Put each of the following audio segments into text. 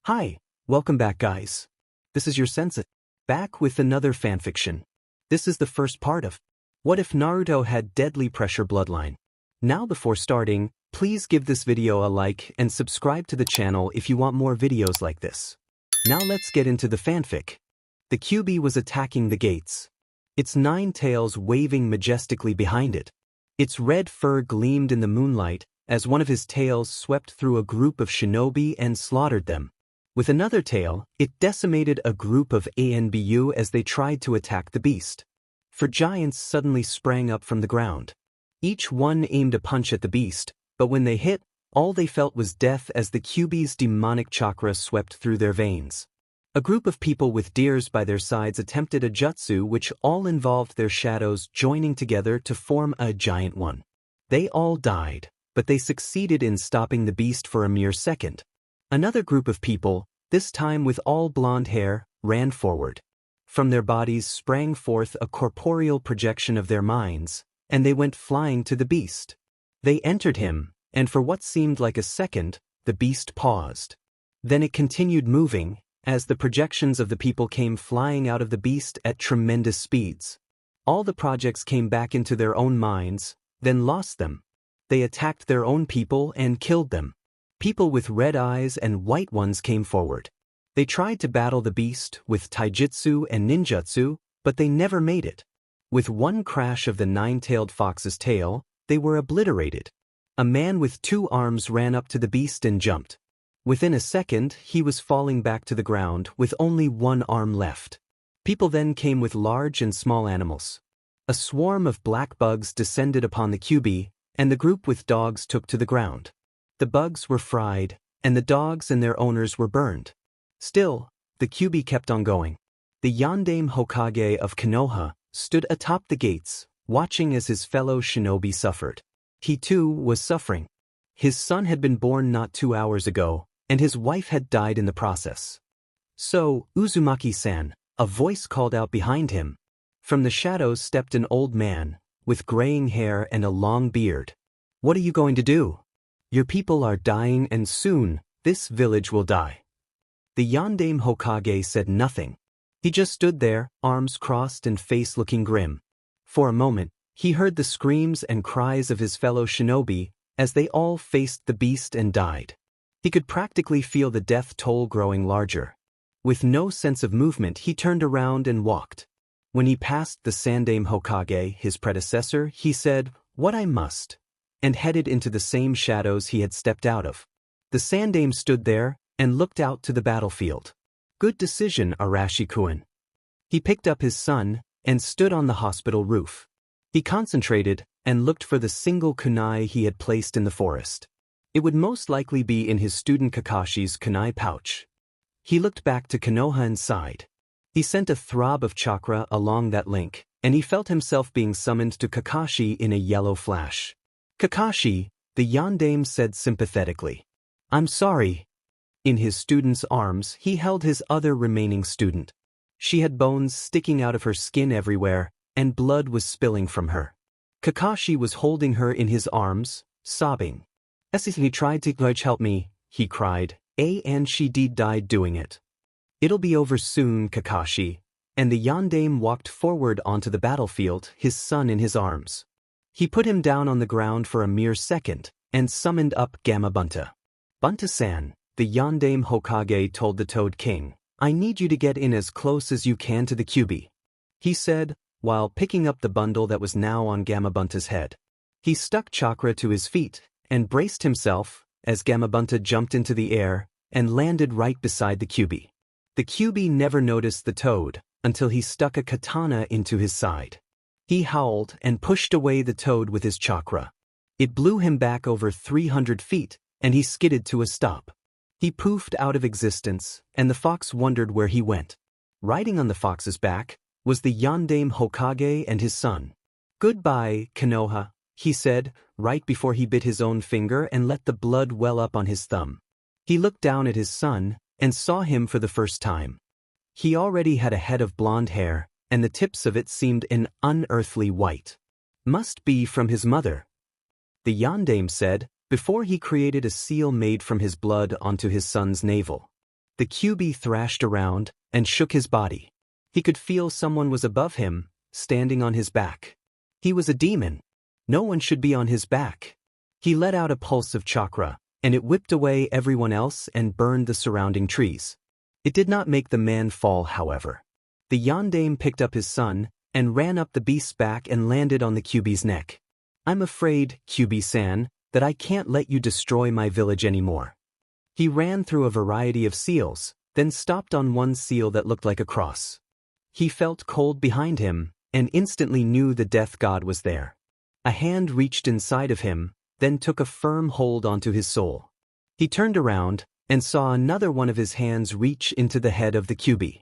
Hi, welcome back guys. This is your Sensei, back with another fanfiction. This is the first part of What If Naruto Had Deadly Pressure Bloodline. Now before starting, please give this video a like and subscribe to the channel if you want more videos like this. Now let's get into the fanfic. The Kyuubi was attacking the gates. Its 9 tails waving majestically behind it. Its red fur gleamed in the moonlight as one of his tails swept through a group of shinobi and slaughtered them. With another tail, it decimated a group of ANBU as they tried to attack the beast. 4 giants suddenly sprang up from the ground. Each one aimed a punch at the beast, but when they hit, all they felt was death as the Kyuubi's demonic chakra swept through their veins. A group of people with deers by their sides attempted a jutsu which all involved their shadows joining together to form a giant one. They all died, but they succeeded in stopping the beast for a mere second. Another group of people, this time with all blonde hair, ran forward. From their bodies sprang forth a corporeal projection of their minds, and they went flying to the beast. They entered him, and for what seemed like a second, the beast paused. Then it continued moving, as the projections of the people came flying out of the beast at tremendous speeds. All the projects came back into their own minds, then lost them. They attacked their own people and killed them. People with red eyes and white ones came forward. They tried to battle the beast with taijutsu and ninjutsu, but they never made it. With one crash of the 9-tailed fox's tail, they were obliterated. A man with 2 arms ran up to the beast and jumped. Within a second, he was falling back to the ground with only 1 arm left. People then came with large and small animals. A swarm of black bugs descended upon the Kyuubi, and the group with dogs took to the ground. The bugs were fried, and the dogs and their owners were burned. Still, the Kyuubi kept on going. The Yondaime Hokage of Konoha stood atop the gates, watching as his fellow shinobi suffered. He too was suffering. His son had been born not 2 hours ago, and his wife had died in the process. "So, Uzumaki-san," a voice called out behind him. From the shadows stepped an old man, with graying hair and a long beard. "What are you going to do? Your people are dying and soon, this village will die." The Yondaime Hokage said nothing. He just stood there, arms crossed and face looking grim. For a moment, he heard the screams and cries of his fellow shinobi as they all faced the beast and died. He could practically feel the death toll growing larger. With no sense of movement, he turned around and walked. When he passed the Sandaime Hokage, his predecessor, he said, "What I must," and headed into the same shadows he had stepped out of. The Sandaime stood there and looked out to the battlefield. "Good decision, Arashi-kun." He picked up his son and stood on the hospital roof. He concentrated and looked for the single kunai he had placed in the forest. It would most likely be in his student Kakashi's kunai pouch. He looked back to Konoha and sighed. He sent a throb of chakra along that link, and he felt himself being summoned to Kakashi in a yellow flash. "Kakashi," the Yondaime said sympathetically. "I'm sorry." In his student's arms, he held his other remaining student. She had bones sticking out of her skin everywhere, and blood was spilling from her. Kakashi was holding her in his arms, sobbing. "He tried to help me," he cried, "and she died doing it. It'll be over soon, Kakashi." And the Yondaime walked forward onto the battlefield, his son in his arms. He put him down on the ground for a mere second, and summoned up Gamabunta. "Bunta-san," the Yondaime Hokage told the Toad King, "I need you to get in as close as you can to the Kyuubi," he said, while picking up the bundle that was now on Gamabunta's head. He stuck chakra to his feet, and braced himself, as Gamabunta jumped into the air, and landed right beside the Kyuubi. The Kyuubi never noticed the toad, until he stuck a katana into his side. He howled and pushed away the toad with his chakra. It blew him back over 300 feet, and he skidded to a stop. He poofed out of existence, and the fox wondered where he went. Riding on the fox's back was the Yondaime Hokage and his son. "Goodbye, Konoha," he said, right before he bit his own finger and let the blood well up on his thumb. He looked down at his son, and saw him for the first time. He already had a head of blonde hair, and the tips of it seemed an unearthly white. "Must be from his mother," the Yondaime said, before he created a seal made from his blood onto his son's navel. The QB thrashed around and shook his body. He could feel someone was above him, standing on his back. He was a demon. No one should be on his back. He let out a pulse of chakra, and it whipped away everyone else and burned the surrounding trees. It did not make the man fall, however. The yondaime picked up his son and ran up the beast's back and landed on the QB's neck. "I'm afraid, QB-san, that I can't let you destroy my village anymore." He ran through a variety of seals, then stopped on one seal that looked like a cross. He felt cold behind him and instantly knew the death god was there. A hand reached inside of him, then took a firm hold onto his soul. He turned around and saw another one of his hands reach into the head of the QB.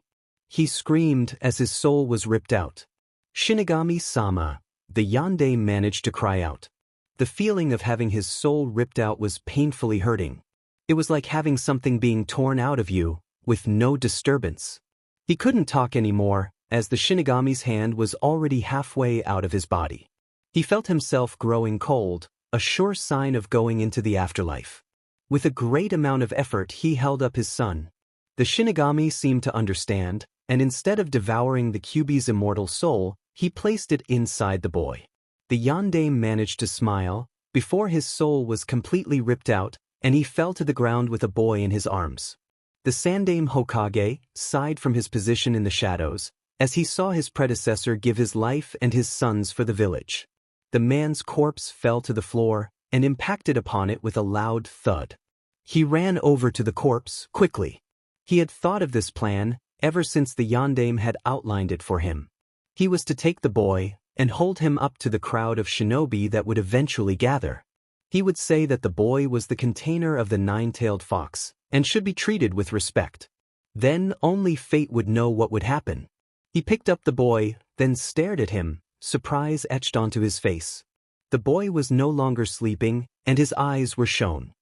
He screamed as his soul was ripped out. "Shinigami-sama," the yondaime managed to cry out. The feeling of having his soul ripped out was painfully hurting. It was like having something being torn out of you, with no disturbance. He couldn't talk anymore, as the Shinigami's hand was already halfway out of his body. He felt himself growing cold, a sure sign of going into the afterlife. With a great amount of effort he held up his son. The Shinigami seemed to understand, and instead of devouring the QB's immortal soul, he placed it inside the boy. The yondaime managed to smile, before his soul was completely ripped out, and he fell to the ground with a boy in his arms. The Sandaime Hokage sighed from his position in the shadows, as he saw his predecessor give his life and his son's for the village. The man's corpse fell to the floor and impacted upon it with a loud thud. He ran over to the corpse quickly. He had thought of this plan ever since the yondaime had outlined it for him. He was to take the boy and hold him up to the crowd of shinobi that would eventually gather. He would say that the boy was the container of the nine-tailed fox and should be treated with respect. Then only fate would know what would happen. He picked up the boy, then stared at him, surprise etched onto his face. The boy was no longer sleeping, and his eyes were shown.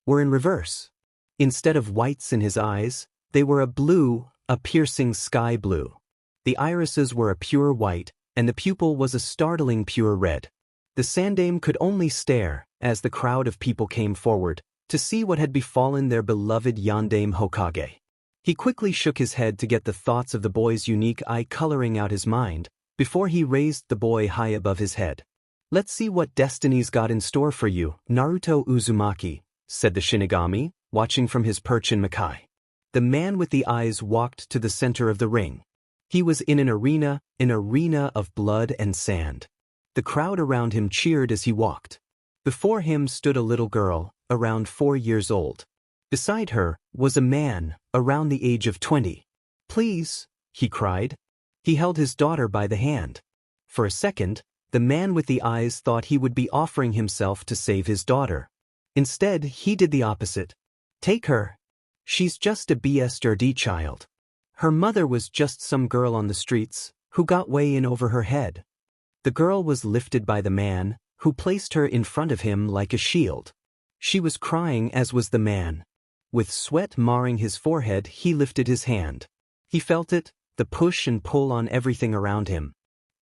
Were in reverse. Instead of whites in his eyes, they were a piercing sky blue. The irises were a pure white, and the pupil was a startling pure red. The Sandaime could only stare, as the crowd of people came forward, to see what had befallen their beloved yondaime Hokage. He quickly shook his head to get the thoughts of the boy's unique eye coloring out his mind, before he raised the boy high above his head. "Let's see what destiny's got in store for you, Naruto Uzumaki," said the Shinigami, watching from his perch in Makai. The man with the eyes walked to the center of the ring. He was in an arena of blood and sand. The crowd around him cheered as he walked. Before him stood a little girl, around 4 years old. Beside her was a man, around the age of 20. "Please," he cried. He held his daughter by the hand. For a second, the man with the eyes thought he would be offering himself to save his daughter. Instead, he did the opposite. "Take her. She's just a BSRD child. Her mother was just some girl on the streets, who got way in over her head." The girl was lifted by the man, who placed her in front of him like a shield. She was crying, as was the man. With sweat marring his forehead, he lifted his hand. He felt it, the push and pull on everything around him.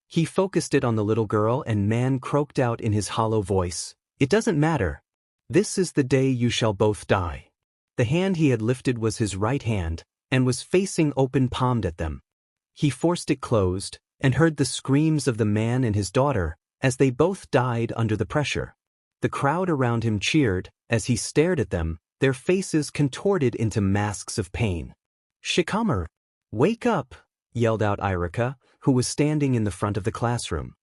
He focused it on the little girl, and man croaked out in his hollow voice, "It doesn't matter. This is the day you shall both die." The hand he had lifted was his right hand, and was facing open-palmed at them. He forced it closed, and heard the screams of the man and his daughter, as they both died under the pressure. The crowd around him cheered, as he stared at them, their faces contorted into masks of pain. "Shikamaru, wake up!" yelled out Irika, who was standing in the front of the classroom.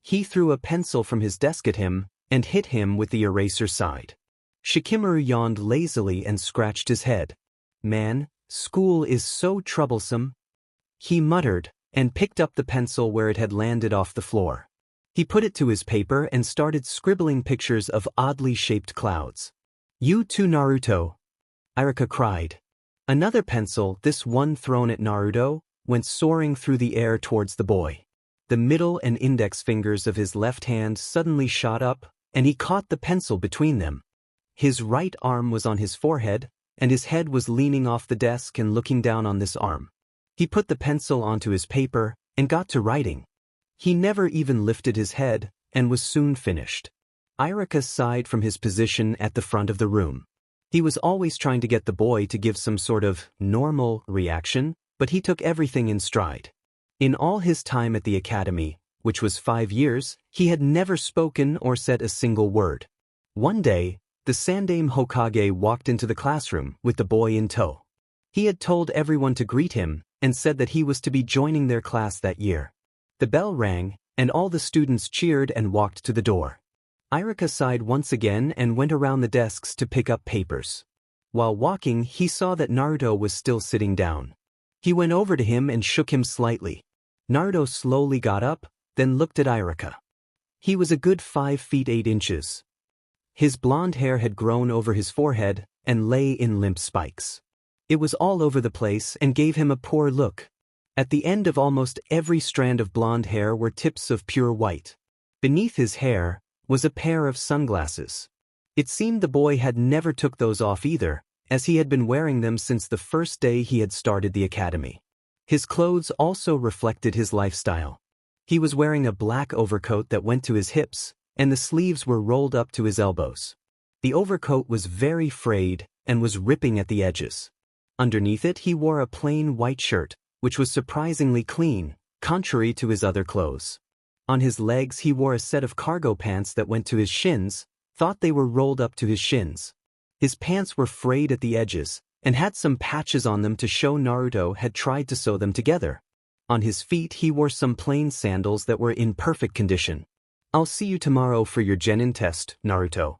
He threw a pencil from his desk at him, and hit him with the eraser side. Shikamaru yawned lazily and scratched his head. "Man, school is so troublesome," he muttered, and picked up the pencil where it had landed off the floor. He put it to his paper and started scribbling pictures of oddly shaped clouds. "You too, Naruto," Irika cried. Another pencil, this one thrown at Naruto, went soaring through the air towards the boy. The middle and index fingers of his left hand suddenly shot up, and he caught the pencil between them. His right arm was on his forehead, and his head was leaning off the desk and looking down on this arm. He put the pencil onto his paper and got to writing. He never even lifted his head, and was soon finished. Irika sighed from his position at the front of the room. He was always trying to get the boy to give some sort of normal reaction, but he took everything in stride. In all his time at the academy, which was 5 years, he had never spoken or said a single word. One day, the Sandaime Hokage walked into the classroom with the boy in tow. He had told everyone to greet him and said that he was to be joining their class that year. The bell rang, and all the students cheered and walked to the door. Irika sighed once again and went around the desks to pick up papers. While walking, he saw that Naruto was still sitting down. He went over to him and shook him slightly. Naruto slowly got up, then looked at Irika. He was a good 5 feet 8 inches. His blonde hair had grown over his forehead and lay in limp spikes. It was all over the place and gave him a poor look. At the end of almost every strand of blonde hair were tips of pure white. Beneath his hair was a pair of sunglasses. It seemed the boy had never took those off either, as he had been wearing them since the first day he had started the academy. His clothes also reflected his lifestyle. He was wearing a black overcoat that went to his hips, and the sleeves were rolled up to his elbows. The overcoat was very frayed and was ripping at the edges. Underneath it he wore a plain white shirt, which was surprisingly clean, contrary to his other clothes. On his legs he wore a set of cargo pants that went to his shins, thought they were rolled up to his shins. His pants were frayed at the edges, and had some patches on them to show Naruto had tried to sew them together. On his feet he wore some plain sandals that were in perfect condition. "I'll see you tomorrow for your genin test, Naruto,"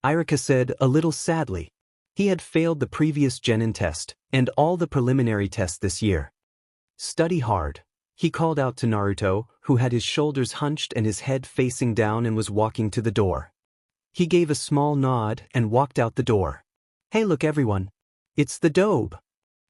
Irika said a little sadly. He had failed the previous genin test, and all the preliminary tests this year. "Study hard," he called out to Naruto, who had his shoulders hunched and his head facing down and was walking to the door. He gave a small nod and walked out the door. "Hey look everyone. It's the Dobe,"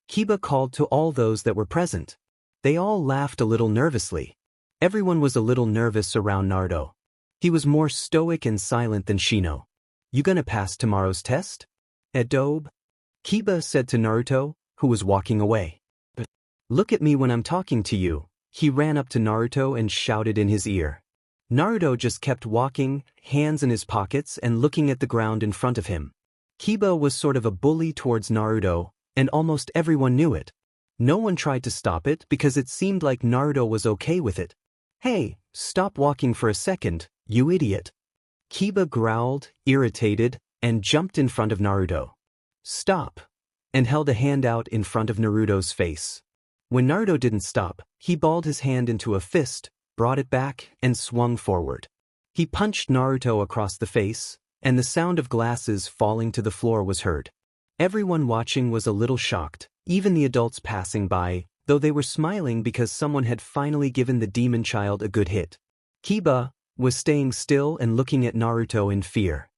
Kiba called to all those that were present. They all laughed a little nervously. Everyone was a little nervous around Naruto. He was more stoic and silent than Shino. "You gonna pass tomorrow's test, Dobe?" Kiba said to Naruto, who was walking away. "Look at me when I'm talking to you," he ran up to Naruto and shouted in his ear. Naruto just kept walking, hands in his pockets and looking at the ground in front of him. Kiba was sort of a bully towards Naruto, and almost everyone knew it. No one tried to stop it because it seemed like Naruto was okay with it. "Hey, stop walking for a second, you idiot." Kiba growled, irritated, and jumped in front of Naruto. "Stop," and held a hand out in front of Naruto's face. When Naruto didn't stop, he balled his hand into a fist, brought it back, and swung forward. He punched Naruto across the face, and the sound of glasses falling to the floor was heard. Everyone watching was a little shocked, even the adults passing by, though they were smiling because someone had finally given the demon child a good hit. Kiba was staying still and looking at Naruto in fear.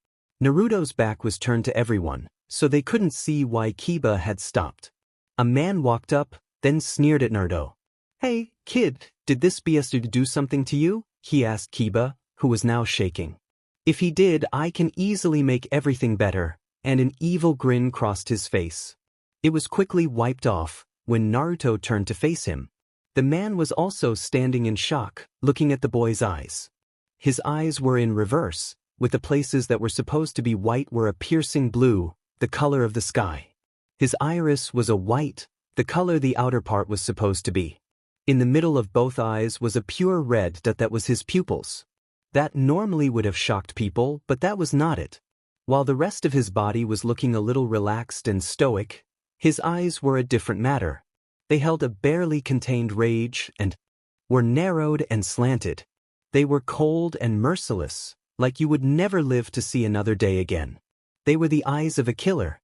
Naruto's back was turned to everyone, so they couldn't see why Kiba had stopped. A man walked up, then sneered at Naruto. "Hey, kid, did this BS do something to you?" he asked Kiba, who was now shaking. "If he did, I can easily make everything better," and an evil grin crossed his face. It was quickly wiped off when Naruto turned to face him. The man was also standing in shock, looking at the boy's eyes. His eyes were in reverse, with the places that were supposed to be white were a piercing blue, the color of the sky. His iris was a white, the color the outer part was supposed to be. In the middle of both eyes was a pure red that was his pupils. That normally would have shocked people, but that was not it. While the rest of his body was looking a little relaxed and stoic, his eyes were a different matter. They held a barely contained rage and were narrowed and slanted. They were cold and merciless, like you would never live to see another day again. They were the eyes of a killer.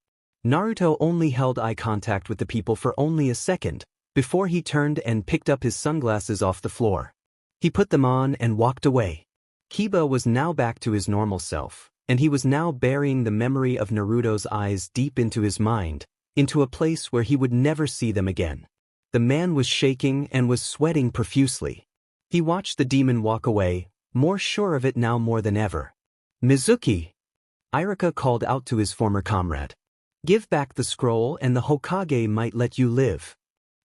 Naruto only held eye contact with the people for only a second, before he turned and picked up his sunglasses off the floor. He put them on and walked away. Kiba was now back to his normal self, and he was now burying the memory of Naruto's eyes deep into his mind, into a place where he would never see them again. The man was shaking and was sweating profusely. He watched the demon walk away, more sure of it now more than ever. "Mizuki!" Irika called out to his former comrade. "Give back the scroll and the Hokage might let you live."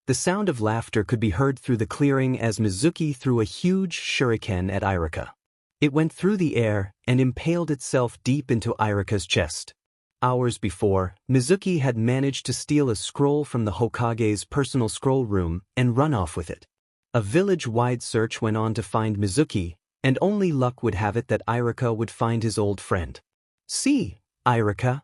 The sound of laughter could be heard through the clearing as Mizuki threw a huge shuriken at Irika. It went through the air and impaled itself deep into Irika's chest. Hours before, Mizuki had managed to steal a scroll from the Hokage's personal scroll room and run off with it. A village-wide search went on to find Mizuki, and only luck would have it that Irika would find his old friend. "See, Irika,"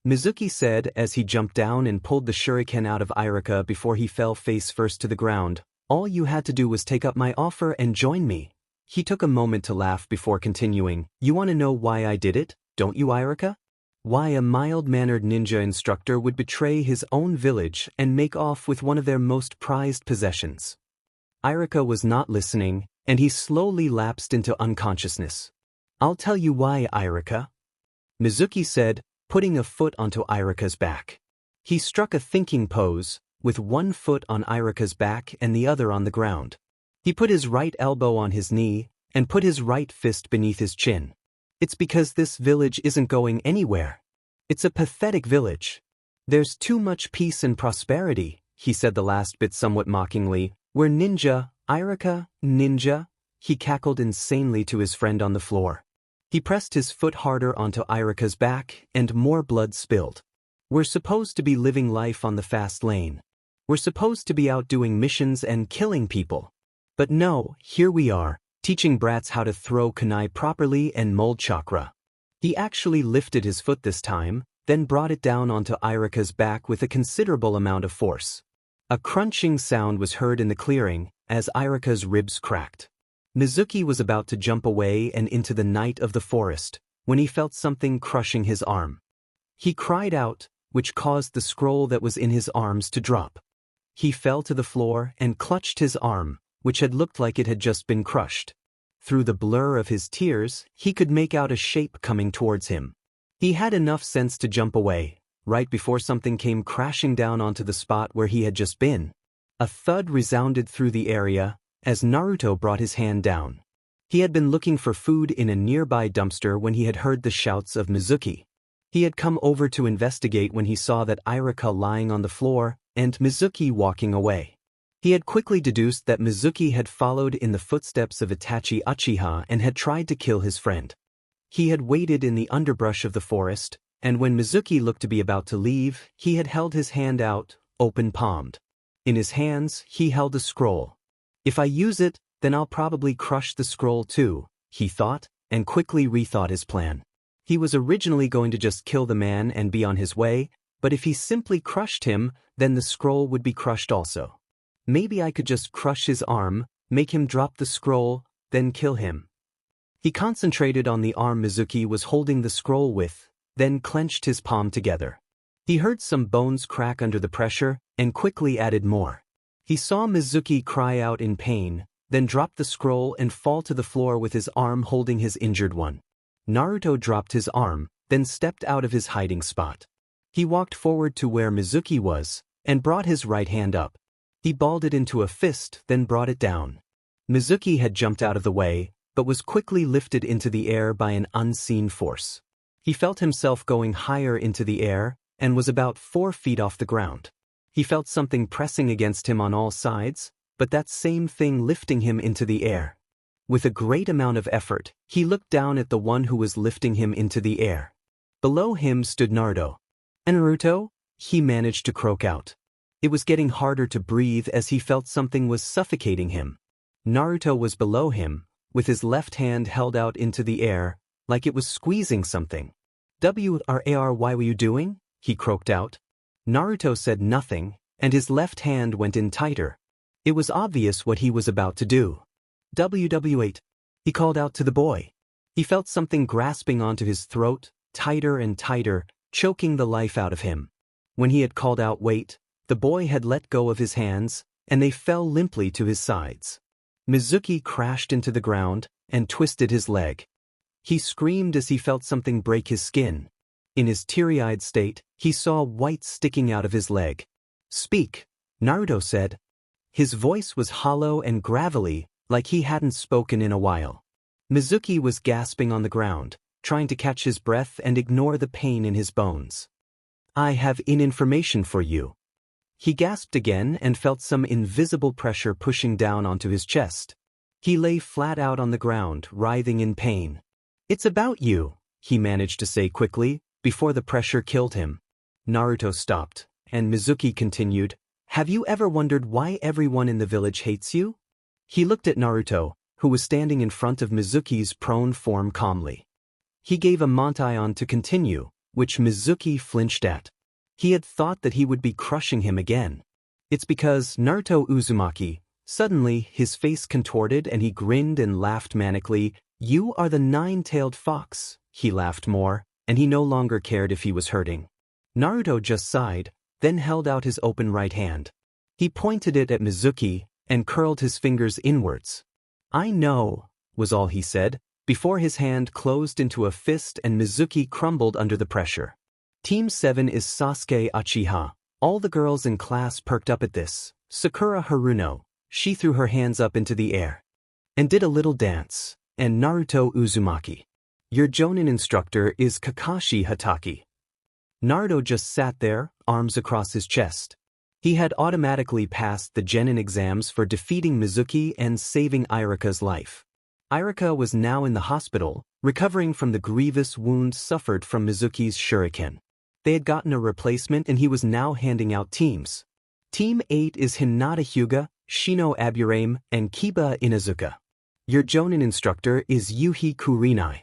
Mizuki said as he jumped down and pulled the shuriken out of Irika before he fell face first to the ground. "All you had to do was take up my offer and join me." He took a moment to laugh before continuing. "You want to know why I did it, don't you, Irika? Why a mild-mannered ninja instructor would betray his own village and make off with one of their most prized possessions." Irika was not listening, and he slowly lapsed into unconsciousness. "I'll tell you why, Irika," Mizuki said, putting a foot onto Irika's back. He struck a thinking pose, with one foot on Irika's back and the other on the ground. He put his right elbow on his knee and put his right fist beneath his chin. "It's because this village isn't going anywhere. It's a pathetic village. There's too much peace and prosperity," he said the last bit somewhat mockingly. "We're ninja, Irika, ninja," he cackled insanely to his friend on the floor. He pressed his foot harder onto Irika's back and more blood spilled. "We're supposed to be living life on the fast lane. We're supposed to be out doing missions and killing people. But no, here we are, teaching brats how to throw kunai properly and mold chakra." He actually lifted his foot this time, then brought it down onto Irika's back with a considerable amount of force. A crunching sound was heard in the clearing as Irika's ribs cracked. Mizuki was about to jump away and into the night of the forest when he felt something crushing his arm. He cried out, which caused the scroll that was in his arms to drop. He fell to the floor and clutched his arm, which had looked like it had just been crushed. Through the blur of his tears, he could make out a shape coming towards him. He had enough sense to jump away, right before something came crashing down onto the spot where he had just been. A thud resounded through the area as Naruto brought his hand down. He had been looking for food in a nearby dumpster when he had heard the shouts of Mizuki. He had come over to investigate when he saw that Irika lying on the floor and Mizuki walking away. He had quickly deduced that Mizuki had followed in the footsteps of Itachi Uchiha and had tried to kill his friend. He had waited in the underbrush of the forest, and when Mizuki looked to be about to leave, he had held his hand out, open-palmed. In his hands, he held a scroll. "If I use it, then I'll probably crush the scroll too," he thought, and quickly rethought his plan. He was originally going to just kill the man and be on his way, but if he simply crushed him, then the scroll would be crushed also. Maybe I could just crush his arm, make him drop the scroll, then kill him. He concentrated on the arm Mizuki was holding the scroll with, then clenched his palm together. He heard some bones crack under the pressure, and quickly added more. He saw Mizuki cry out in pain, then drop the scroll and fall to the floor with his arm holding his injured one. Naruto dropped his arm, then stepped out of his hiding spot. He walked forward to where Mizuki was, and brought his right hand up. He balled it into a fist, then brought it down. Mizuki had jumped out of the way, but was quickly lifted into the air by an unseen force. He felt himself going higher into the air, and was about 4 feet off the ground. He felt something pressing against him on all sides, but that same thing lifting him into the air. With a great amount of effort, he looked down at the one who was lifting him into the air. Below him stood Naruto. "Naruto?" he managed to croak out. It was getting harder to breathe as he felt something was suffocating him. Naruto was below him, with his left hand held out into the air, like it was squeezing something. "Why were you doing?" he croaked out. Naruto said nothing, and his left hand went in tighter. It was obvious what he was about to do. "Wait. He called out to the boy. He felt something grasping onto his throat, tighter and tighter, choking the life out of him. When he had called out "wait," the boy had let go of his hands, and they fell limply to his sides. Mizuki crashed into the ground and twisted his leg. He screamed as he felt something break his skin. In his teary-eyed state, he saw white sticking out of his leg. "Speak," Naruto said. His voice was hollow and gravelly, like he hadn't spoken in a while. Mizuki was gasping on the ground, trying to catch his breath and ignore the pain in his bones. "I have information for you." He gasped again and felt some invisible pressure pushing down onto his chest. He lay flat out on the ground, writhing in pain. "It's about you," he managed to say quickly, before the pressure killed him. Naruto stopped, and Mizuki continued, "Have you ever wondered why everyone in the village hates you?" He looked at Naruto, who was standing in front of Mizuki's prone form calmly. He gave a Montaion to continue, which Mizuki flinched at. He had thought that he would be crushing him again. It's because Naruto Uzumaki, suddenly his face contorted and he grinned and laughed manically. "You are the nine-tailed fox." He laughed more, and he no longer cared if he was hurting. Naruto just sighed, then held out his open right hand. He pointed it at Mizuki and curled his fingers inwards. "I know," was all he said, before his hand closed into a fist and Mizuki crumbled under the pressure. Team 7 is Sasuke Uchiha. All the girls in class perked up at this. Sakura Haruno, she threw her hands up into the air and did a little dance. And Naruto Uzumaki. "Your Jonin instructor is Kakashi Hatake." Naruto just sat there, arms across his chest. He had automatically passed the Genin exams for defeating Mizuki and saving Irika's life. Irika was now in the hospital, recovering from the grievous wound suffered from Mizuki's shuriken. They had gotten a replacement and he was now handing out teams. Team 8 is Hinata Hyuga, Shino Aburame, and Kiba Inazuka. Your Jonin instructor is Yuhi Kurinai.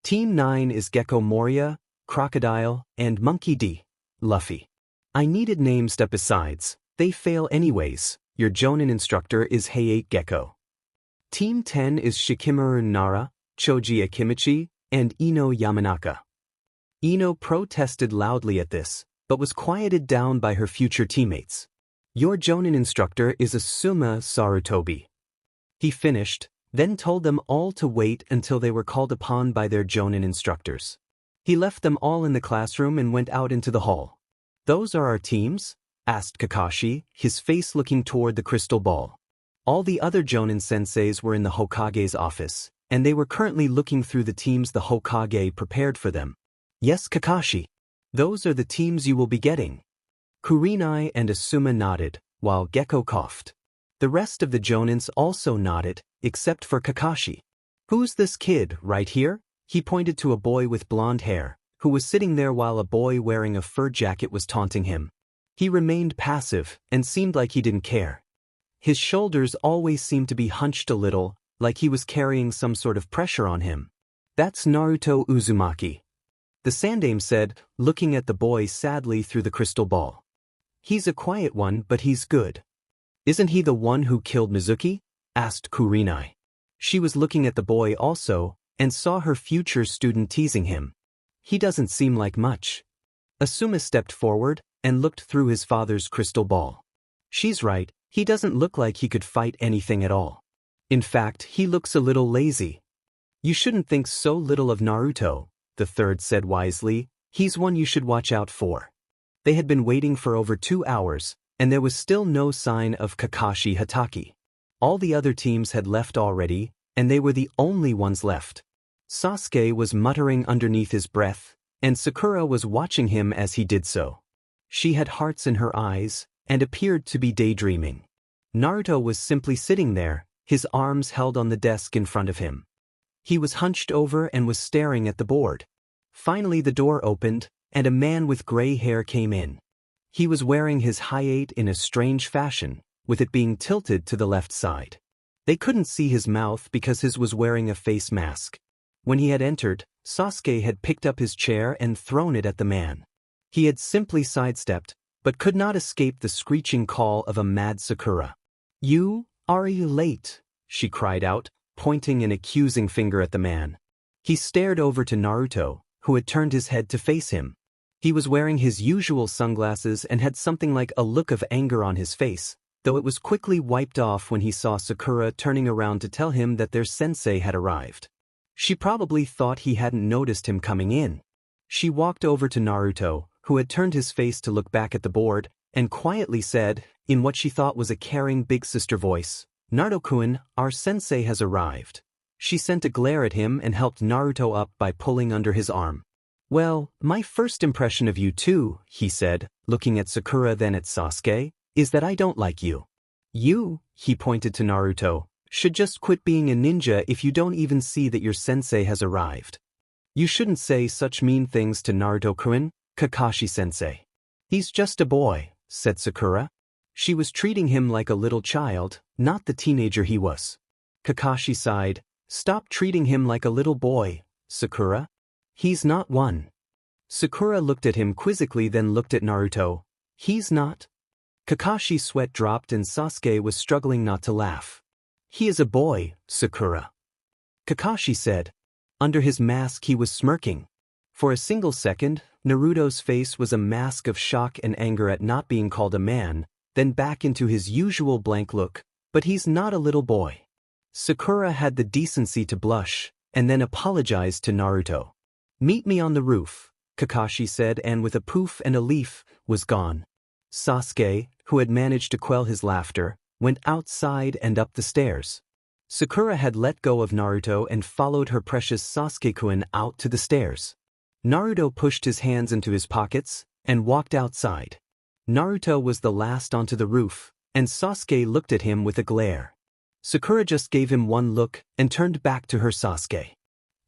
Team 9 is Gecko Moria, Crocodile, and Monkey D. Luffy. I needed names to besides, they fail anyways. Your Jonin instructor is Hayate Gecko. Team 10 is Shikimaru Nara, Choji Akimichi, and Ino Yamanaka. Ino protested loudly at this, but was quieted down by her future teammates. Your Jonin instructor is Asuma Sarutobi. He finished, then told them all to wait until they were called upon by their Jonin instructors. He left them all in the classroom and went out into the hall. "Those are our teams?" asked Kakashi, his face looking toward the crystal ball. All the other Jonin senseis were in the Hokage's office, and they were currently looking through the teams the Hokage prepared for them. "Yes, Kakashi. Those are the teams you will be getting." Kurinai and Asuma nodded, while Gecko coughed. The rest of the Jonins also nodded, except for Kakashi. "Who's this kid, right here?" He pointed to a boy with blonde hair, who was sitting there while a boy wearing a fur jacket was taunting him. He remained passive, and seemed like he didn't care. His shoulders always seemed to be hunched a little, like he was carrying some sort of pressure on him. "That's Naruto Uzumaki," the Sandaime said, looking at the boy sadly through the crystal ball. "He's a quiet one, but he's good." "Isn't he the one who killed Mizuki?" asked Kurinai. She was looking at the boy also, and saw her future student teasing him. "He doesn't seem like much." Asuma stepped forward, and looked through his father's crystal ball. "She's right, he doesn't look like he could fight anything at all. In fact, he looks a little lazy." "You shouldn't think so little of Naruto," the third said wisely. "He's one you should watch out for." They had been waiting for over 2 hours, and there was still no sign of Kakashi Hatake. All the other teams had left already, and they were the only ones left. Sasuke was muttering underneath his breath, and Sakura was watching him as he did so. She had hearts in her eyes, and appeared to be daydreaming. Naruto was simply sitting there, his arms held on the desk in front of him. He was hunched over and was staring at the board. Finally the door opened, and a man with gray hair came in. He was wearing his hayate in a strange fashion, with it being tilted to the left side. They couldn't see his mouth because his was wearing a face mask. When he had entered, Sasuke had picked up his chair and thrown it at the man. He had simply sidestepped, but could not escape the screeching call of a mad Sakura. "You, are you late?" she cried out, pointing an accusing finger at the man. He stared over to Naruto, who had turned his head to face him. He was wearing his usual sunglasses and had something like a look of anger on his face, though it was quickly wiped off when he saw Sakura turning around to tell him that their sensei had arrived. She probably thought he hadn't noticed him coming in. She walked over to Naruto, who had turned his face to look back at the board, and quietly said, in what she thought was a caring big sister voice, "Naruto-kun, our sensei has arrived." She sent a glare at him and helped Naruto up by pulling under his arm. "Well, my first impression of you too," he said, looking at Sakura then at Sasuke, "is that I don't like you. You," he pointed to Naruto, "should just quit being a ninja if you don't even see that your sensei has arrived. You shouldn't say such mean things to Naruto-kun, Kakashi-sensei. He's just a boy, said Sakura. She was treating him like a little child, not the teenager he was. Kakashi sighed. Stop treating him like a little boy, Sakura. He's not one. Sakura looked at him quizzically, then looked at Naruto. He's not? Kakashi's sweat dropped and Sasuke was struggling not to laugh. He is a boy, Sakura. Kakashi said. Under his mask he was smirking. For a single second, Naruto's face was a mask of shock and anger at not being called a man, then back into his usual blank look. But he's not a little boy. Sakura had the decency to blush, and then apologized to Naruto. Meet me on the roof, Kakashi said, and with a poof and a leaf, was gone. Sasuke, who had managed to quell his laughter, went outside and up the stairs. Sakura had let go of Naruto and followed her precious Sasuke-kun out to the stairs. Naruto pushed his hands into his pockets and walked outside. Naruto was the last onto the roof, and Sasuke looked at him with a glare. Sakura just gave him one look and turned back to her Sasuke.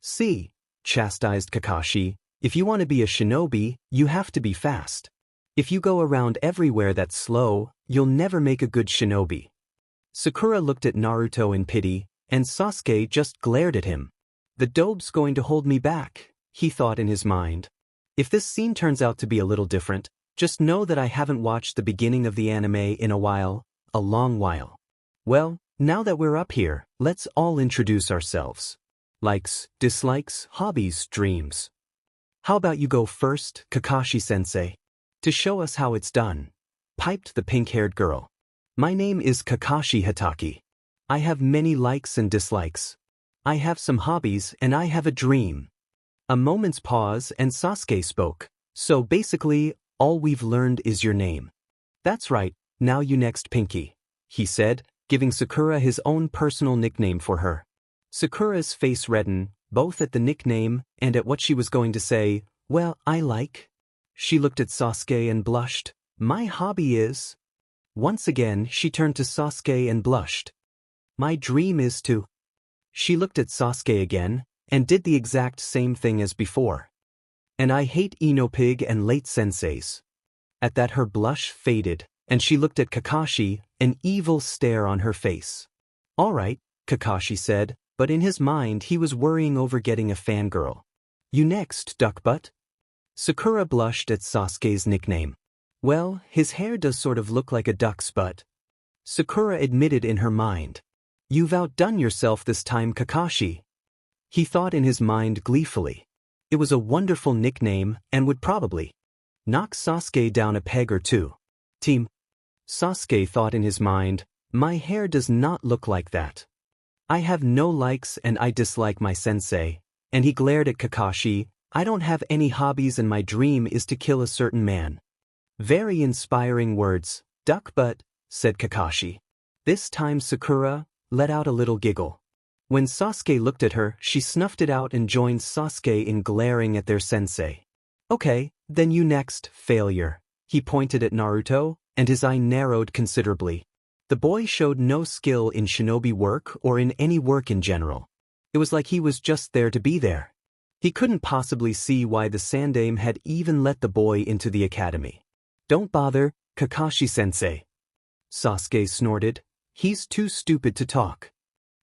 See, chastised Kakashi, if you want to be a shinobi, you have to be fast. If you go around everywhere that's slow, you'll never make a good shinobi. Sakura looked at Naruto in pity, and Sasuke just glared at him. The dobe's going to hold me back, he thought in his mind. If this scene turns out to be a little different, just know that I haven't watched the beginning of the anime in a while, a long while. Well, now that we're up here, let's all introduce ourselves. Likes, dislikes, hobbies, dreams. How about you go first, Kakashi-sensei? To show us how it's done, piped the pink-haired girl. My name is Kakashi Hatake. I have many likes and dislikes. I have some hobbies and I have a dream. A moment's pause and Sasuke spoke. So basically, all we've learned is your name. That's right, now you next, Pinky, he said, giving Sakura his own personal nickname for her. Sakura's face reddened, both at the nickname and at what she was going to say. Well, I like. She looked at Sasuke and blushed. My hobby is. Once again, she turned to Sasuke and blushed. My dream is to. She looked at Sasuke again, and did the exact same thing as before. And I hate Inopig and late senseis. At that her blush faded, and she looked at Kakashi, an evil stare on her face. All right, Kakashi said, but in his mind he was worrying over getting a fangirl. You next, Duckbutt. Sakura blushed at Sasuke's nickname. Well, his hair does sort of look like a duck's butt. Sakura admitted in her mind. You've outdone yourself this time, Kakashi. He thought in his mind gleefully. It was a wonderful nickname and would probably knock Sasuke down a peg or two. Team. Sasuke thought in his mind, my hair does not look like that. I have no likes and I dislike my sensei. And he glared at Kakashi. I don't have any hobbies and my dream is to kill a certain man. Very inspiring words, Duckbutt, said Kakashi. This time Sakura let out a little giggle. When Sasuke looked at her, she snuffed it out and joined Sasuke in glaring at their sensei. Okay, then you next, failure. He pointed at Naruto, and his eye narrowed considerably. The boy showed no skill in shinobi work or in any work in general. It was like he was just there to be there. He couldn't possibly see why the Sandaime had even let the boy into the academy. Don't bother, Kakashi-sensei. Sasuke snorted. He's too stupid to talk.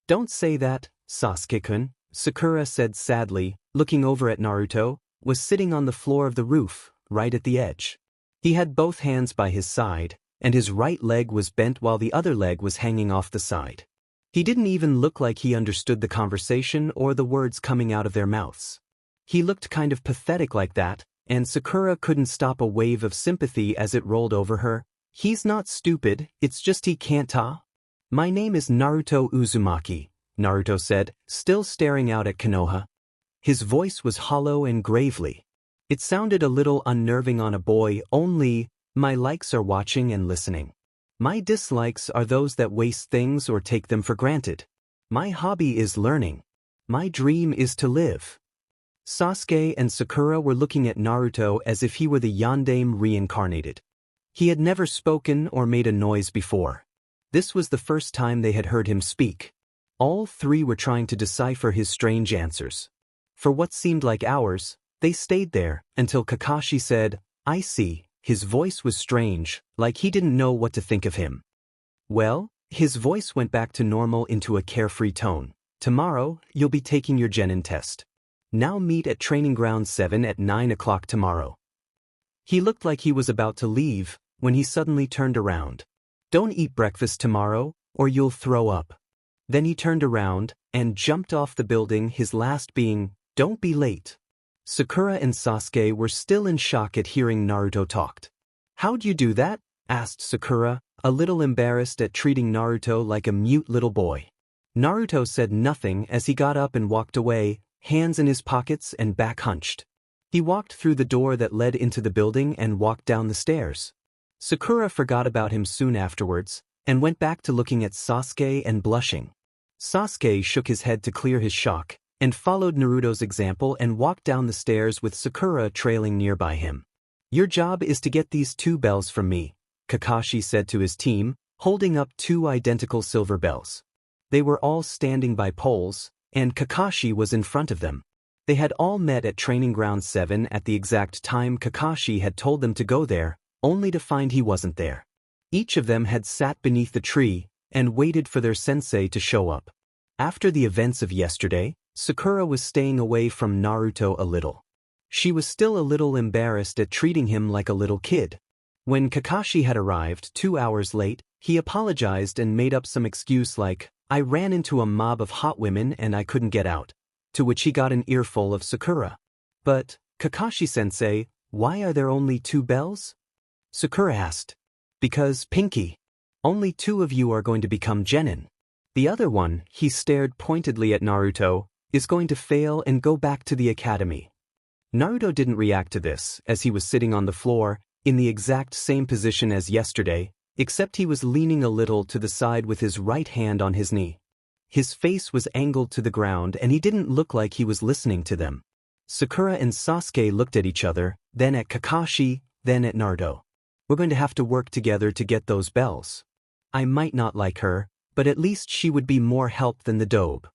Don't say that, Sasuke-kun, Sakura said sadly, looking over at Naruto, was sitting on the floor of the roof, right at the edge. He had both hands by his side, and his right leg was bent while the other leg was hanging off the side. He didn't even look like he understood the conversation or the words coming out of their mouths. He looked kind of pathetic like that, and Sakura couldn't stop a wave of sympathy as it rolled over her. He's not stupid, it's just he can't talk. My name is Naruto Uzumaki, Naruto said, still staring out at Konoha. His voice was hollow and gravely. It sounded a little unnerving on a boy, only, my likes are watching and listening. My dislikes are those that waste things or take them for granted. My hobby is learning. My dream is to live. Sasuke and Sakura were looking at Naruto as if he were the Yondaime reincarnated. He had never spoken or made a noise before. This was the first time they had heard him speak. All three were trying to decipher his strange answers. For what seemed like hours, they stayed there until Kakashi said, "I see." His voice was strange, like he didn't know what to think of him. Well, his voice went back to normal into a carefree tone. "Tomorrow, you'll be taking your genin test. Now meet at Training Ground 7 at 9 o'clock tomorrow." He looked like he was about to leave when he suddenly turned around. "Don't eat breakfast tomorrow, or you'll throw up." Then he turned around and jumped off the building, his last being, "Don't be late." Sakura and Sasuke were still in shock at hearing Naruto talked. "How'd you do that?" asked Sakura, a little embarrassed at treating Naruto like a mute little boy. Naruto said nothing as he got up and walked away, hands in his pockets and back hunched. He walked through the door that led into the building and walked down the stairs. Sakura forgot about him soon afterwards, and went back to looking at Sasuke and blushing. Sasuke shook his head to clear his shock, and followed Naruto's example and walked down the stairs with Sakura trailing nearby him. "Your job is to get these 2 bells from me," Kakashi said to his team, holding up 2 identical silver bells. They were all standing by poles, and Kakashi was in front of them. They had all met at Training Ground 7 at the exact time Kakashi had told them to go there, only to find he wasn't there. Each of them had sat beneath the tree and waited for their sensei to show up. After the events of yesterday, Sakura was staying away from Naruto a little. She was still a little embarrassed at treating him like a little kid. When Kakashi had arrived 2 hours late, he apologized and made up some excuse like, "I ran into a mob of hot women and I couldn't get out," to which he got an earful of Sakura. "But, Kakashi-sensei, why are there only 2 bells?" Sakura asked. "Because, Pinky, only 2 of you are going to become genin. The other one," he stared pointedly at Naruto, "is going to fail and go back to the academy." Naruto didn't react to this, as he was sitting on the floor, in the exact same position as yesterday, except he was leaning a little to the side with his right hand on his knee. His face was angled to the ground and he didn't look like he was listening to them. Sakura and Sasuke looked at each other, then at Kakashi, then at Naruto. "We're going to have to work together to get those bells. I might not like her, but at least she would be more help than the dobe.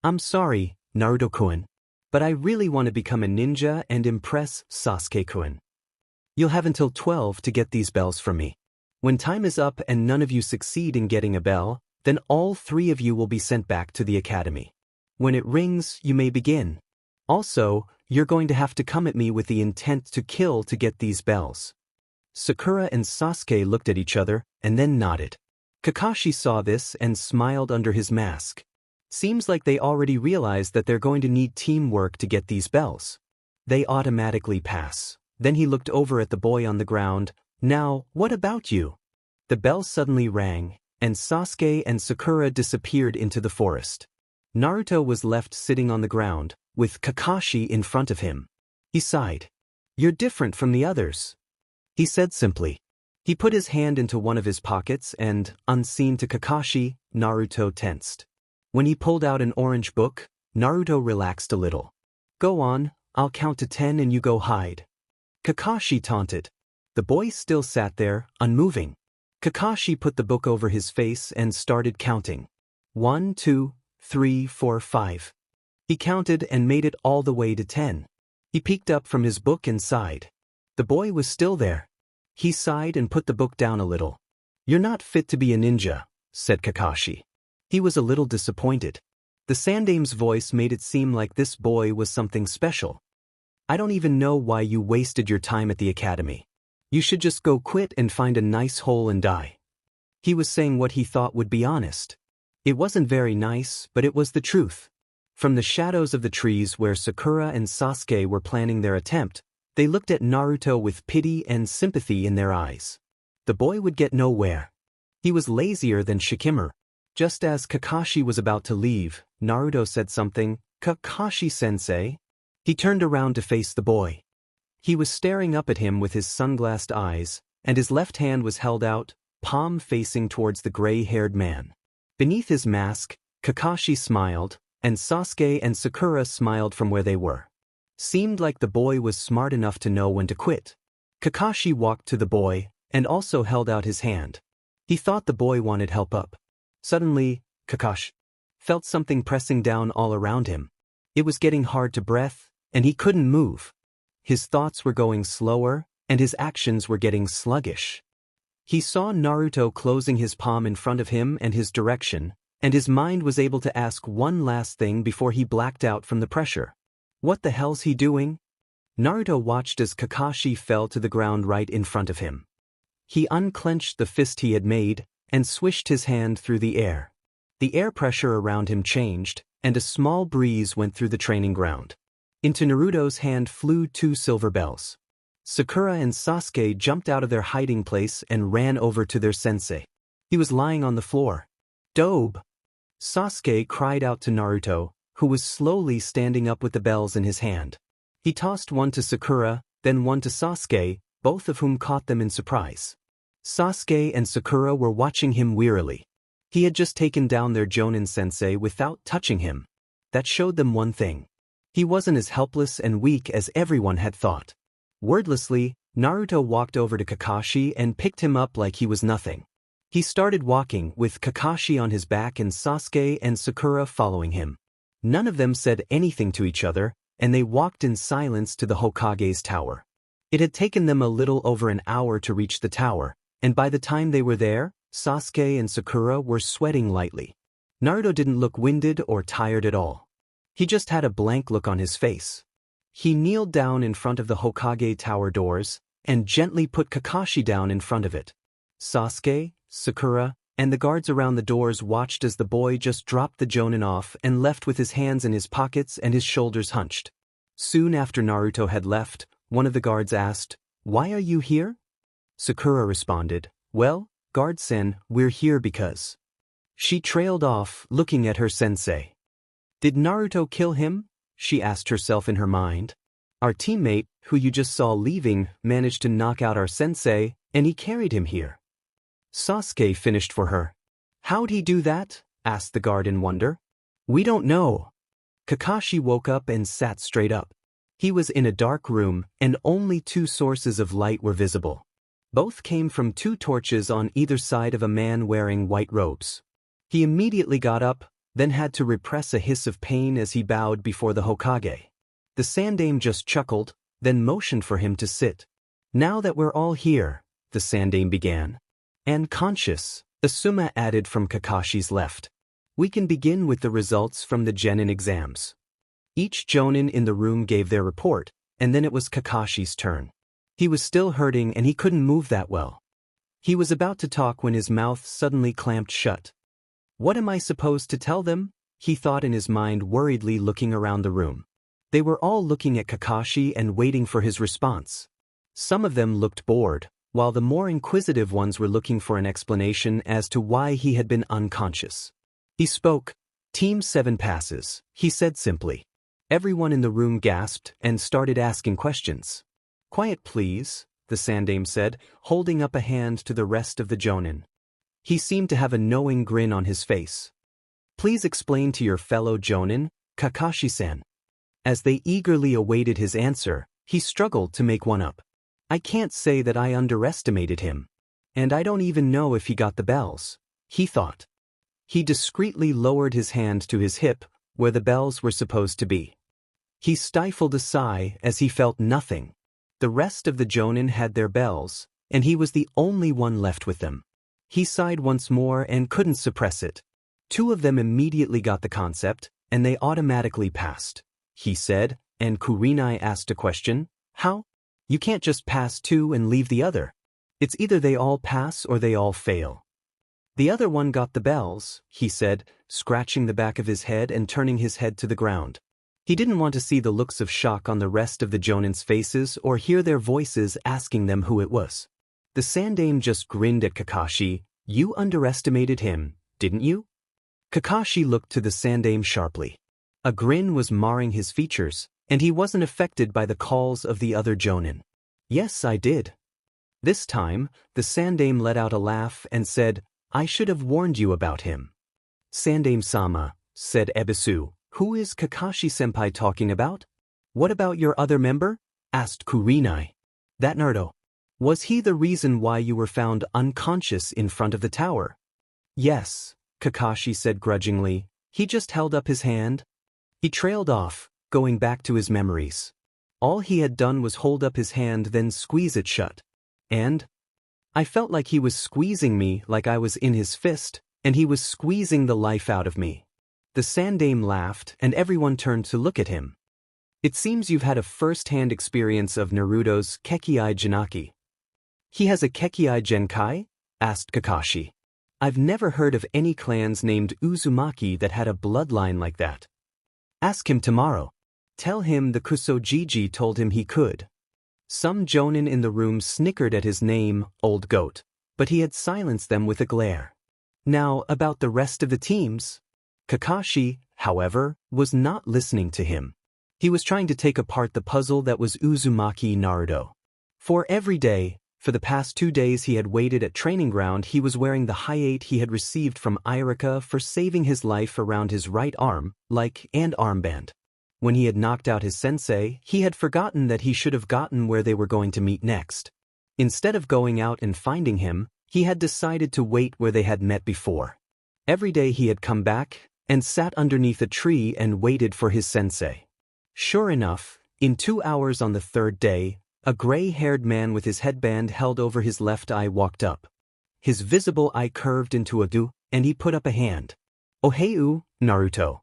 I'm sorry, Naruto-kun, but I really want to become a ninja and impress Sasuke-kun. You'll have until 12 to get these bells from me. When time is up and none of you succeed in getting a bell, then all 3 of you will be sent back to the academy. When it rings, you may begin. Also, you're going to have to come at me with the intent to kill to get these bells." Sakura and Sasuke looked at each other and then nodded. Kakashi saw this and smiled under his mask. Seems like they already realized that they're going to need teamwork to get these bells. They automatically pass. Then he looked over at the boy on the ground. "Now, what about you?" The bell suddenly rang, and Sasuke and Sakura disappeared into the forest. Naruto was left sitting on the ground, with Kakashi in front of him. He sighed. "You're different from the others," he said simply. He put his hand into one of his pockets and, unseen to Kakashi, Naruto tensed. When he pulled out an orange book, Naruto relaxed a little. "Go on, I'll count to 10 and you go hide," Kakashi taunted. The boy still sat there, unmoving. Kakashi put the book over his face and started counting. 1, 2, 3, 4, 5. He counted and made it all the way to 10. He peeked up from his book and sighed. The boy was still there. He sighed and put the book down a little. "You're not fit to be a ninja," said Kakashi. He was a little disappointed. The Sandame's voice made it seem like this boy was something special. "I don't even know why you wasted your time at the academy. You should just go quit and find a nice hole and die." He was saying what he thought would be honest. It wasn't very nice, but it was the truth. From the shadows of the trees where Sakura and Sasuke were planning their attempt, they looked at Naruto with pity and sympathy in their eyes. The boy would get nowhere. He was lazier than Shikimura. Just as Kakashi was about to leave, Naruto said something. "Kakashi-sensei?" He turned around to face the boy. He was staring up at him with his sunglassed eyes, and his left hand was held out, palm facing towards the gray-haired man. Beneath his mask, Kakashi smiled, and Sasuke and Sakura smiled from where they were. Seemed like the boy was smart enough to know when to quit. Kakashi walked to the boy, and also held out his hand. He thought the boy wanted help up. Suddenly, Kakashi felt something pressing down all around him. It was getting hard to breathe, and he couldn't move. His thoughts were going slower, and his actions were getting sluggish. He saw Naruto closing his palm in front of him and his direction, and his mind was able to ask one last thing before he blacked out from the pressure. What the hell's he doing? Naruto watched as Kakashi fell to the ground right in front of him. He unclenched the fist he had made and swished his hand through the air. The air pressure around him changed, and a small breeze went through the training ground. Into Naruto's hand flew 2 silver bells. Sakura and Sasuke jumped out of their hiding place and ran over to their sensei. He was lying on the floor. "Dobe!" Sasuke cried out to Naruto, who was slowly standing up with the bells in his hand. He tossed one to Sakura, then one to Sasuke, both of whom caught them in surprise. Sasuke and Sakura were watching him wearily. He had just taken down their Jonin sensei without touching him. That showed them one thing. He wasn't as helpless and weak as everyone had thought. Wordlessly, Naruto walked over to Kakashi and picked him up like he was nothing. He started walking with Kakashi on his back and Sasuke and Sakura following him. None of them said anything to each other, and they walked in silence to the Hokage's tower. It had taken them a little over an hour to reach the tower, and by the time they were there, Sasuke and Sakura were sweating lightly. Naruto didn't look winded or tired at all. He just had a blank look on his face. He kneeled down in front of the Hokage tower doors and gently put Kakashi down in front of it. Sasuke, Sakura, and the guards around the doors watched as the boy just dropped the Jonin off and left with his hands in his pockets and his shoulders hunched. Soon after Naruto had left, one of the guards asked, "Why are you here?" Sakura responded, "Well, guard-sen, we're here because..." She trailed off, looking at her sensei. "Did Naruto kill him?" she asked herself in her mind. "Our teammate, who you just saw leaving, managed to knock out our sensei, and he carried him here." Sasuke finished for her. "How'd he do that?" asked the guard in wonder. "We don't know." Kakashi woke up and sat straight up. He was in a dark room, and only 2 sources of light were visible. Both came from 2 torches on either side of a man wearing white robes. He immediately got up, then had to repress a hiss of pain as he bowed before the Hokage. The Sandaime just chuckled, then motioned for him to sit. "Now that we're all here," the Sandaime began. "And conscious," Asuma added from Kakashi's left. "We can begin with the results from the Genin exams." Each Jonin in the room gave their report, and then it was Kakashi's turn. He was still hurting and he couldn't move that well. He was about to talk when his mouth suddenly clamped shut. "What am I supposed to tell them?" he thought in his mind, worriedly looking around the room. They were all looking at Kakashi and waiting for his response. Some of them looked bored, while the more inquisitive ones were looking for an explanation as to why he had been unconscious. He spoke. "Team 7 passes," he said simply. Everyone in the room gasped and started asking questions. "Quiet please," the Sandaime said, holding up a hand to the rest of the Jonin. He seemed to have a knowing grin on his face. "Please explain to your fellow Jonin, Kakashi-san." As they eagerly awaited his answer, he struggled to make one up. "I can't say that I underestimated him. And I don't even know if he got the bells," he thought. He discreetly lowered his hand to his hip, where the bells were supposed to be. He stifled a sigh as he felt nothing. The rest of the Jonin had their bells, and he was the only one left with them. He sighed once more and couldn't suppress it. 2 of them immediately got the concept, and they automatically passed, he said, and Kurenai asked a question. "How? You can't just pass 2 and leave the other. It's either they all pass or they all fail." "The other one got the bells," he said, scratching the back of his head and turning his head to the ground. He didn't want to see the looks of shock on the rest of the Jonin's faces or hear their voices asking them who it was. The Sandaime just grinned at Kakashi. "You underestimated him, didn't you?" Kakashi looked to the Sandaime sharply. A grin was marring his features, and he wasn't affected by the calls of the other Jonin. "Yes, I did." This time, the Sandaime let out a laugh and said, "I should have warned you about him." "Sandaime-sama," said Ebisu, "who is Kakashi-senpai talking about?" "What about your other member?" asked Kurenai. "That Naruto. Was he the reason why you were found unconscious in front of the tower?" "Yes," Kakashi said grudgingly. "He just held up his hand." He trailed off, going back to his memories. All he had done was hold up his hand then squeeze it shut. And I felt like he was squeezing me like I was in his fist, and he was squeezing the life out of me. The Sandame laughed and everyone turned to look at him. It seems you've had a first-hand experience of Naruto's Kekkai Jinaki. He has a Kekkai Genkai? Asked Kakashi. I've never heard of any clans named Uzumaki that had a bloodline like that. Ask him tomorrow. Tell him the Kusojiji told him he could. Some jonin in the room snickered at his name, Old Goat, but he had silenced them with a glare. Now, about the rest of the teams. Kakashi, however, was not listening to him. He was trying to take apart the puzzle that was Uzumaki Naruto. For every day, for the past 2 days he had waited at training ground, he was wearing the hiate he had received from Irika for saving his life around his right arm, and armband. When he had knocked out his sensei, he had forgotten that he should have gotten where they were going to meet next. Instead of going out and finding him, he had decided to wait where they had met before. Every day he had come back and sat underneath a tree and waited for his sensei. Sure enough, in 2 hours on the 3rd day, a gray-haired man with his headband held over his left eye walked up. His visible eye curved into a gu, and he put up a hand. "Oheu, Naruto,"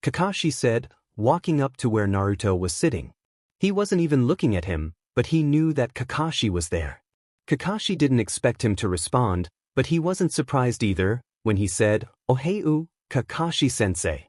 Kakashi said, walking up to where Naruto was sitting. He wasn't even looking at him, but he knew that Kakashi was there. Kakashi didn't expect him to respond, but he wasn't surprised either when he said, "Oheu, Kakashi-sensei."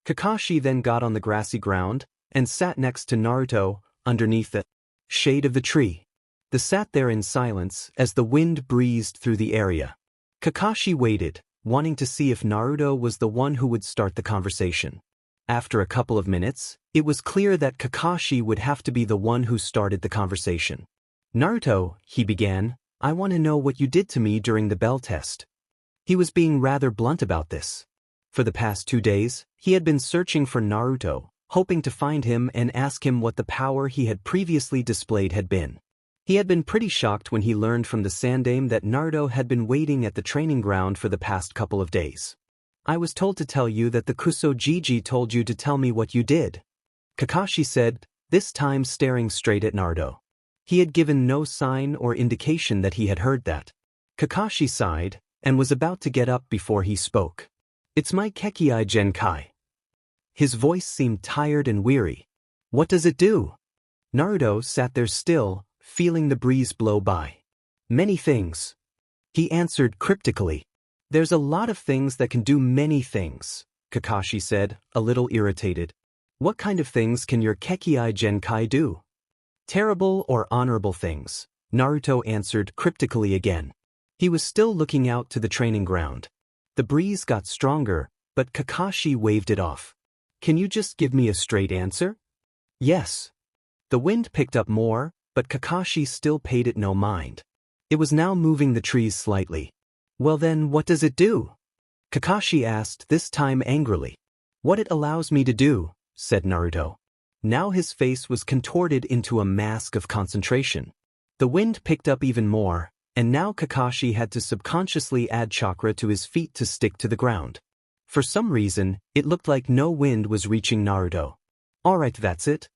Kakashi then got on the grassy ground and sat next to Naruto underneath the shade of the tree. They sat there in silence as the wind breezed through the area. Kakashi waited, wanting to see if Naruto was the one who would start the conversation. After a couple of minutes, it was clear that Kakashi would have to be the one who started the conversation. "Naruto," he began, "I want to know what you did to me during the bell test." He was being rather blunt about this. For the past 2 days, he had been searching for Naruto, hoping to find him and ask him what the power he had previously displayed had been. He had been pretty shocked when he learned from the Sandame that Naruto had been waiting at the training ground for the past couple of days. "I was told to tell you that the Kusojiji told you to tell me what you did," Kakashi said, this time staring straight at Naruto. He had given no sign or indication that he had heard that. Kakashi sighed and was about to get up before he spoke. "It's my Kekkai Genkai." His voice seemed tired and weary. "What does it do?" Naruto sat there still, feeling the breeze blow by. "Many things," he answered cryptically. "There's a lot of things that can do many things," Kakashi said, a little irritated. "What kind of things can your Kekkai Genkai do?" "Terrible or honorable things," Naruto answered cryptically again. He was still looking out to the training ground. The breeze got stronger, but Kakashi waved it off. "Can you just give me a straight answer?" "Yes." The wind picked up more, but Kakashi still paid it no mind. It was now moving the trees slightly. "Well then, what does it do?" Kakashi asked, this time angrily. "What it allows me to do," said Naruto. Now his face was contorted into a mask of concentration. The wind picked up even more, and now Kakashi had to subconsciously add chakra to his feet to stick to the ground. For some reason, it looked like no wind was reaching Naruto. "Alright, that's it,"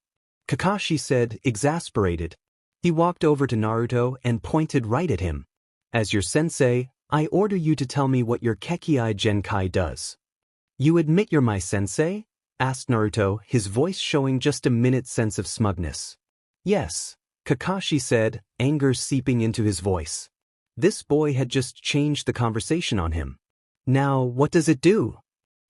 Kakashi said, exasperated. He walked over to Naruto and pointed right at him. "As your sensei, I order you to tell me what your Kekkai Genkai does." "You admit you're my sensei?" asked Naruto, his voice showing just a minute's sense of smugness. "Yes," Kakashi said, anger seeping into his voice. This boy had just changed the conversation on him. "Now, what does it do?"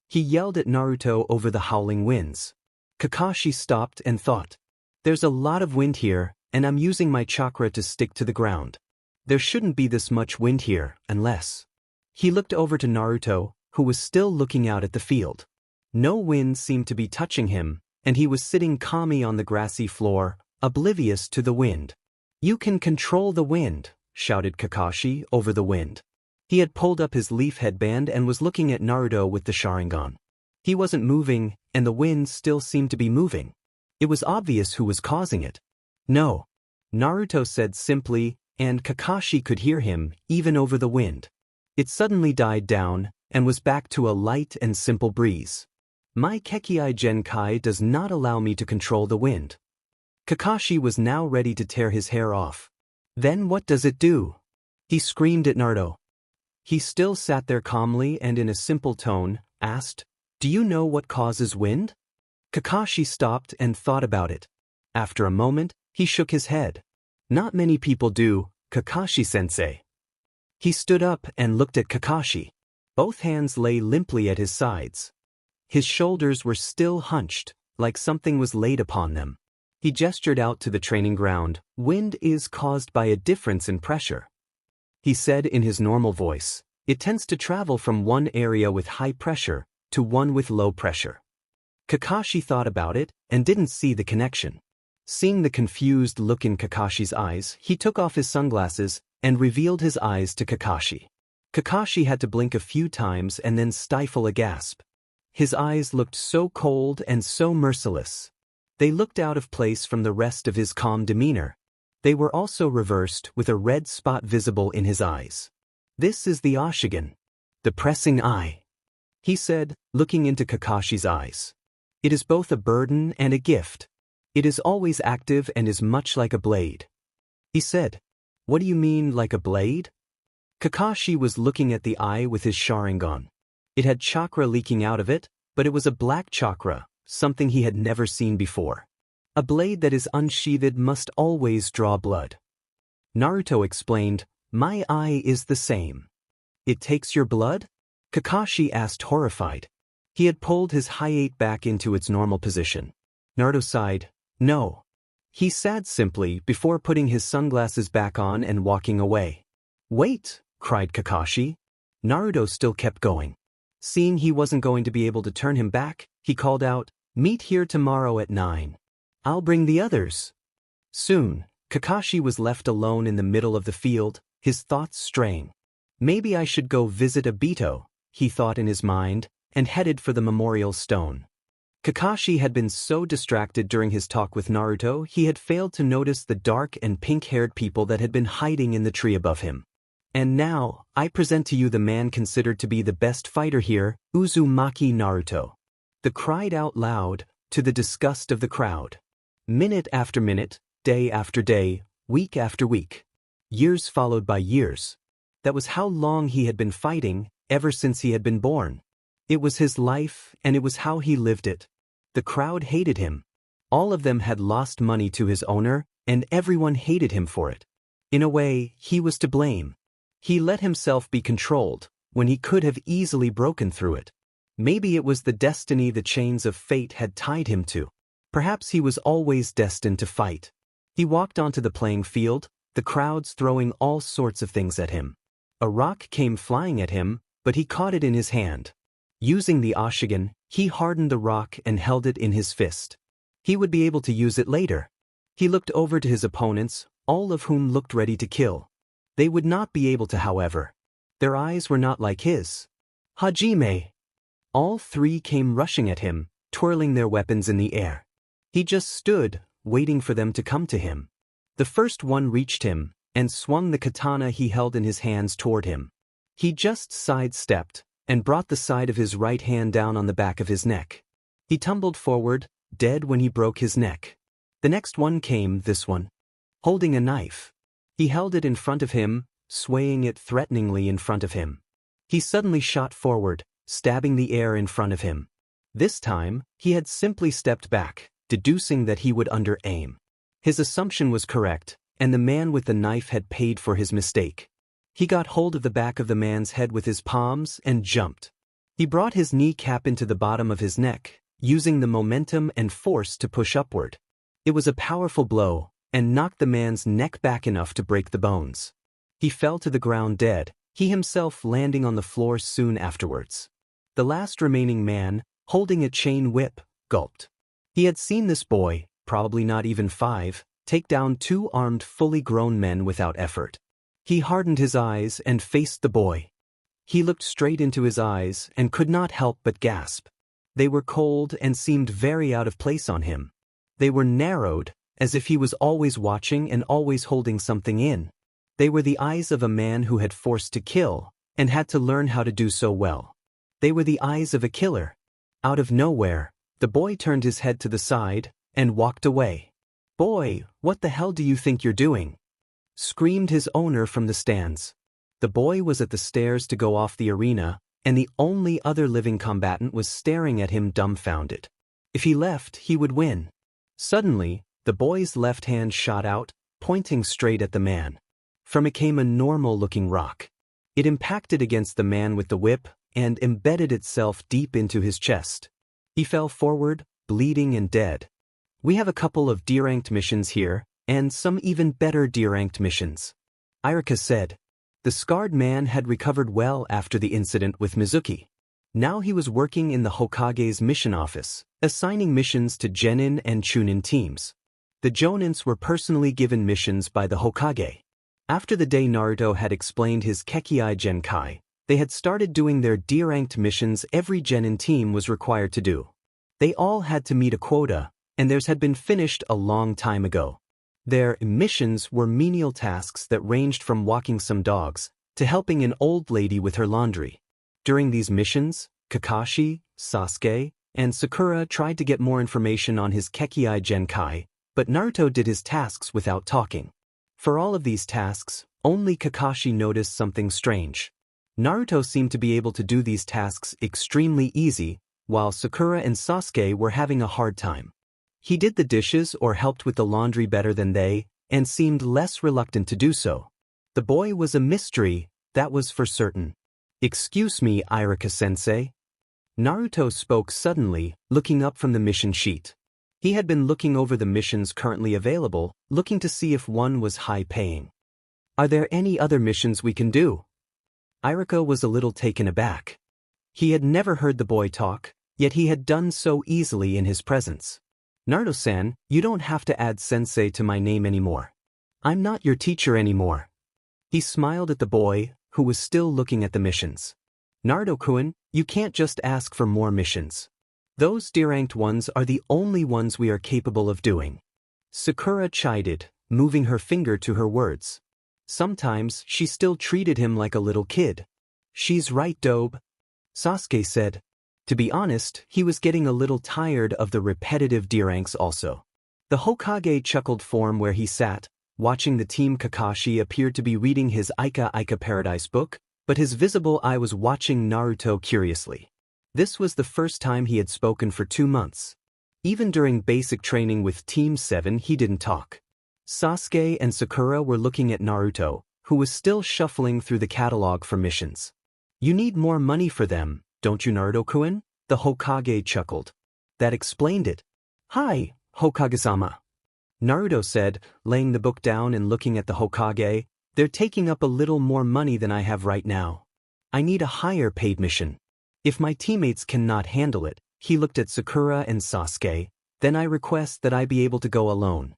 He yelled at Naruto over the howling winds. Kakashi stopped and thought. "There's a lot of wind here, and I'm using my chakra to stick to the ground. There shouldn't be this much wind here, unless..." He looked over to Naruto, who was still looking out at the field. No wind seemed to be touching him, and he was sitting calmly on the grassy floor, oblivious to the wind. "You can control the wind," shouted Kakashi over the wind. He had pulled up his leaf headband and was looking at Naruto with the Sharingan. He wasn't moving, and the wind still seemed to be moving. It was obvious who was causing it. "No," Naruto said simply, and Kakashi could hear him, even over the wind. It suddenly died down, and was back to a light and simple breeze. My Kekii Genkai does not allow me to control the wind. Kakashi was now ready to tear his hair off. Then what does it do? He screamed at Naruto. He still sat there calmly and in a simple tone, asked, "Do you know what causes wind?" Kakashi stopped and thought about it. After a moment, he shook his head. Not many people do, Kakashi-sensei. He stood up and looked at Kakashi. Both hands lay limply at his sides. His shoulders were still hunched, like something was laid upon them. He gestured out to the training ground. Wind is caused by a difference in pressure. He said in his normal voice, it tends to travel from one area with high pressure to one with low pressure. Kakashi thought about it and didn't see the connection. Seeing the confused look in Kakashi's eyes, he took off his sunglasses and revealed his eyes to Kakashi. Kakashi had to blink a few times and then stifle a gasp. His eyes looked so cold and so merciless. They looked out of place from the rest of his calm demeanor. They were also reversed with a red spot visible in his eyes. This is the Oshigan. The pressing eye. He said, looking into Kakashi's eyes. It is both a burden and a gift. It is always active and is much like a blade. He said, "What do you mean like a blade?" Kakashi was looking at the eye with his Sharingan. It had chakra leaking out of it, but it was a black chakra, something he had never seen before. A blade that is unsheathed must always draw blood. Naruto explained, "My eye is the same." "It takes your blood?" Kakashi asked, horrified. He had pulled his Hayate back into its normal position. Naruto sighed, "No." He said simply before putting his sunglasses back on and walking away. "Wait!" cried Kakashi. Naruto still kept going. Seeing he wasn't going to be able to turn him back, he called out, "Meet here tomorrow at 9. I'll bring the others." Soon, Kakashi was left alone in the middle of the field, his thoughts straying. Maybe I should go visit Obito, he thought in his mind, and headed for the memorial stone. Kakashi had been so distracted during his talk with Naruto he had failed to notice the dark and pink-haired people that had been hiding in the tree above him. And now, I present to you the man considered to be the best fighter here, Uzumaki Naruto. The cried out loud, to the disgust of the crowd. Minute after minute, day after day, week after week. Years followed by years. That was how long he had been fighting, ever since he had been born. It was his life, and it was how he lived it. The crowd hated him. All of them had lost money to his owner, and everyone hated him for it. In a way, he was to blame. He let himself be controlled, when he could have easily broken through it. Maybe it was the destiny the chains of fate had tied him to. Perhaps he was always destined to fight. He walked onto the playing field, the crowds throwing all sorts of things at him. A rock came flying at him, but he caught it in his hand. Using the Oshigan, he hardened the rock and held it in his fist. He would be able to use it later. He looked over to his opponents, all of whom looked ready to kill. They would not be able to, however. Their eyes were not like his. "Hajime!" All three came rushing at him, twirling their weapons in the air. He just stood, waiting for them to come to him. The first one reached him, and swung the katana he held in his hands toward him. He just sidestepped, and brought the side of his right hand down on the back of his neck. He tumbled forward, dead when he broke his neck. The next one came, this one. Holding a knife. He held it in front of him, swaying it threateningly in front of him. He suddenly shot forward, stabbing the air in front of him. This time, he had simply stepped back, deducing that he would under-aim. His assumption was correct, and the man with the knife had paid for his mistake. He got hold of the back of the man's head with his palms and jumped. He brought his kneecap into the bottom of his neck, using the momentum and force to push upward. It was a powerful blow, and knocked the man's neck back enough to break the bones. He fell to the ground dead, he himself landing on the floor soon afterwards. The last remaining man, holding a chain whip, gulped. He had seen this boy, probably not even 5, take down 2 armed fully grown men without effort. He hardened his eyes and faced the boy. He looked straight into his eyes and could not help but gasp. They were cold and seemed very out of place on him. They were narrowed, as if he was always watching and always holding something in. They were the eyes of a man who had forced to kill, and had to learn how to do so well. They were the eyes of a killer. Out of nowhere, the boy turned his head to the side and walked away. "Boy, what the hell do you think you're doing?" screamed his owner from the stands. The boy was at the stairs to go off the arena, and the only other living combatant was staring at him dumbfounded. If he left, he would win. Suddenly, the boy's left hand shot out, pointing straight at the man. From it came a normal-looking rock. It impacted against the man with the whip and embedded itself deep into his chest. He fell forward, bleeding and dead. "We have a couple of D-ranked missions here, and some even better D-ranked missions," Irika said. The scarred man had recovered well after the incident with Mizuki. Now he was working in the Hokage's mission office, assigning missions to Genin and Chunin teams. The Jonins were personally given missions by the Hokage. After the day Naruto had explained his Kekkai Genkai, they had started doing their D-ranked missions every Genin team was required to do. They all had to meet a quota, and theirs had been finished a long time ago. Their missions were menial tasks that ranged from walking some dogs to helping an old lady with her laundry. During these missions, Kakashi, Sasuke, and Sakura tried to get more information on his Kekkai Genkai, but Naruto did his tasks without talking. For all of these tasks, only Kakashi noticed something strange. Naruto seemed to be able to do these tasks extremely easy, while Sakura and Sasuke were having a hard time. He did the dishes or helped with the laundry better than they, and seemed less reluctant to do so. The boy was a mystery, that was for certain. "Excuse me, Irika-sensei." Naruto spoke suddenly, looking up from the mission sheet. He had been looking over the missions currently available, looking to see if one was high-paying. "Are there any other missions we can do?" Irika was a little taken aback. He had never heard the boy talk, yet he had done so easily in his presence. "Naruto-san, you don't have to add sensei to my name anymore. I'm not your teacher anymore." He smiled at the boy, who was still looking at the missions. "Naruto-kun, you can't just ask for more missions. Those D-ranked ones are the only ones we are capable of doing." Sakura chided, moving her finger to her words. Sometimes she still treated him like a little kid. "She's right, Dobe," Sasuke said. To be honest, he was getting a little tired of the repetitive D-ranks also. The Hokage chuckled from where he sat, watching the team. Kakashi appeared to be reading his Ika Ika Paradise book, but his visible eye was watching Naruto curiously. This was the first time he had spoken for 2 months. Even during basic training with Team 7 he didn't talk. Sasuke and Sakura were looking at Naruto, who was still shuffling through the catalog for missions. "You need more money for them, don't you, Naruto-kun?" the Hokage chuckled. That explained it. "Hi, Hokage-sama," Naruto said, laying the book down and looking at the Hokage. "They're taking up a little more money than I have right now. I need a higher paid mission. If my teammates cannot handle it," he looked at Sakura and Sasuke, "then I request that I be able to go alone."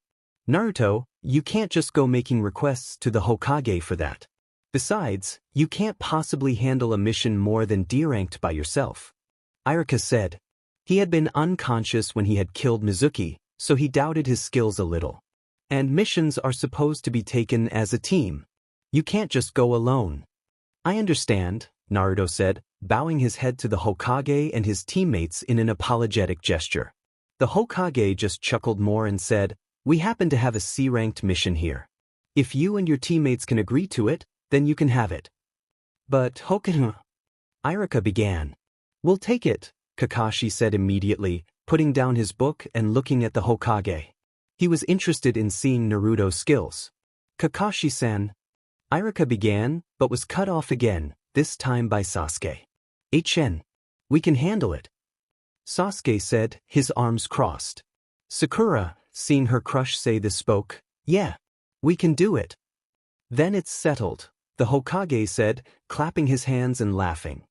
"Naruto, you can't just go making requests to the Hokage for that. Besides, you can't possibly handle a mission more than D-ranked by yourself," Irika said. He had been unconscious when he had killed Mizuki, so he doubted his skills a little. "And missions are supposed to be taken as a team. You can't just go alone." "I understand," Naruto said, bowing his head to the Hokage and his teammates in an apologetic gesture. The Hokage just chuckled more and said, "We happen to have a C-ranked mission here. If you and your teammates can agree to it, then you can have it." "But Hokage," Irika began. "We'll take it," Kakashi said immediately, putting down his book and looking at the Hokage. He was interested in seeing Naruto's skills. "Kakashi-san," Irika began, but was cut off again, this time by Sasuke. "HN. We can handle it," Sasuke said, his arms crossed. Sakura, seeing her crush say this, spoke, "Yeah, we can do it." "Then it's settled," the Hokage said, clapping his hands and laughing.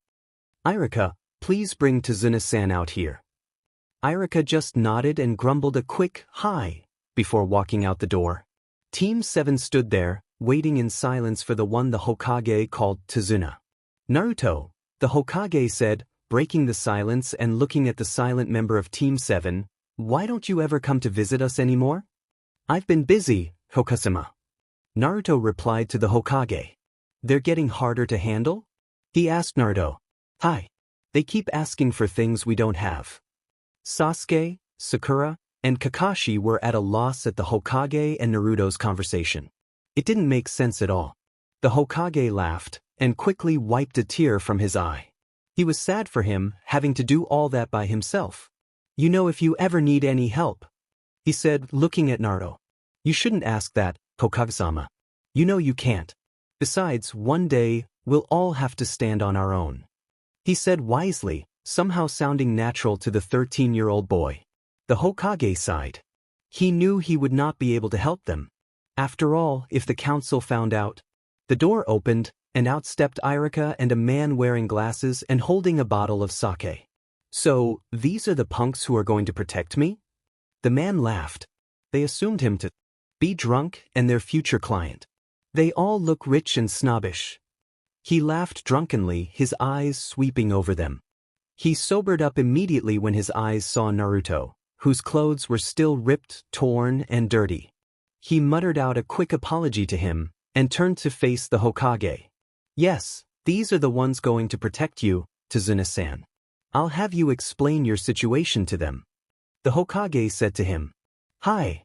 "Irika, please bring Tsunami-san out here." Irika just nodded and grumbled a quick "hi" before walking out the door. Team 7 stood there, waiting in silence for the one the Hokage called Tsunami. "Naruto," the Hokage said, breaking the silence and looking at the silent member of Team 7, "why don't you ever come to visit us anymore?" "I've been busy, Hokage-sama," Naruto replied to the Hokage. "They're getting harder to handle?" he asked Naruto. "Hi." They keep asking for things we don't have. Sasuke, Sakura, and Kakashi were at a loss at the Hokage and Naruto's conversation. It didn't make sense at all. The Hokage laughed and quickly wiped a tear from his eye. He was sad for him having to do all that by himself. "You know, if you ever need any help," he said, looking at Naruto. "You shouldn't ask that, Hokage-sama. You know you can't. Besides, one day, we'll all have to stand on our own," he said wisely, somehow sounding natural to the 13-year-old boy. The Hokage sighed. He knew he would not be able to help them. After all, if the council found out. The door opened, and out stepped Irika and a man wearing glasses and holding a bottle of sake. "So, these are the punks who are going to protect me?" The man laughed. They assumed him to be drunk and their future client. "They all look rich and snobbish." He laughed drunkenly, his eyes sweeping over them. He sobered up immediately when his eyes saw Naruto, whose clothes were still ripped, torn, and dirty. He muttered out a quick apology to him, and turned to face the Hokage. "Yes, these are the ones going to protect you, Tsunami-san. I'll have you explain your situation to them." The Hokage said to him. "Hi."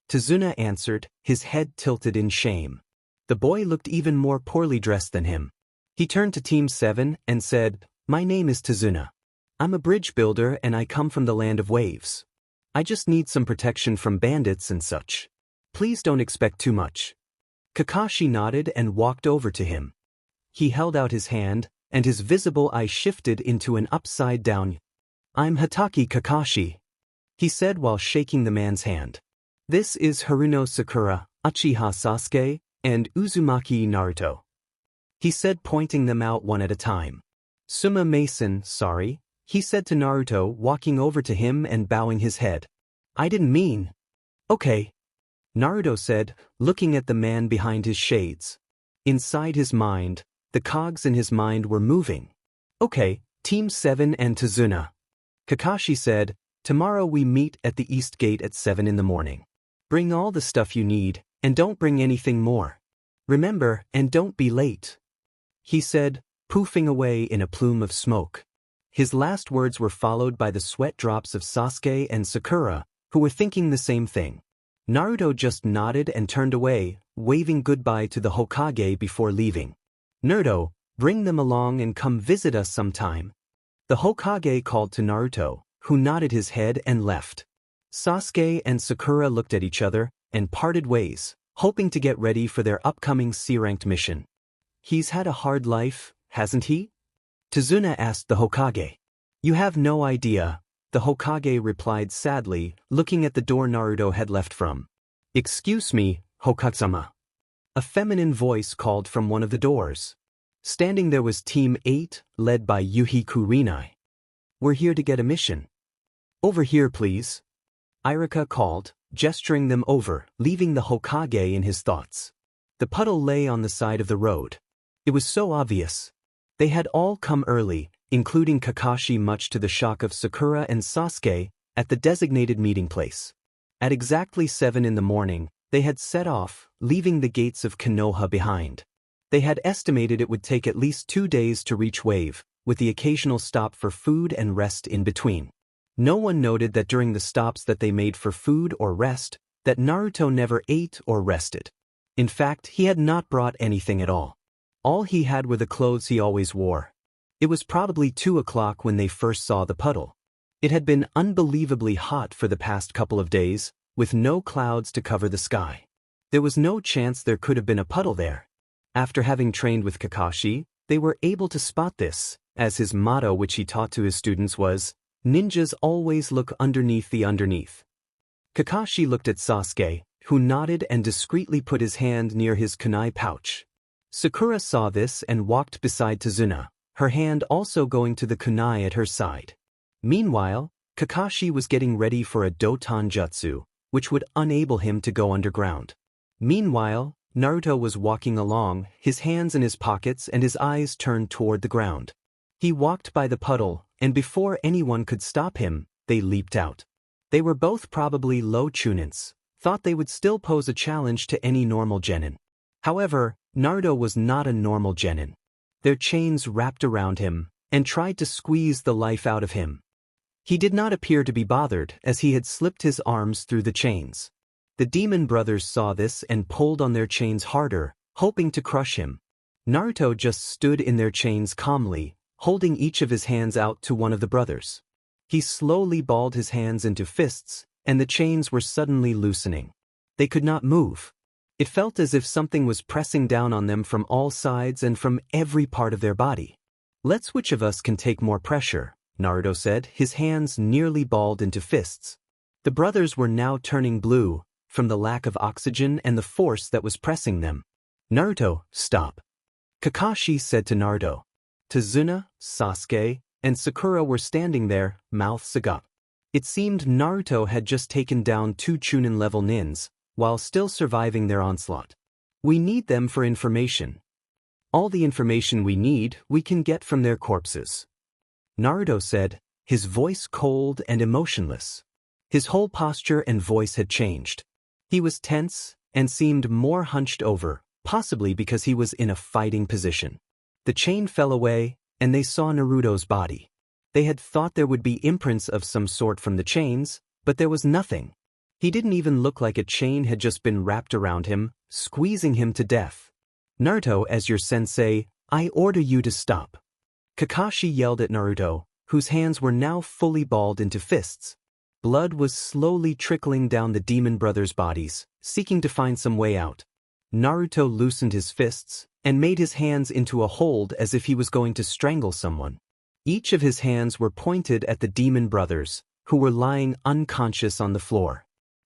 Tsunami answered, his head tilted in shame. The boy looked even more poorly dressed than him. He turned to Team 7 and said, "My name is Tsunami. I'm a bridge builder and I come from the land of waves. I just need some protection from bandits and such. Please don't expect too much." Kakashi nodded and walked over to him. He held out his hand, and his visible eye shifted into an upside-down. "I'm Hatake Kakashi," he said while shaking the man's hand. "This is Haruno Sakura, Uchiha Sasuke, and Uzumaki Naruto," he said, pointing them out one at a time. "Suma Mason, sorry," he said to Naruto, walking over to him and bowing his head. "I didn't mean." "Okay," Naruto said, looking at the man behind his shades. Inside his mind, the cogs in his mind were moving. "Okay, Team 7 and Tsunami." Kakashi said, "Tomorrow we meet at the East Gate at 7 in the morning. Bring all the stuff you need, and don't bring anything more. Remember, and don't be late," he said, poofing away in a plume of smoke. His last words were followed by the sweat drops of Sasuke and Sakura, who were thinking the same thing. Naruto just nodded and turned away, waving goodbye to the Hokage before leaving. "Naruto, bring them along and come visit us sometime," the Hokage called to Naruto, who nodded his head and left. Sasuke and Sakura looked at each other and parted ways, hoping to get ready for their upcoming C-ranked mission. "He's had a hard life, hasn't he?" Tsunami asked the Hokage. "You have no idea," the Hokage replied sadly, looking at the door Naruto had left from. "Excuse me, Hokage-sama." A feminine voice called from one of the doors. Standing there was Team 8, led by Yuhi Kurinai. "We're here to get a mission." "Over here, please," Irika called, gesturing them over, leaving the Hokage in his thoughts. The puddle lay on the side of the road. It was so obvious. They had all come early, including Kakashi, much to the shock of Sakura and Sasuke, at the designated meeting place. At exactly 7 in the morning, they had set off, leaving the gates of Konoha behind. They had estimated it would take at least 2 days to reach Wave, with the occasional stop for food and rest in between. No one noted that during the stops that they made for food or rest, that Naruto never ate or rested. In fact, he had not brought anything at all. All he had were the clothes he always wore. It was probably 2 o'clock when they first saw the puddle. It had been unbelievably hot for the past couple of days, with no clouds to cover the sky. There was no chance there could have been a puddle there. After having trained with Kakashi, they were able to spot this, as his motto, which he taught to his students, was, "Ninjas always look underneath the underneath." Kakashi looked at Sasuke, who nodded and discreetly put his hand near his kunai pouch. Sakura saw this and walked beside Tsunami, her hand also going to the kunai at her side. Meanwhile, Kakashi was getting ready for a Doton Jutsu, which would enable him to go underground. Meanwhile, Naruto was walking along, his hands in his pockets and his eyes turned toward the ground. He walked by the puddle, and before anyone could stop him, they leaped out. They were both probably low chunins, thought they would still pose a challenge to any normal genin. However, Naruto was not a normal genin. Their chains wrapped around him, and tried to squeeze the life out of him. He did not appear to be bothered as he had slipped his arms through the chains. The demon brothers saw this and pulled on their chains harder, hoping to crush him. Naruto just stood in their chains calmly, holding each of his hands out to one of the brothers. He slowly balled his hands into fists, and the chains were suddenly loosening. They could not move. It felt as if something was pressing down on them from all sides and from every part of their body. "Let's which of us can take more pressure," Naruto said, his hands nearly balled into fists. The brothers were now turning blue, from the lack of oxygen and the force that was pressing them. "Naruto, stop," Kakashi said to Naruto. Tsunami, Sasuke, and Sakura were standing there, mouths agape. It seemed Naruto had just taken down 2 Chunin-level nins, while still surviving their onslaught. "We need them for information. All the information we need, we can get from their corpses," Naruto said, his voice cold and emotionless. His whole posture and voice had changed. He was tense and seemed more hunched over, possibly because he was in a fighting position. The chain fell away, and they saw Naruto's body. They had thought there would be imprints of some sort from the chains, but there was nothing. He didn't even look like a chain had just been wrapped around him, squeezing him to death. "Naruto, as your sensei, I order you to stop," Kakashi yelled at Naruto, whose hands were now fully balled into fists. Blood was slowly trickling down the demon brothers' bodies, seeking to find some way out. Naruto loosened his fists and made his hands into a hold as if he was going to strangle someone. Each of his hands were pointed at the demon brothers, who were lying unconscious on the floor.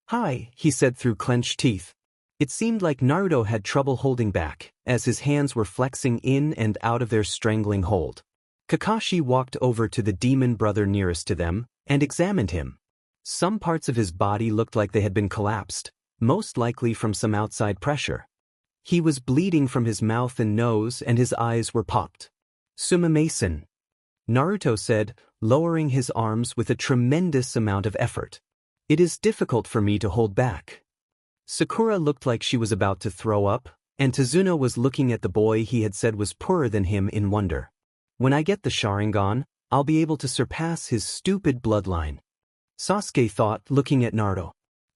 "Hi," he said through clenched teeth. It seemed like Naruto had trouble holding back, as his hands were flexing in and out of their strangling hold. Kakashi walked over to the demon brother nearest to them and examined him. Some parts of his body looked like they had been collapsed, most likely from some outside pressure. He was bleeding from his mouth and nose, and his eyes were popped. "Sumimasen," Naruto said, lowering his arms with a tremendous amount of effort. "It is difficult for me to hold back." Sakura looked like she was about to throw up, and Tsunami was looking at the boy he had said was poorer than him in wonder. "When I get the Sharingan, I'll be able to surpass his stupid bloodline," Sasuke thought, looking at Naruto.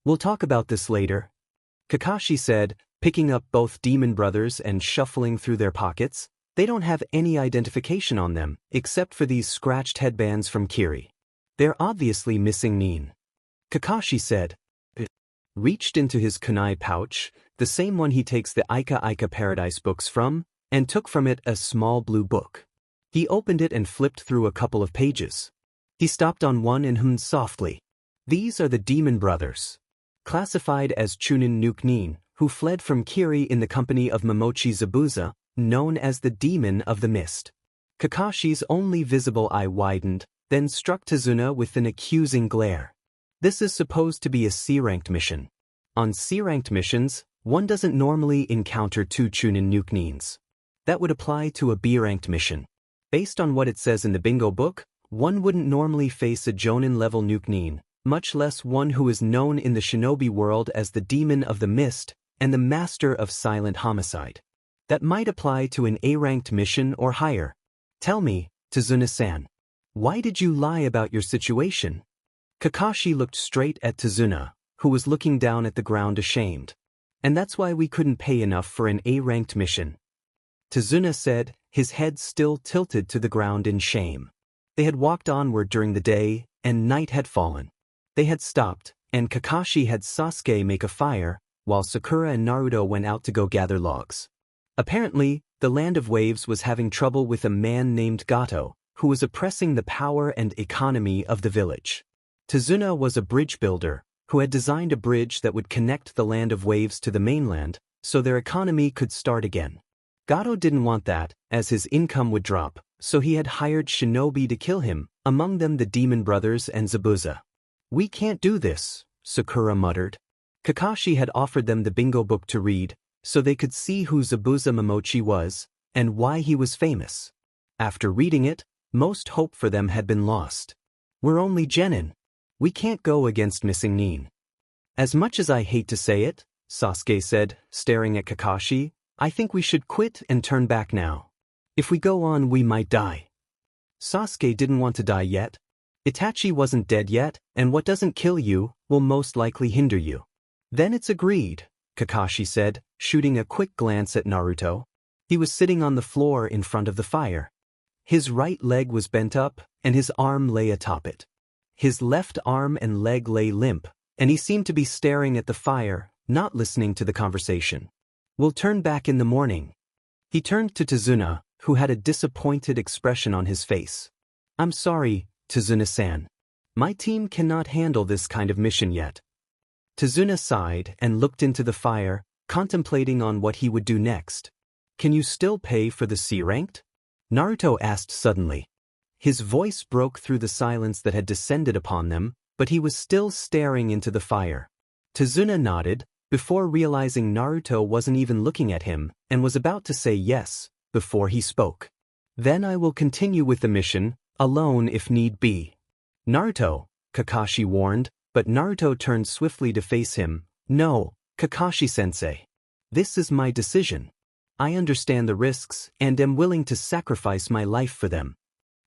"We'll talk about this later," Kakashi said, picking up both demon brothers and shuffling through their pockets. "They don't have any identification on them, except for these scratched headbands from Kiri. They're obviously missing Nin," Kakashi said. Reached into his kunai pouch, the same one he takes the Ika Ika Paradise books from, and took from it a small blue book. He opened it and flipped through a couple of pages. He stopped on one and hummed softly. "These are the demon brothers, classified as Chunin Nuke Nin, who fled from Kiri in the company of Momochi Zabuza, known as the Demon of the Mist." Kakashi's only visible eye widened, then struck Tsunami with an accusing glare. This is supposed to be a C-ranked mission. On C-ranked missions, one doesn't normally encounter 2 Chunin Nuke Nins. That would apply to a B-ranked mission. Based on what it says in the bingo book, one wouldn't normally face a Jonin-level Nuke Nin, much less one who is known in the shinobi world as the Demon of the Mist and the Master of Silent Homicide. That might apply to an A-ranked mission or higher. "Tell me, Tsunami-san, why did you lie about your situation?" Kakashi looked straight at Tsunami, who was looking down at the ground ashamed. "And that's why we couldn't pay enough for an A-ranked mission," Tsunami said, his head still tilted to the ground in shame. They had walked onward during the day, and night had fallen. They had stopped, and Kakashi had Sasuke make a fire, while Sakura and Naruto went out to go gather logs. Apparently, the Land of Waves was having trouble with a man named Gato, who was oppressing the power and economy of the village. Tsunami was a bridge builder, who had designed a bridge that would connect the Land of Waves to the mainland, so their economy could start again. Gato didn't want that, as his income would drop, so he had hired shinobi to kill him, among them the Demon Brothers and Zabuza. "We can't do this," Sakura muttered. Kakashi had offered them the bingo book to read, so they could see who Zabuza Momochi was, and why he was famous. After reading it, most hope for them had been lost. "We're only genin. We can't go against missing Nin." "As much as I hate to say it," Sasuke said, staring at Kakashi, "I think we should quit and turn back now. If we go on, we might die." Sasuke didn't want to die yet. Itachi wasn't dead yet, and what doesn't kill you will most likely hinder you. Then it's agreed, Kakashi said, shooting a quick glance at Naruto. He was sitting on the floor in front of the fire. His right leg was bent up, and his arm lay atop it. His left arm and leg lay limp, and he seemed to be staring at the fire, not listening to the conversation. We'll turn back in the morning. He turned to Tsunami, who had a disappointed expression on his face. I'm sorry, Tsunami-san. My team cannot handle this kind of mission yet. Tsunami sighed and looked into the fire, contemplating on what he would do next. Can you still pay for the C-ranked? Naruto asked suddenly. His voice broke through the silence that had descended upon them, but he was still staring into the fire. Tsunami nodded, before realizing Naruto wasn't even looking at him, and was about to say yes, before he spoke. Then I will continue with the mission, alone if need be. Naruto, Kakashi warned, but Naruto turned swiftly to face him. No, Kakashi-sensei. This is my decision. I understand the risks and am willing to sacrifice my life for them.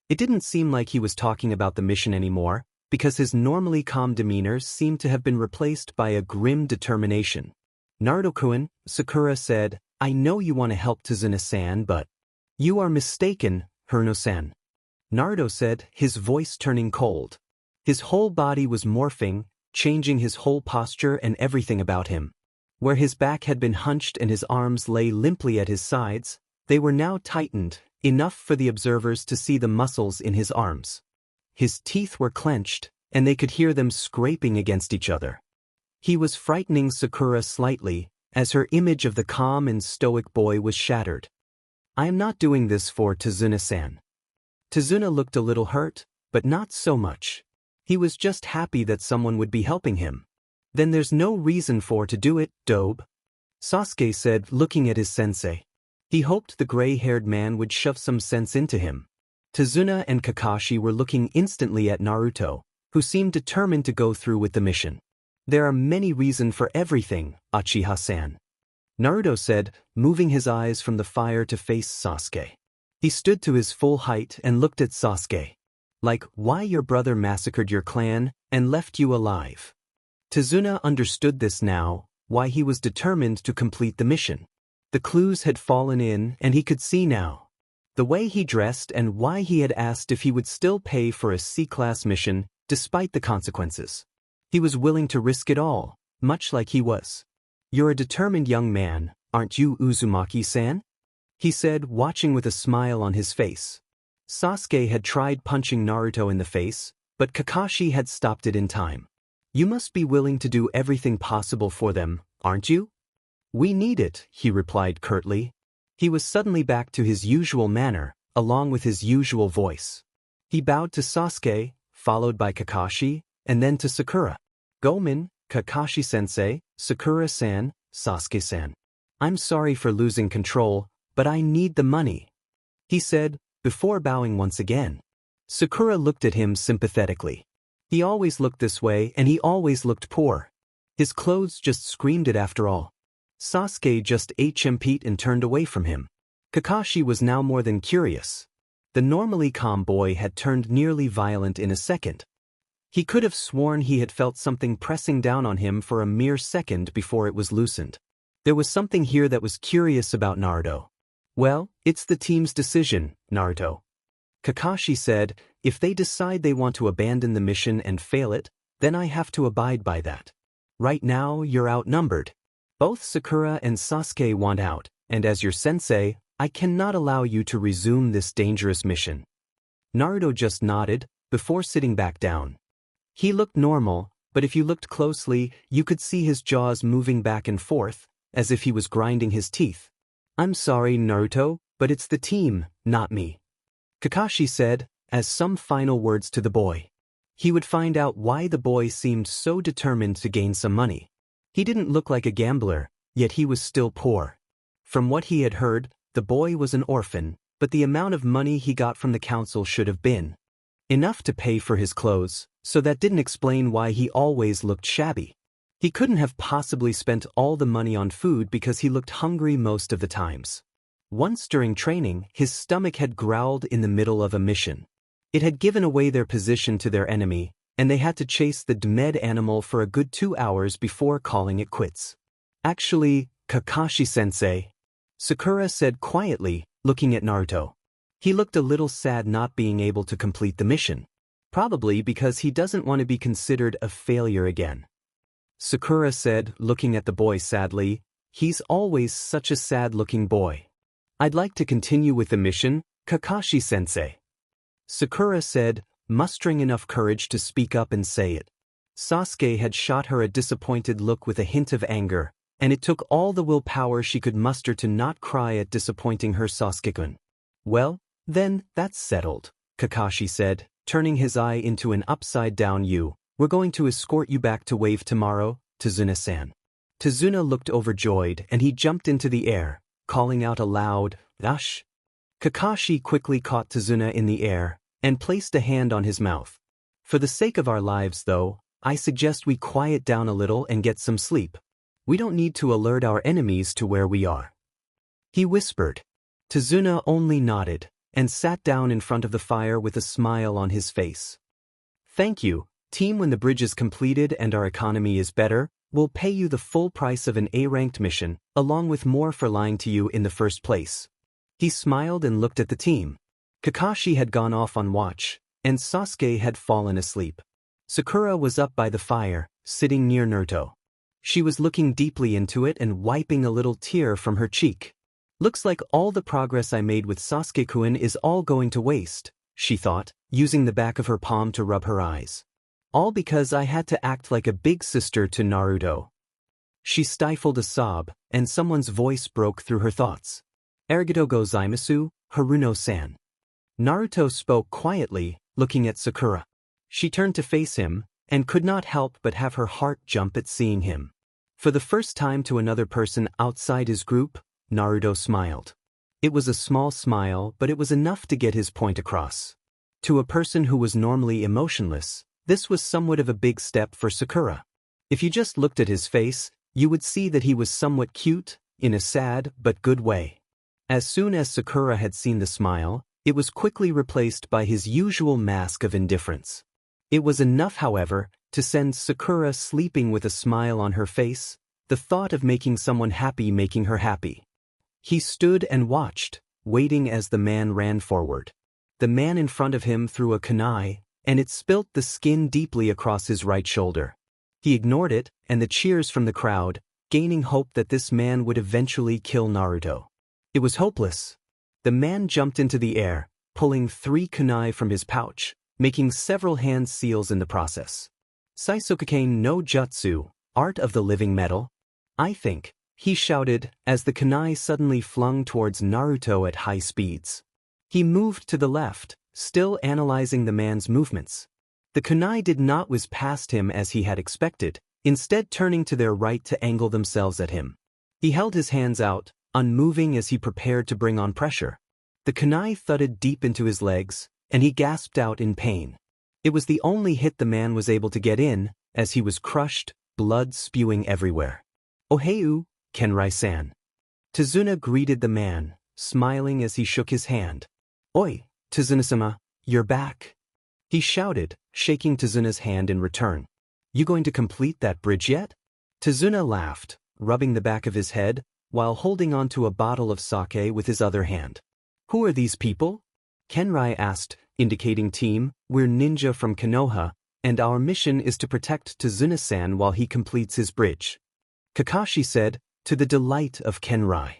It didn't seem like he was talking about the mission anymore, because his normally calm demeanor seemed to have been replaced by a grim determination. Naruto-kun, Sakura said, I know you want to help Tsunami-san, but you are mistaken, Hirno-san. Naruto said, his voice turning cold. His whole body was morphing, changing his whole posture and everything about him. Where his back had been hunched and his arms lay limply at his sides, they were now tightened, enough for the observers to see the muscles in his arms. His teeth were clenched, and they could hear them scraping against each other. He was frightening Sakura slightly, as her image of the calm and stoic boy was shattered. I am not doing this for Tsunami-san. Tsunami looked a little hurt, but not so much. He was just happy that someone would be helping him. Then there's no reason for to do it, Dobe. Sasuke said, looking at his sensei. He hoped the gray-haired man would shove some sense into him. Tsunami and Kakashi were looking instantly at Naruto, who seemed determined to go through with the mission. There are many reasons for everything, Uchiha-san. Naruto said, moving his eyes from the fire to face Sasuke. He stood to his full height and looked at Sasuke. Like, why your brother massacred your clan and left you alive. Tsunami understood this now, why he was determined to complete the mission. The clues had fallen in and he could see now. The way he dressed and why he had asked if he would still pay for a C-class mission, despite the consequences. He was willing to risk it all, much like he was. You're a determined young man, aren't you, Uzumaki-san? He said, watching with a smile on his face. Sasuke had tried punching Naruto in the face, but Kakashi had stopped it in time. You must be willing to do everything possible for them, aren't you? We need it, he replied curtly. He was suddenly back to his usual manner, along with his usual voice. He bowed to Sasuke, followed by Kakashi, and then to Sakura. Gomen, Kakashi-sensei, Sakura-san, Sasuke-san. I'm sorry for losing control, but I need the money, he said, before bowing once again. Sakura looked at him sympathetically. He always looked this way and he always looked poor. His clothes just screamed it after all. Sasuke just HMP'd and turned away from him. Kakashi was now more than curious. The normally calm boy had turned nearly violent in a second. He could have sworn he had felt something pressing down on him for a mere second before it was loosened. There was something here that was curious about Naruto. Well, it's the team's decision, Naruto. Kakashi said, if they decide they want to abandon the mission and fail it, then I have to abide by that. Right now, you're outnumbered. Both Sakura and Sasuke want out, and as your sensei, I cannot allow you to resume this dangerous mission. Naruto just nodded, before sitting back down. He looked normal, but if you looked closely, you could see his jaws moving back and forth, as if he was grinding his teeth. I'm sorry, Naruto, but it's the team, not me. Kakashi said, as some final words to the boy. He would find out why the boy seemed so determined to gain some money. He didn't look like a gambler, yet he was still poor. From what he had heard, the boy was an orphan, but the amount of money he got from the council should have been enough to pay for his clothes, so that didn't explain why he always looked shabby. He couldn't have possibly spent all the money on food because he looked hungry most of the times. Once during training, his stomach had growled in the middle of a mission. It had given away their position to their enemy, and they had to chase the dead animal for a good 2 hours before calling it quits. Actually, Kakashi-sensei, Sakura said quietly, looking at Naruto. He looked a little sad not being able to complete the mission. Probably because he doesn't want to be considered a failure again. Sakura said, looking at the boy sadly, he's always such a sad-looking boy. I'd like to continue with the mission, Kakashi-sensei. Sakura said, mustering enough courage to speak up and say it. Sasuke had shot her a disappointed look with a hint of anger, and it took all the willpower she could muster to not cry at disappointing her Sasuke-kun. Well, then, that's settled, Kakashi said, turning his eye into an upside-down U. We're going to escort you back to Wave tomorrow, Tazuna-san. Tazuna looked overjoyed and he jumped into the air, calling out aloud, "Ush!" Kakashi quickly caught Tazuna in the air and placed a hand on his mouth. For the sake of our lives though, I suggest we quiet down a little and get some sleep. We don't need to alert our enemies to where we are. He whispered. Tazuna only nodded and sat down in front of the fire with a smile on his face. Thank you, team. When the bridge is completed and our economy is better, we'll pay you the full price of an A-ranked mission, along with more for lying to you in the first place. He smiled and looked at the team. Kakashi had gone off on watch, and Sasuke had fallen asleep. Sakura was up by the fire, sitting near Naruto. She was looking deeply into it and wiping a little tear from her cheek. Looks like all the progress I made with Sasuke-kun is all going to waste, she thought, using the back of her palm to rub her eyes. All because I had to act like a big sister to Naruto. She stifled a sob, and someone's voice broke through her thoughts. Arigato gozaimasu, Haruno-san. Naruto spoke quietly, looking at Sakura. She turned to face him, and could not help but have her heart jump at seeing him. For the first time to another person outside his group, Naruto smiled. It was a small smile, but it was enough to get his point across. To a person who was normally emotionless, this was somewhat of a big step for Sakura. If you just looked at his face, you would see that he was somewhat cute, in a sad but good way. As soon as Sakura had seen the smile, it was quickly replaced by his usual mask of indifference. It was enough, however, to send Sakura sleeping with a smile on her face, the thought of making someone happy making her happy. He stood and watched, waiting as the man ran forward. The man in front of him threw a kunai, and it spilt the skin deeply across his right shoulder. He ignored it, and the cheers from the crowd, gaining hope that this man would eventually kill Naruto. It was hopeless. The man jumped into the air, pulling 3 kunai from his pouch, making several hand seals in the process. Saisokake no Jutsu, Art of the Living Metal? I think, he shouted, as the kunai suddenly flung towards Naruto at high speeds. He moved to the left, still analyzing the man's movements. The kunai did not whiz past him as he had expected, instead turning to their right to angle themselves at him. He held his hands out, unmoving as he prepared to bring on pressure. The kunai thudded deep into his legs, and he gasped out in pain. It was the only hit the man was able to get in, as he was crushed, blood spewing everywhere. Oheu, Kenrai-san. Tazuna greeted the man, smiling as he shook his hand. Oi, Tazuna-sama, you're back. He shouted, shaking Tazuna's hand in return. You going to complete that bridge yet? Tazuna laughed, rubbing the back of his head, while holding onto a bottle of sake with his other hand. Who are these people? Kenrai asked, indicating team. We're ninja from Konoha, and our mission is to protect Tazuna-san while he completes his bridge. Kakashi said, to the delight of Kenrai.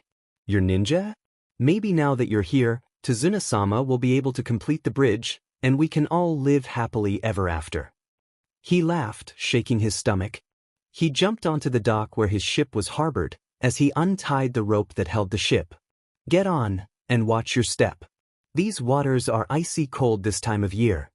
You're ninja? Maybe now that you're here, Tazuna-sama will be able to complete the bridge, and we can all live happily ever after. He laughed, shaking his stomach. He jumped onto the dock where his ship was harbored, as he untied the rope that held the ship. Get on, and watch your step. These waters are icy cold this time of year.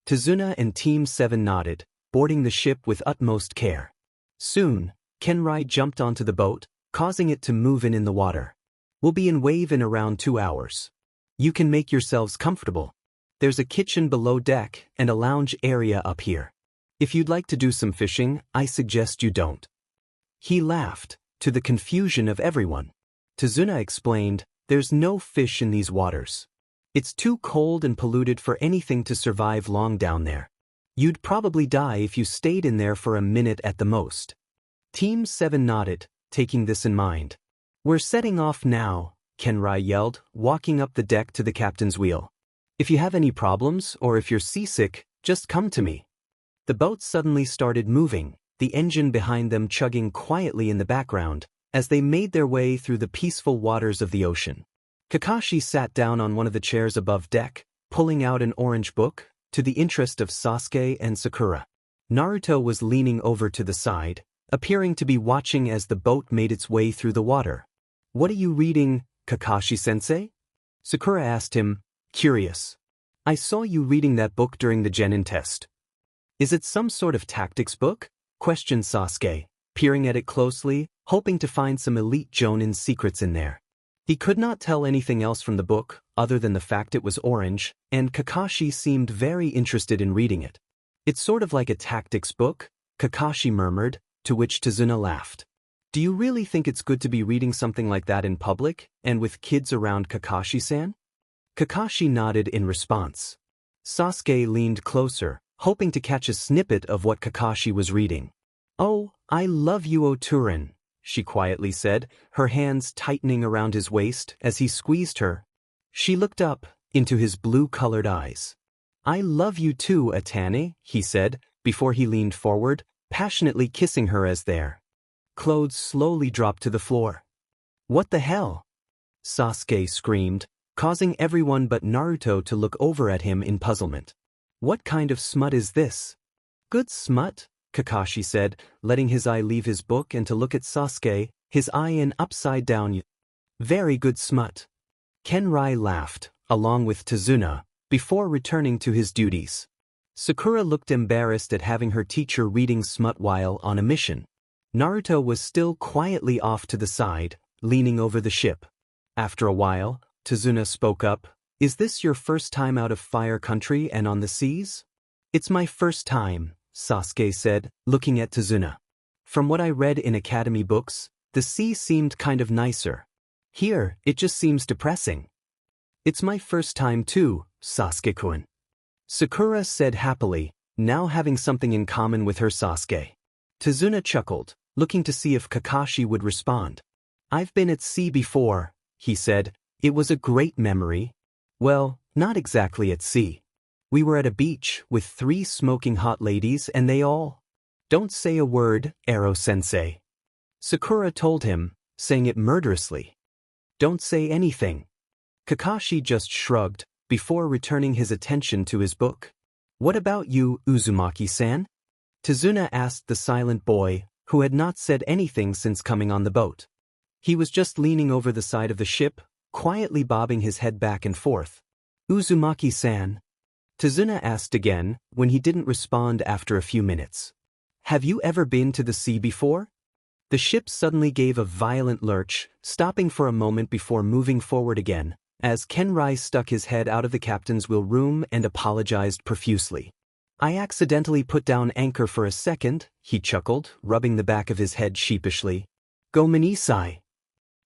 Tazuna and Team 7 nodded, boarding the ship with utmost care. Soon, Kenrai jumped onto the boat, causing it to move in the water. We'll be in wave in around 2 hours. You can make yourselves comfortable. There's a kitchen below deck and a lounge area up here. If you'd like to do some fishing, I suggest you don't. He laughed, to the confusion of everyone. Tazuna explained, there's no fish in these waters. It's too cold and polluted for anything to survive long down there. You'd probably die if you stayed in there for a minute at the most. Team 7 nodded, taking this in mind. We're setting off now, Kenrai yelled, walking up the deck to the captain's wheel. If you have any problems or if you're seasick, just come to me. The boat suddenly started moving, the engine behind them chugging quietly in the background, as they made their way through the peaceful waters of the ocean. Kakashi sat down on one of the chairs above deck, pulling out an orange book, to the interest of Sasuke and Sakura. Naruto was leaning over to the side, appearing to be watching as the boat made its way through the water. What are you reading, Kakashi-sensei? Sakura asked him, curious. I saw you reading that book during the Genin test. Is it some sort of tactics book? Questioned Sasuke, peering at it closely, hoping to find some elite Jonin secrets in there. He could not tell anything else from the book, other than the fact it was orange, and Kakashi seemed very interested in reading it. It's sort of like a tactics book, Kakashi murmured, to which Tsunami laughed. Do you really think it's good to be reading something like that in public, and with kids around, Kakashi-san? Kakashi nodded in response. Sasuke leaned closer, hoping to catch a snippet of what Kakashi was reading. Oh, I love you, Oturin, she quietly said, her hands tightening around his waist as he squeezed her. She looked up into his blue-colored eyes. I love you too, Atane, he said, before he leaned forward, passionately kissing her as their clothes slowly dropped to the floor. What the hell? Sasuke screamed, causing everyone but Naruto to look over at him in puzzlement. What kind of smut is this? Good smut, Kakashi said, letting his eye leave his book and to look at Sasuke, his eye in upside down. Very good smut. Kenrai laughed, along with Tsunami, before returning to his duties. Sakura looked embarrassed at having her teacher reading smut while on a mission. Naruto was still quietly off to the side, leaning over the ship. After a while, Tsunami spoke up. Is this your first time out of Fire Country and on the seas? It's my first time, Sasuke said, looking at Tsunami. From what I read in academy books, the sea seemed kind of nicer. Here, it just seems depressing. It's my first time too, Sasuke-kun. Sakura said happily, now having something in common with her Sasuke. Tsunami chuckled, looking to see if Kakashi would respond. I've been at sea before, he said. It was a great memory. Well, not exactly at sea. We were at a beach with 3 smoking hot ladies and they all... Don't say a word, Ero-sensei. Sakura told him, saying it murderously. Don't say anything. Kakashi just shrugged, before returning his attention to his book. What about you, Uzumaki-san? Tsunami asked the silent boy, who had not said anything since coming on the boat. He was just leaning over the side of the ship, quietly bobbing his head back and forth. Uzumaki-san? Tsunami asked again, when he didn't respond after a few minutes. Have you ever been to the sea before? The ship suddenly gave a violent lurch, stopping for a moment before moving forward again, as Kenrai stuck his head out of the captain's wheel room and apologized profusely. I accidentally put down anchor for a second, he chuckled, rubbing the back of his head sheepishly. Go Manisai.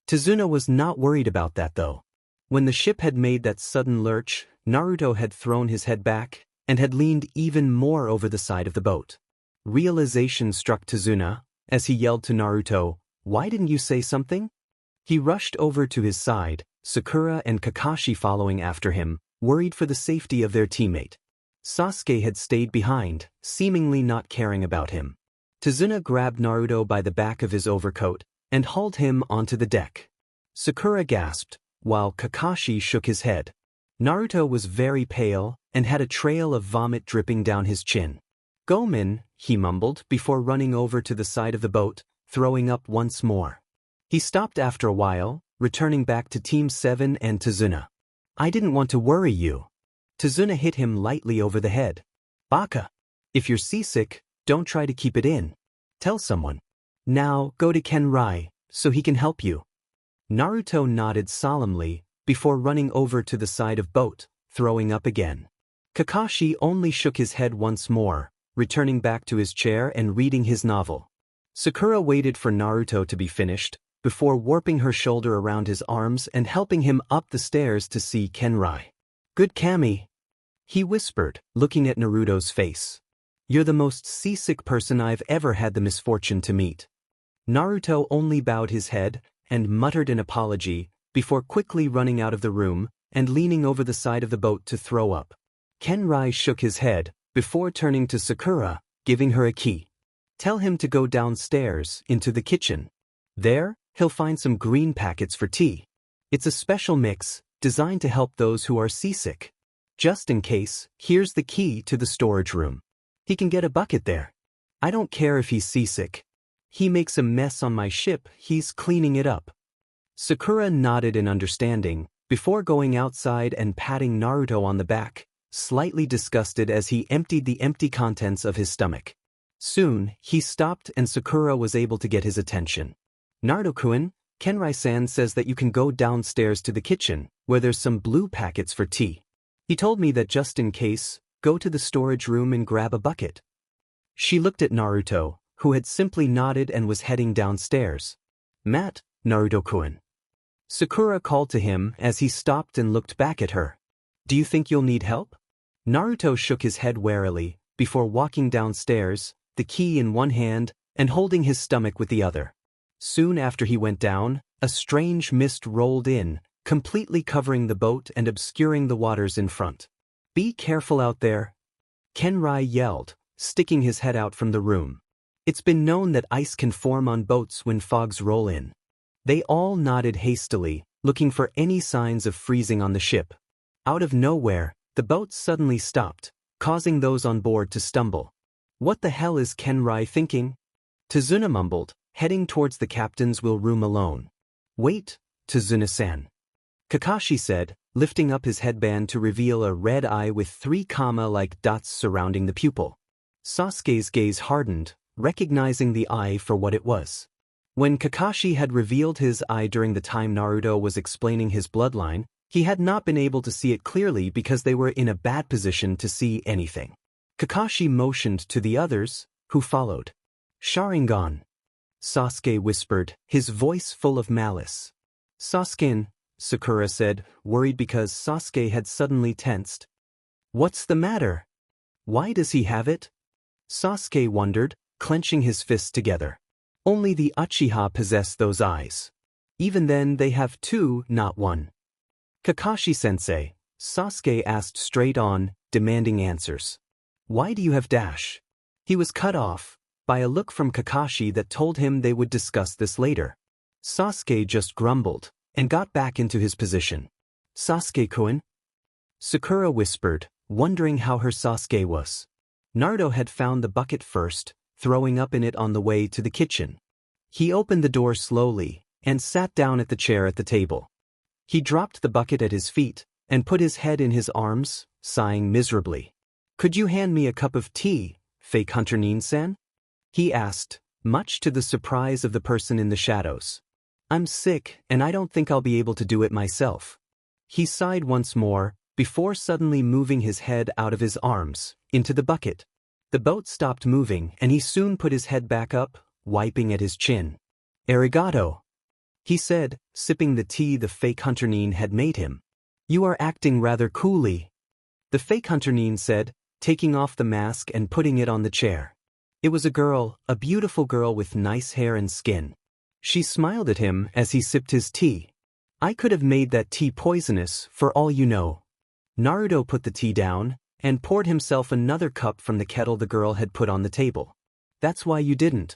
Tsunami was not worried about that though. When the ship had made that sudden lurch, Naruto had thrown his head back, and had leaned even more over the side of the boat. Realization struck Tsunami, as he yelled to Naruto, why didn't you say something? He rushed over to his side, Sakura and Kakashi following after him, worried for the safety of their teammate. Sasuke had stayed behind, seemingly not caring about him. Tsunami grabbed Naruto by the back of his overcoat, and hauled him onto the deck. Sakura gasped, while Kakashi shook his head. Naruto was very pale, and had a trail of vomit dripping down his chin. Gomen, he mumbled before running over to the side of the boat, throwing up once more. He stopped after a while, returning back to Team 7 and Tsunami. I didn't want to worry you. Tsunami hit him lightly over the head. Baka. If you're seasick, don't try to keep it in. Tell someone. Now go to Kenrai, so he can help you. Naruto nodded solemnly, before running over to the side of boat, throwing up again. Kakashi only shook his head once more, returning back to his chair and reading his novel. Sakura waited for Naruto to be finished, before warping her shoulder around his arms and helping him up the stairs to see Kenrai. Good Kami. He whispered, looking at Naruto's face. You're the most seasick person I've ever had the misfortune to meet. Naruto only bowed his head and muttered an apology before quickly running out of the room and leaning over the side of the boat to throw up. Kenrai shook his head before turning to Sakura, giving her a key. Tell him to go downstairs into the kitchen. There, he'll find some green packets for tea. It's a special mix designed to help those who are seasick. Just in case, here's the key to the storage room. He can get a bucket there. I don't care if he's seasick. He makes a mess on my ship, he's cleaning it up. Sakura nodded in understanding before going outside and patting Naruto on the back, slightly disgusted as he emptied the empty contents of his stomach. Soon, he stopped and Sakura was able to get his attention. Naruto-kun, Kenrai-san says that you can go downstairs to the kitchen, where there's some blue packets for tea. He told me that just in case, go to the storage room and grab a bucket. She looked at Naruto, who had simply nodded and was heading downstairs. Matt, Naruto-kun. Sakura called to him as he stopped and looked back at her. Do you think you'll need help? Naruto shook his head warily, before walking downstairs, the key in one hand and holding his stomach with the other. Soon after he went down, a strange mist rolled in, completely covering the boat and obscuring the waters in front. Be careful out there, Kenrai yelled, sticking his head out from the room. It's been known that ice can form on boats when fogs roll in. They all nodded hastily, looking for any signs of freezing on the ship. Out of nowhere, the boat suddenly stopped, causing those on board to stumble. What the hell is Kenrai thinking? Tazuna mumbled, heading towards the captain's room alone. Wait, Tazuna-san. Kakashi said, lifting up his headband to reveal a red eye with 3 comma-like dots surrounding the pupil. Sasuke's gaze hardened, recognizing the eye for what it was. When Kakashi had revealed his eye during the time Naruto was explaining his bloodline, he had not been able to see it clearly because they were in a bad position to see anything. Kakashi motioned to the others, who followed. Sharingan. Sasuke whispered, his voice full of malice. Sasuke, Sakura said, worried because Sasuke had suddenly tensed. What's the matter? Why does he have it? Sasuke wondered, clenching his fists together. Only the Uchiha possess those eyes. Even then they have 2, not 1. Kakashi-sensei, Sasuke asked straight on, demanding answers. Why do you have dash? He was cut off by a look from Kakashi that told him they would discuss this later. Sasuke just grumbled and got back into his position. Sasuke-kun? Sakura whispered, wondering how her Sasuke was. Naruto had found the bucket first, throwing up in it on the way to the kitchen. He opened the door slowly and sat down at the chair at the table. He dropped the bucket at his feet and put his head in his arms, sighing miserably. Could you hand me a cup of tea, fake Hunter Nin-san? He asked, much to the surprise of the person in the shadows. I'm sick and I don't think I'll be able to do it myself. He sighed once more, before suddenly moving his head out of his arms, into the bucket. The boat stopped moving and he soon put his head back up, wiping at his chin. Arigato, he said, sipping the tea the fake Hunter Nin had made him. You are acting rather coolly, the fake Hunter Nin said, taking off the mask and putting it on the chair. It was a girl, a beautiful girl with nice hair and skin. She smiled at him as he sipped his tea. I could have made that tea poisonous, for all you know. Naruto put the tea down and poured himself another cup from the kettle the girl had put on the table. That's why you didn't.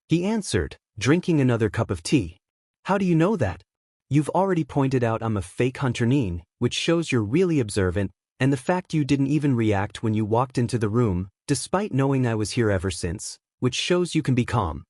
He answered, drinking another cup of tea. How do you know that? You've already pointed out I'm a fake Hunter Nin, which shows you're really observant, and the fact you didn't even react when you walked into the room, despite knowing I was here ever since, which shows you can be calm.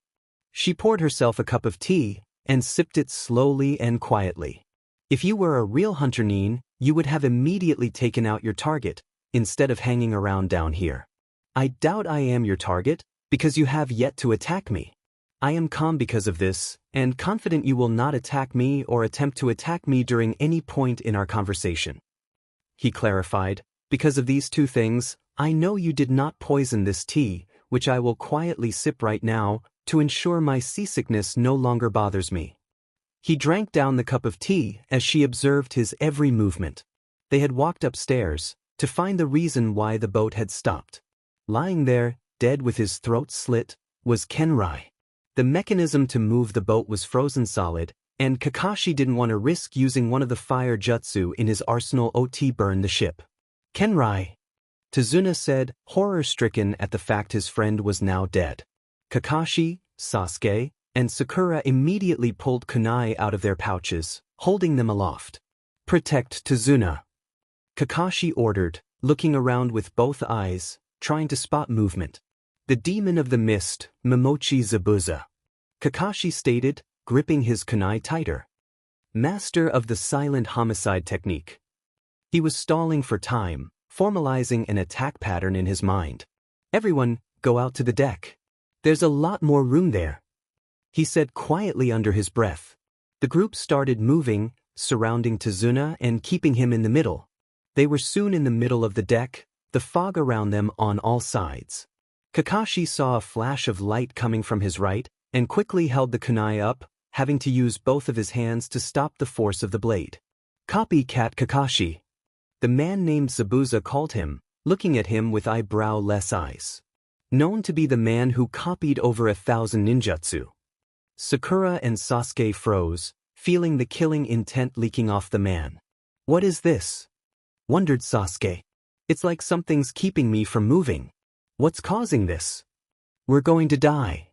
She poured herself a cup of tea and sipped it slowly and quietly. If you were a real Hunter Nin, you would have immediately taken out your target, instead of hanging around down here. I doubt I am your target, because you have yet to attack me. I am calm because of this, and confident you will not attack me or attempt to attack me during any point in our conversation. He clarified, because of these 2 things, I know you did not poison this tea, which I will quietly sip right now, to ensure my seasickness no longer bothers me. He drank down the cup of tea as she observed his every movement. They had walked upstairs to find the reason why the boat had stopped. Lying there, dead with his throat slit, was Kenrai. The mechanism to move the boat was frozen solid, and Kakashi didn't want to risk using one of the fire jutsu in his arsenal to burn the ship. Kenrai, Tazuna said, horror-stricken at the fact his friend was now dead. Kakashi, Sasuke, and Sakura immediately pulled kunai out of their pouches, holding them aloft. Protect Tazuna, Kakashi ordered, looking around with both eyes, trying to spot movement. The demon of the mist, Momochi Zabuza, Kakashi stated, gripping his kunai tighter. Master of the silent homicide technique. He was stalling for time, formalizing an attack pattern in his mind. Everyone, go out to the deck. There's a lot more room there, he said quietly under his breath. The group started moving, surrounding Tazuna and keeping him in the middle. They were soon in the middle of the deck, the fog around them on all sides. Kakashi saw a flash of light coming from his right, and quickly held the kunai up, having to use both of his hands to stop the force of the blade. Copycat Kakashi, the man named Zabuza called him, looking at him with eyebrow-less eyes. Known to be the man who copied over 1,000 ninjutsu. Sakura and Sasuke froze, feeling the killing intent leaking off the man. What is this? Wondered Sasuke. It's like something's keeping me from moving. What's causing this? We're going to die.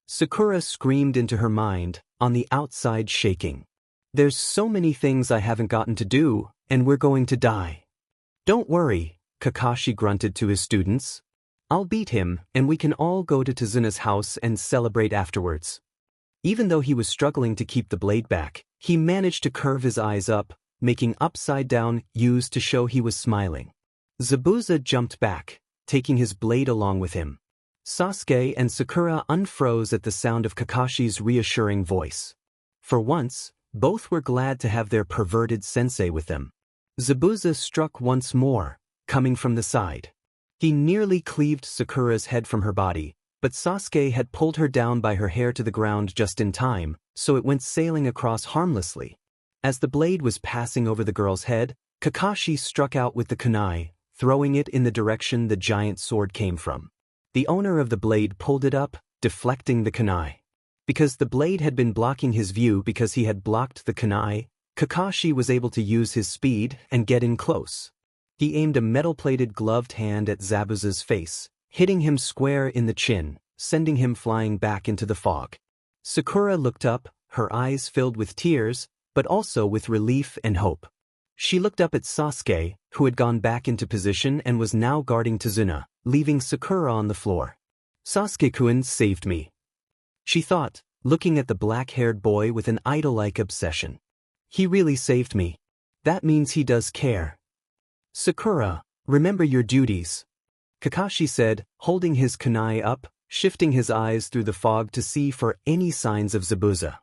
Sakura screamed into her mind, on the outside shaking. There's so many things I haven't gotten to do, and we're going to die. Don't worry, Kakashi grunted to his students. I'll beat him, and we can all go to Tazuna's house and celebrate afterwards. Even though he was struggling to keep the blade back, he managed to curve his eyes up, making upside-down U's to show he was smiling. Zabuza jumped back, taking his blade along with him. Sasuke and Sakura unfroze at the sound of Kakashi's reassuring voice. For once, both were glad to have their perverted sensei with them. Zabuza struck once more, coming from the side. He nearly cleaved Sakura's head from her body, but Sasuke had pulled her down by her hair to the ground just in time, so it went sailing across harmlessly. As the blade was passing over the girl's head, Kakashi struck out with the kunai, throwing it in the direction the giant sword came from. The owner of the blade pulled it up, deflecting the kunai. Because the blade had been blocking his view because he had blocked the kunai, Kakashi was able to use his speed and get in close. He aimed a metal-plated gloved hand at Zabuza's face, hitting him square in the chin, sending him flying back into the fog. Sakura looked up, her eyes filled with tears, but also with relief and hope. She looked up at Sasuke, who had gone back into position and was now guarding Tazuna, leaving Sakura on the floor. Sasuke-kun saved me, she thought, looking at the black-haired boy with an idol-like obsession. He really saved me. That means he does care. Sakura, remember your duties, Kakashi said, holding his kunai up, shifting his eyes through the fog to see for any signs of Zabuza.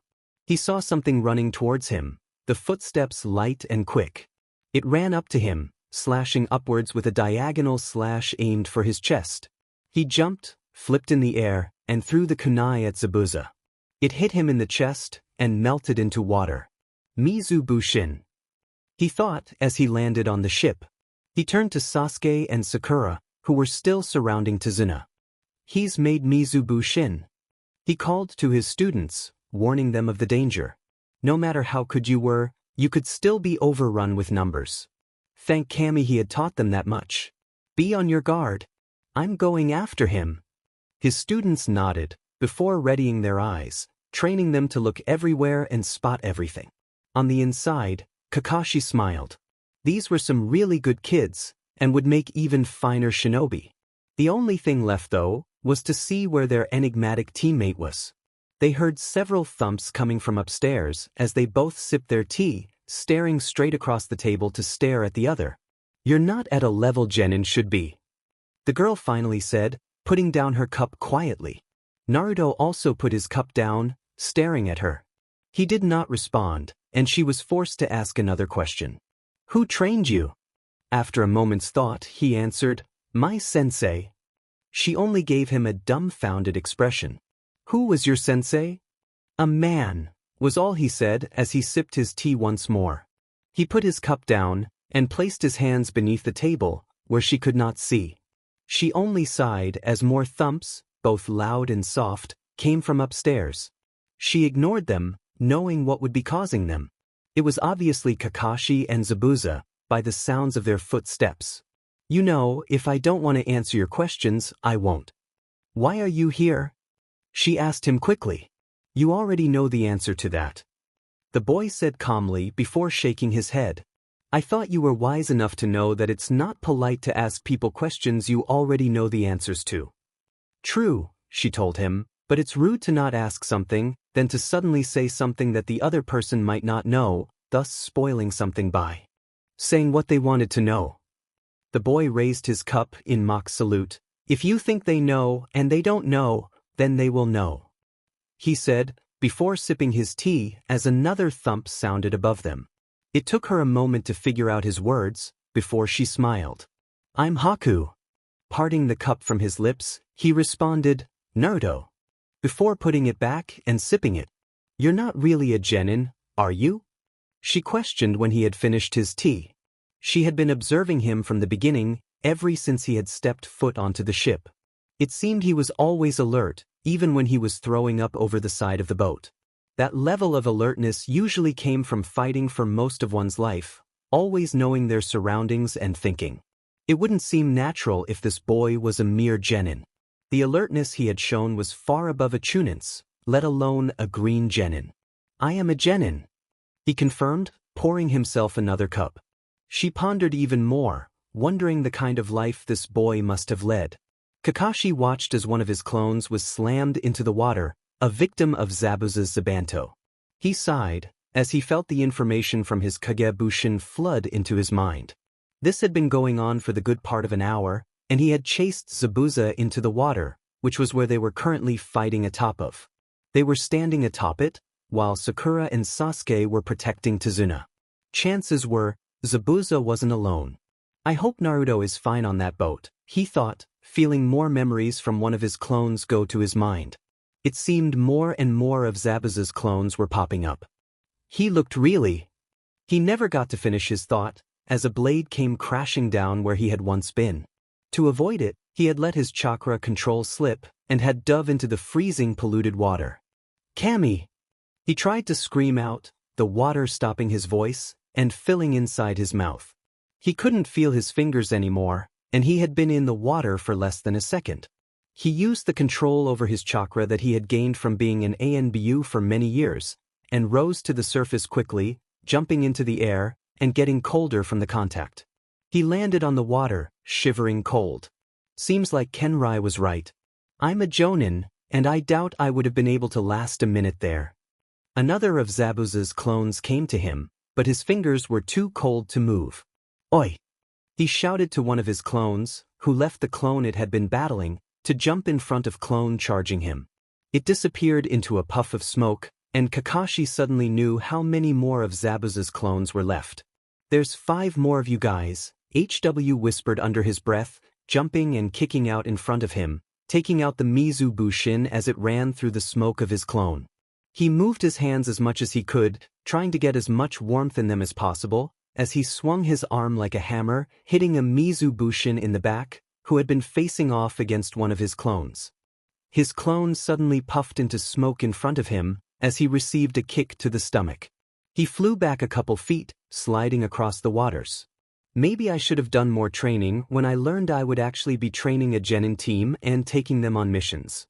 He saw something running towards him, the footsteps light and quick. It ran up to him, slashing upwards with a diagonal slash aimed for his chest. He jumped, flipped in the air, and threw the kunai at Zabuza. It hit him in the chest and melted into water. Mizubushin, he thought as he landed on the ship. He turned to Sasuke and Sakura, who were still surrounding Tazuna. He's made Mizubushin. He called to his students, warning them of the danger. No matter how good you were, you could still be overrun with numbers. Thank Kami he had taught them that much. Be on your guard. I'm going after him. His students nodded, before readying their eyes, training them to look everywhere and spot everything. On the inside, Kakashi smiled. These were some really good kids, and would make even finer shinobi. The only thing left, though, was to see where their enigmatic teammate was. They heard several thumps coming from upstairs as they both sipped their tea, staring straight across the table to stare at the other. You're not at a level Genin should be, the girl finally said, putting down her cup quietly. Naruto also put his cup down, staring at her. He did not respond, and she was forced to ask another question. Who trained you? After a moment's thought, he answered, my sensei. She only gave him a dumbfounded expression. Who was your sensei? A man, was all he said as he sipped his tea once more. He put his cup down, and placed his hands beneath the table, where she could not see. She only sighed as more thumps, both loud and soft, came from upstairs. She ignored them, knowing what would be causing them. It was obviously Kakashi and Zabuza, by the sounds of their footsteps. "You know, if I don't want to answer your questions, I won't." "Why are you here?" she asked him quickly. "You already know the answer to that," the boy said calmly before shaking his head. "I thought you were wise enough to know that it's not polite to ask people questions you already know the answers to." "True," she told him, "but it's rude to not ask something, then to suddenly say something that the other person might not know, thus spoiling something by saying what they wanted to know." The boy raised his cup in mock salute. "If you think they know and they don't know, then they will know," he said, before sipping his tea as another thump sounded above them. It took her a moment to figure out his words, before she smiled. "I'm Haku." Parting the cup from his lips, he responded, "Naruto," before putting it back and sipping it. "You're not really a genin, are you?" she questioned when he had finished his tea. She had been observing him from the beginning, ever since he had stepped foot onto the ship. It seemed he was always alert, even when he was throwing up over the side of the boat. That level of alertness usually came from fighting for most of one's life, always knowing their surroundings and thinking. It wouldn't seem natural if this boy was a mere genin. The alertness he had shown was far above a chunin's, let alone a green genin. "I am a genin," he confirmed, pouring himself another cup. She pondered even more, wondering the kind of life this boy must have led. Kakashi watched as one of his clones was slammed into the water, a victim of Zabuza's Zabanto. He sighed, as he felt the information from his Kagebushin flood into his mind. This had been going on for the good part of an hour, and he had chased Zabuza into the water, which was where they were currently fighting atop of. They were standing atop it, while Sakura and Sasuke were protecting Tsunami. Chances were, Zabuza wasn't alone. "I hope Naruto is fine on that boat," he thought, feeling more memories from one of his clones go to his mind. It seemed more and more of Zabuza's clones were popping up. He looked really... He never got to finish his thought, as a blade came crashing down where he had once been. To avoid it, he had let his chakra control slip, and had dove into the freezing polluted water. "Kami!" He tried to scream out, the water stopping his voice, and filling inside his mouth. He couldn't feel his fingers anymore, and he had been in the water for less than a second. He used the control over his chakra that he had gained from being an ANBU for many years, and rose to the surface quickly, jumping into the air, and getting colder from the contact. He landed on the water, shivering cold. Seems like Kenrai was right. "I'm a jonin, and I doubt I would have been able to last a minute there." Another of Zabuza's clones came to him, but his fingers were too cold to move. "Oi!" he shouted to one of his clones, who left the clone it had been battling, to jump in front of clone charging him. It disappeared into a puff of smoke, and Kakashi suddenly knew how many more of Zabuza's clones were left. "There's 5 more of you guys," HW whispered under his breath, jumping and kicking out in front of him, taking out the Mizubushin as it ran through the smoke of his clone. He moved his hands as much as he could, trying to get as much warmth in them as possible, as he swung his arm like a hammer, hitting a Mizubushin in the back, who had been facing off against one of his clones. His clone suddenly puffed into smoke in front of him, as he received a kick to the stomach. He flew back a couple feet, sliding across the waters. Maybe I should have done more training when I learned I would actually be training a genin team and taking them on missions.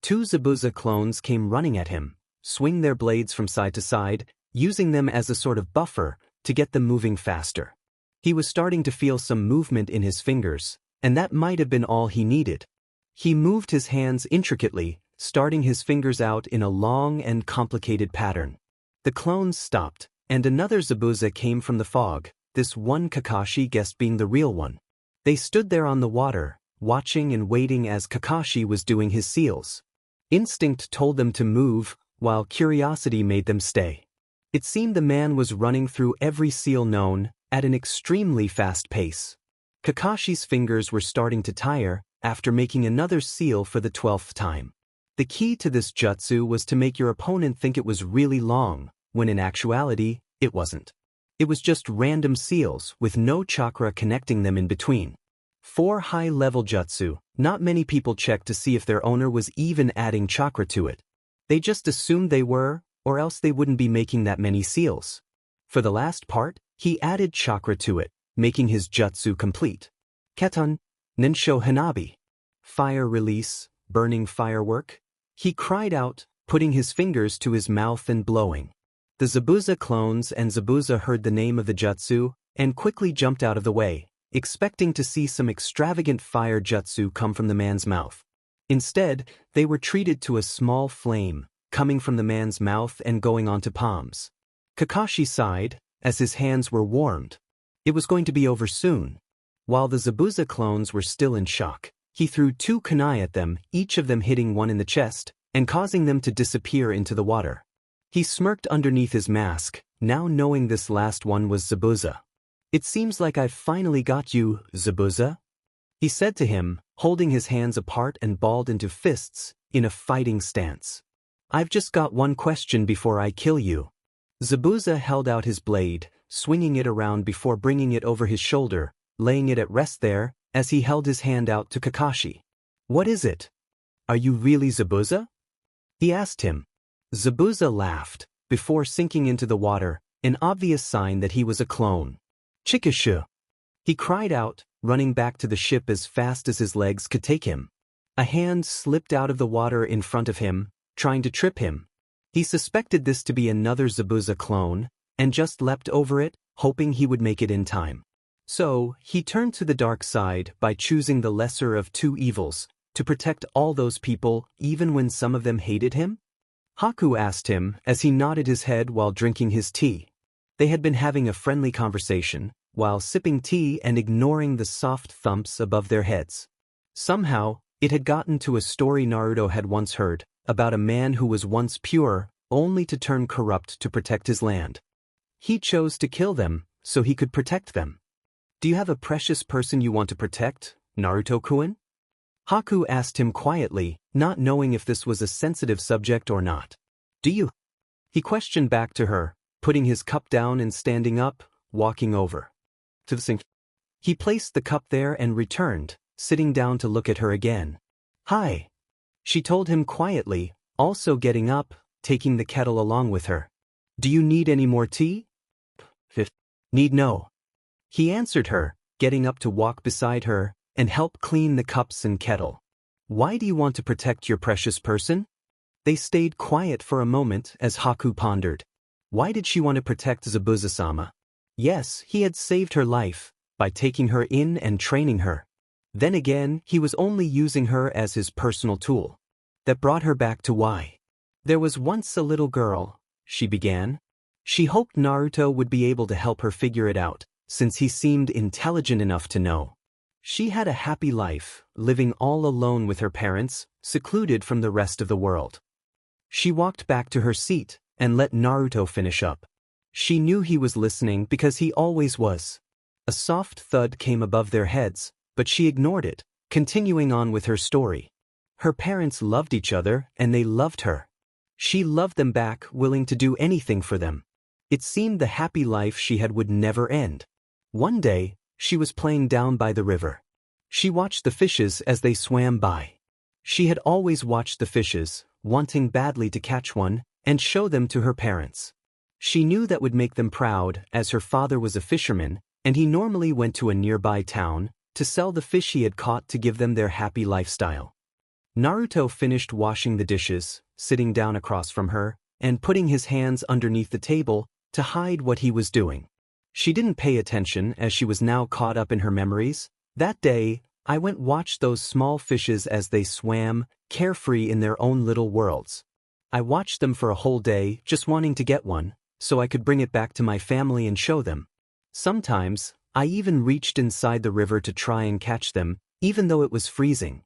2 Zabuza clones came running at him, swing their blades from side to side, using them as a sort of buffer to get them moving faster. He was starting to feel some movement in his fingers, and that might have been all he needed. He moved his hands intricately, starting his fingers out in a long and complicated pattern. The clones stopped, and another Zabuza came from the fog, this one Kakashi guessed being the real one. They stood there on the water, watching and waiting as Kakashi was doing his seals. Instinct told them to move, while curiosity made them stay. It seemed the man was running through every seal known, at an extremely fast pace. Kakashi's fingers were starting to tire, after making another seal for the 12th time. The key to this jutsu was to make your opponent think it was really long, when in actuality, it wasn't. It was just random seals with no chakra connecting them in between. 4 high-level jutsu, not many people checked to see if their owner was even adding chakra to it. They just assumed they were, or else they wouldn't be making that many seals. For the last part, he added chakra to it, making his jutsu complete. Keton, Ninsho Hanabi. Fire release, burning firework. He cried out, putting his fingers to his mouth and blowing. The Zabuza clones and Zabuza heard the name of the jutsu and quickly jumped out of the way, expecting to see some extravagant fire jutsu come from the man's mouth. Instead, they were treated to a small flame, coming from the man's mouth and going onto palms. Kakashi sighed, as his hands were warmed. It was going to be over soon. While the Zabuza clones were still in shock, he threw 2 kunai at them, each of them hitting one in the chest, and causing them to disappear into the water. He smirked underneath his mask, now knowing this last one was Zabuza. "It seems like I've finally got you, Zabuza," he said to him, holding his hands apart and balled into fists, in a fighting stance. "I've just got one question before I kill you." Zabuza held out his blade, swinging it around before bringing it over his shoulder, laying it at rest there, as he held his hand out to Kakashi. "What is it? Are you really Zabuza?" he asked him. Zabuza laughed, before sinking into the water, an obvious sign that he was a clone. "Chikashu!" he cried out, running back to the ship as fast as his legs could take him. A hand slipped out of the water in front of him, trying to trip him. He suspected this to be another Zabuza clone, and just leapt over it, hoping he would make it in time. So, he turned to the dark side by choosing the lesser of 2 evils, to protect all those people even when some of them hated him? Haku asked him as he nodded his head while drinking his tea. They had been having a friendly conversation, while sipping tea and ignoring the soft thumps above their heads. Somehow, it had gotten to a story Naruto had once heard, about a man who was once pure, only to turn corrupt to protect his land. He chose to kill them, so he could protect them. "Do you have a precious person you want to protect, Naruto-kun?" Haku asked him quietly, not knowing if this was a sensitive subject or not. "Do you?" he questioned back to her, putting his cup down and standing up, walking over to the sink. He placed the cup there and returned, sitting down to look at her again. "Hi," she told him quietly, also getting up, taking the kettle along with her. "Do you need any more tea?" "Need no." He answered her, getting up to walk beside her and help clean the cups and kettle. "Why do you want to protect your precious person?" They stayed quiet for a moment as Haku pondered. Why did she want to protect Zabuza-sama? Yes, he had saved her life, by taking her in and training her. Then again, he was only using her as his personal tool. That brought her back to why. "There was once a little girl," she began. She hoped Naruto would be able to help her figure it out, since he seemed intelligent enough to know. She had a happy life, living all alone with her parents, secluded from the rest of the world. She walked back to her seat and let Naruto finish up. She knew he was listening because he always was. A soft thud came above their heads, but she ignored it, continuing on with her story. Her parents loved each other and they loved her. She loved them back, willing to do anything for them. It seemed the happy life she had would never end. One day, she was playing down by the river. She watched the fishes as they swam by. She had always watched the fishes, wanting badly to catch one and show them to her parents. She knew that would make them proud, as her father was a fisherman, and he normally went to a nearby town to sell the fish he had caught to give them their happy lifestyle. Naruto finished washing the dishes, sitting down across from her, and putting his hands underneath the table to hide what he was doing. She didn't pay attention as she was now caught up in her memories. "That day, I went watched those small fishes as they swam, carefree in their own little worlds. I watched them for a whole day, just wanting to get one, so I could bring it back to my family and show them. Sometimes, I even reached inside the river to try and catch them, even though it was freezing."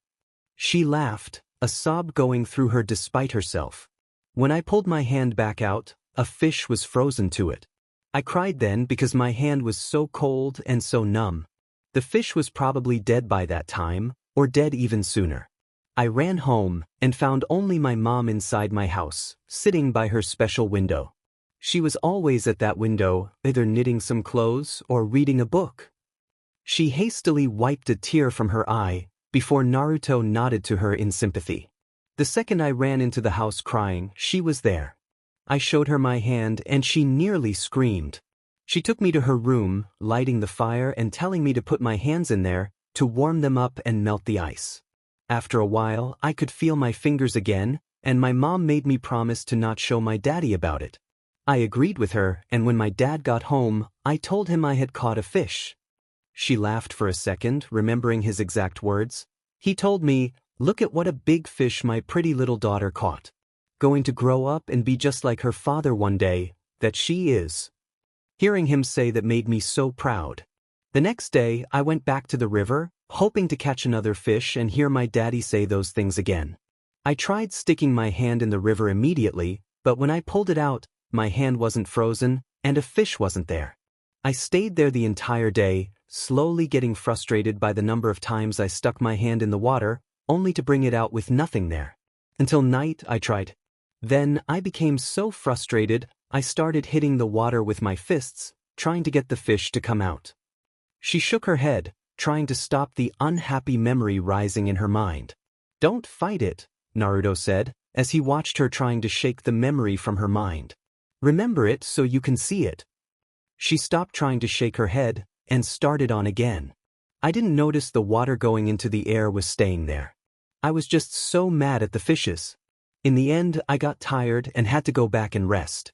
She laughed, a sob going through her despite herself. "When I pulled my hand back out, a fish was frozen to it. I cried then because my hand was so cold and so numb. The fish was probably dead by that time, or dead even sooner. I ran home and found only my mom inside my house, sitting by her special window. She was always at that window, either knitting some clothes or reading a book. She hastily wiped a tear from her eye before Naruto nodded to her in sympathy. The second I ran into the house crying, she was there. I showed her my hand and she nearly screamed. She took me to her room, lighting the fire and telling me to put my hands in there to warm them up and melt the ice. After a while, I could feel my fingers again, and my mom made me promise to not show my daddy about it. I agreed with her, and when my dad got home, I told him I had caught a fish. She laughed for a second, remembering his exact words. He told me, "Look at what a big fish my pretty little daughter caught. Going to grow up and be just like her father one day, that she is." Hearing him say that made me so proud. The next day, I went back to the river, hoping to catch another fish and hear my daddy say those things again. I tried sticking my hand in the river immediately, but when I pulled it out, my hand wasn't frozen, and a fish wasn't there. I stayed there the entire day, slowly getting frustrated by the number of times I stuck my hand in the water, only to bring it out with nothing there. Until night, I tried. Then, I became so frustrated, I started hitting the water with my fists, trying to get the fish to come out. She shook her head, trying to stop the unhappy memory rising in her mind. "Don't fight it," Naruto said, as he watched her trying to shake the memory from her mind. "Remember it so you can see it." She stopped trying to shake her head, and started on again. I didn't notice the water going into the air was staying there. I was just so mad at the fishes. In the end, I got tired and had to go back and rest.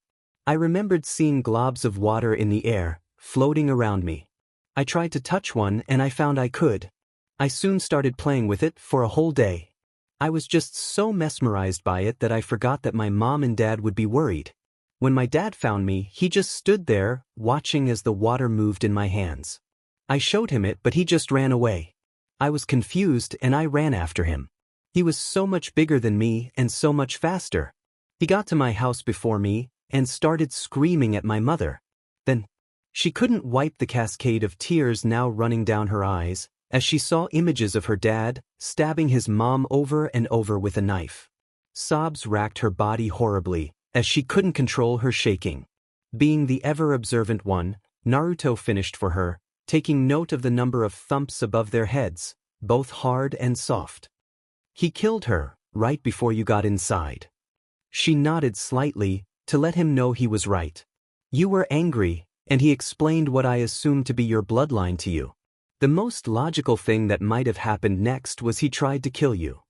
I remembered seeing globs of water in the air, floating around me. I tried to touch one and I found I could. I soon started playing with it for a whole day. I was just so mesmerized by it that I forgot that my mom and dad would be worried. When my dad found me, he just stood there, watching as the water moved in my hands. I showed him it, but he just ran away. I was confused and I ran after him. He was so much bigger than me and so much faster. He got to my house before me and started screaming at my mother. Then, she couldn't wipe the cascade of tears now running down her eyes as she saw images of her dad stabbing his mom over and over with a knife. Sobs racked her body horribly as she couldn't control her shaking. Being the ever-observant one, Naruto finished for her, taking note of the number of thumps above their heads, both hard and soft. "He killed her, right before you got inside." She nodded slightly, to let him know he was right. "You were angry, and he explained what I assumed to be your bloodline to you. The most logical thing that might have happened next was he tried to kill you."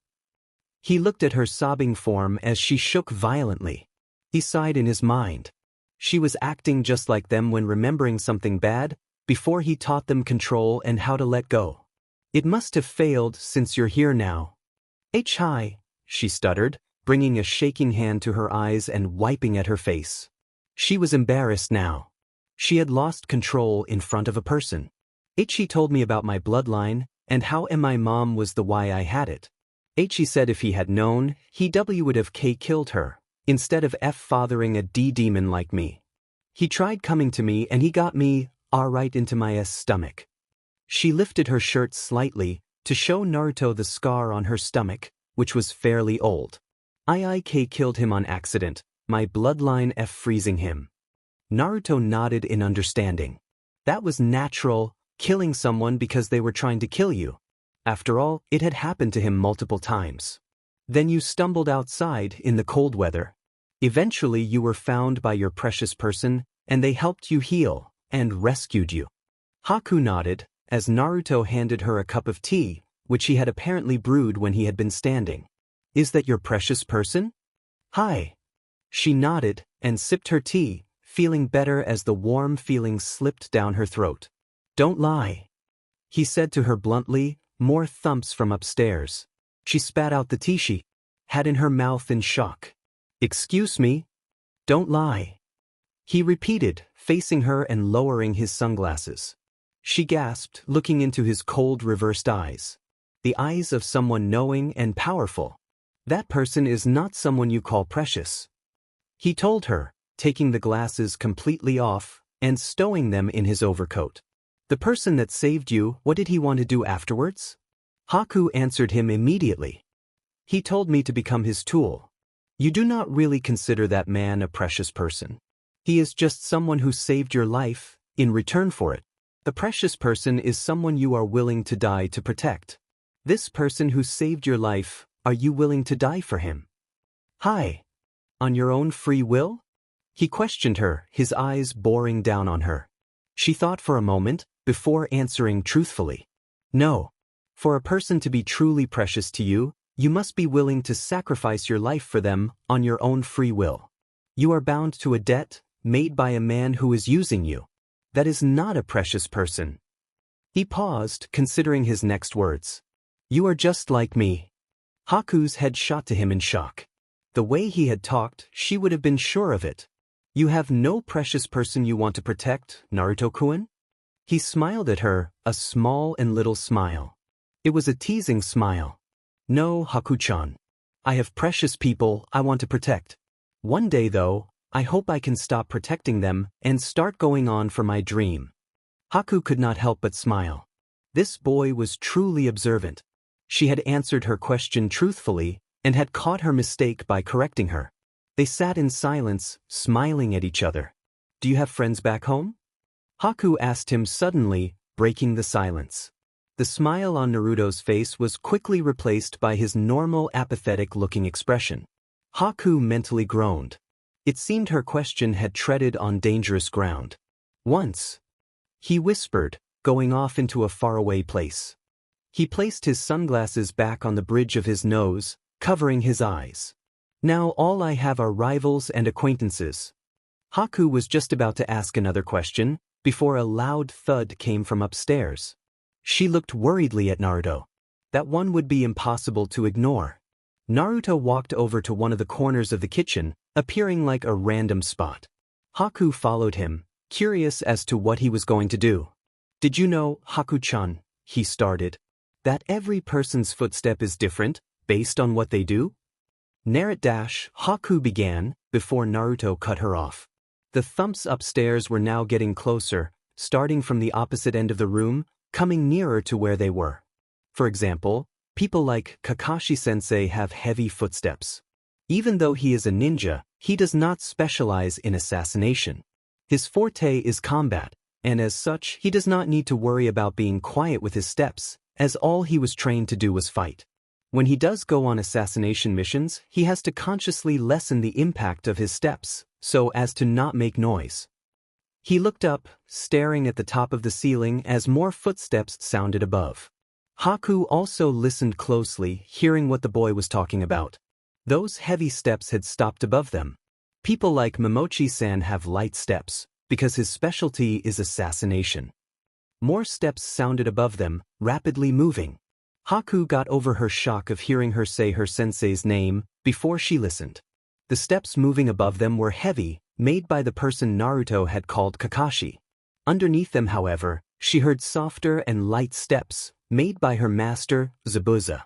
He looked at her sobbing form as she shook violently. He sighed in his mind. She was acting just like them when remembering something bad, before he taught them control and how to let go. "It must have failed since you're here now." "Hi," she stuttered, bringing a shaking hand to her eyes and wiping at her face. She was embarrassed now. She had lost control in front of a person. Ichi told me about my bloodline, and how my mom was the why I had it. Ichi said if he had known, he would have killed her, instead of fathering a demon like me. He tried coming to me and he got me, right into my stomach. She lifted her shirt slightly, to show Naruto the scar on her stomach, which was fairly old. I killed him on accident, my bloodline freezing him. Naruto nodded in understanding. That was natural, killing someone because they were trying to kill you. After all, it had happened to him multiple times. Then you stumbled outside in the cold weather. Eventually you were found by your precious person, and they helped you heal, and rescued you. Haku nodded, as Naruto handed her a cup of tea, which he had apparently brewed when he had been standing. "Is that your precious person?" "Hi." She nodded, and sipped her tea, feeling better as the warm feeling slipped down her throat. "Don't lie," he said to her bluntly, more thumps from upstairs. She spat out the tea she had in her mouth in shock. "Excuse me?" "Don't lie," he repeated, facing her and lowering his sunglasses. She gasped, looking into his cold reversed eyes. The eyes of someone knowing and powerful. "That person is not someone you call precious," he told her, taking the glasses completely off and stowing them in his overcoat. "The person that saved you, what did he want to do afterwards?" Haku answered him immediately. "He told me to become his tool." "You do not really consider that man a precious person?" He is just someone who saved your life, in return for it. The precious person is someone you are willing to die to protect. This person who saved your life, are you willing to die for him? Hi. On your own free will? He questioned her, his eyes boring down on her. She thought for a moment, before answering truthfully. No. For a person to be truly precious to you, you must be willing to sacrifice your life for them, on your own free will. You are bound to a debt, made by a man who is using you. That is not a precious person. He paused, considering his next words. You are just like me. Haku's head shot to him in shock. The way he had talked, she would have been sure of it. You have no precious person you want to protect, Naruto-kun? He smiled at her, a small and little smile. It was a teasing smile. No, Haku-chan. I have precious people I want to protect. One day though, I hope I can stop protecting them and start going on for my dream. Haku could not help but smile. This boy was truly observant. She had answered her question truthfully and had caught her mistake by correcting her. They sat in silence, smiling at each other. Do you have friends back home? Haku asked him suddenly, breaking the silence. The smile on Naruto's face was quickly replaced by his normal apathetic-looking expression. Haku mentally groaned. It seemed her question had treaded on dangerous ground. Once, he whispered, going off into a faraway place. He placed his sunglasses back on the bridge of his nose, covering his eyes. Now all I have are rivals and acquaintances. Haku was just about to ask another question, before a loud thud came from upstairs. She looked worriedly at Naruto. That one would be impossible to ignore. Naruto walked over to one of the corners of the kitchen, appearing like a random spot. Haku followed him, curious as to what he was going to do. Did you know, Haku-chan, he started, that every person's footstep is different, based on what they do? Haku began, before Naruto cut her off. The thumps upstairs were now getting closer, starting from the opposite end of the room, coming nearer to where they were. For example, people like Kakashi-sensei have heavy footsteps. Even though he is a ninja, he does not specialize in assassination. His forte is combat, and as such he does not need to worry about being quiet with his steps, as all he was trained to do was fight. When he does go on assassination missions, he has to consciously lessen the impact of his steps, so as to not make noise. He looked up, staring at the top of the ceiling as more footsteps sounded above. Haku also listened closely, hearing what the boy was talking about. Those heavy steps had stopped above them. People like Momochi-san have light steps, because his specialty is assassination. More steps sounded above them, rapidly moving. Haku got over her shock of hearing her say her sensei's name, before she listened. The steps moving above them were heavy, made by the person Naruto had called Kakashi. Underneath them, however, she heard softer and light steps, made by her master, Zabuza.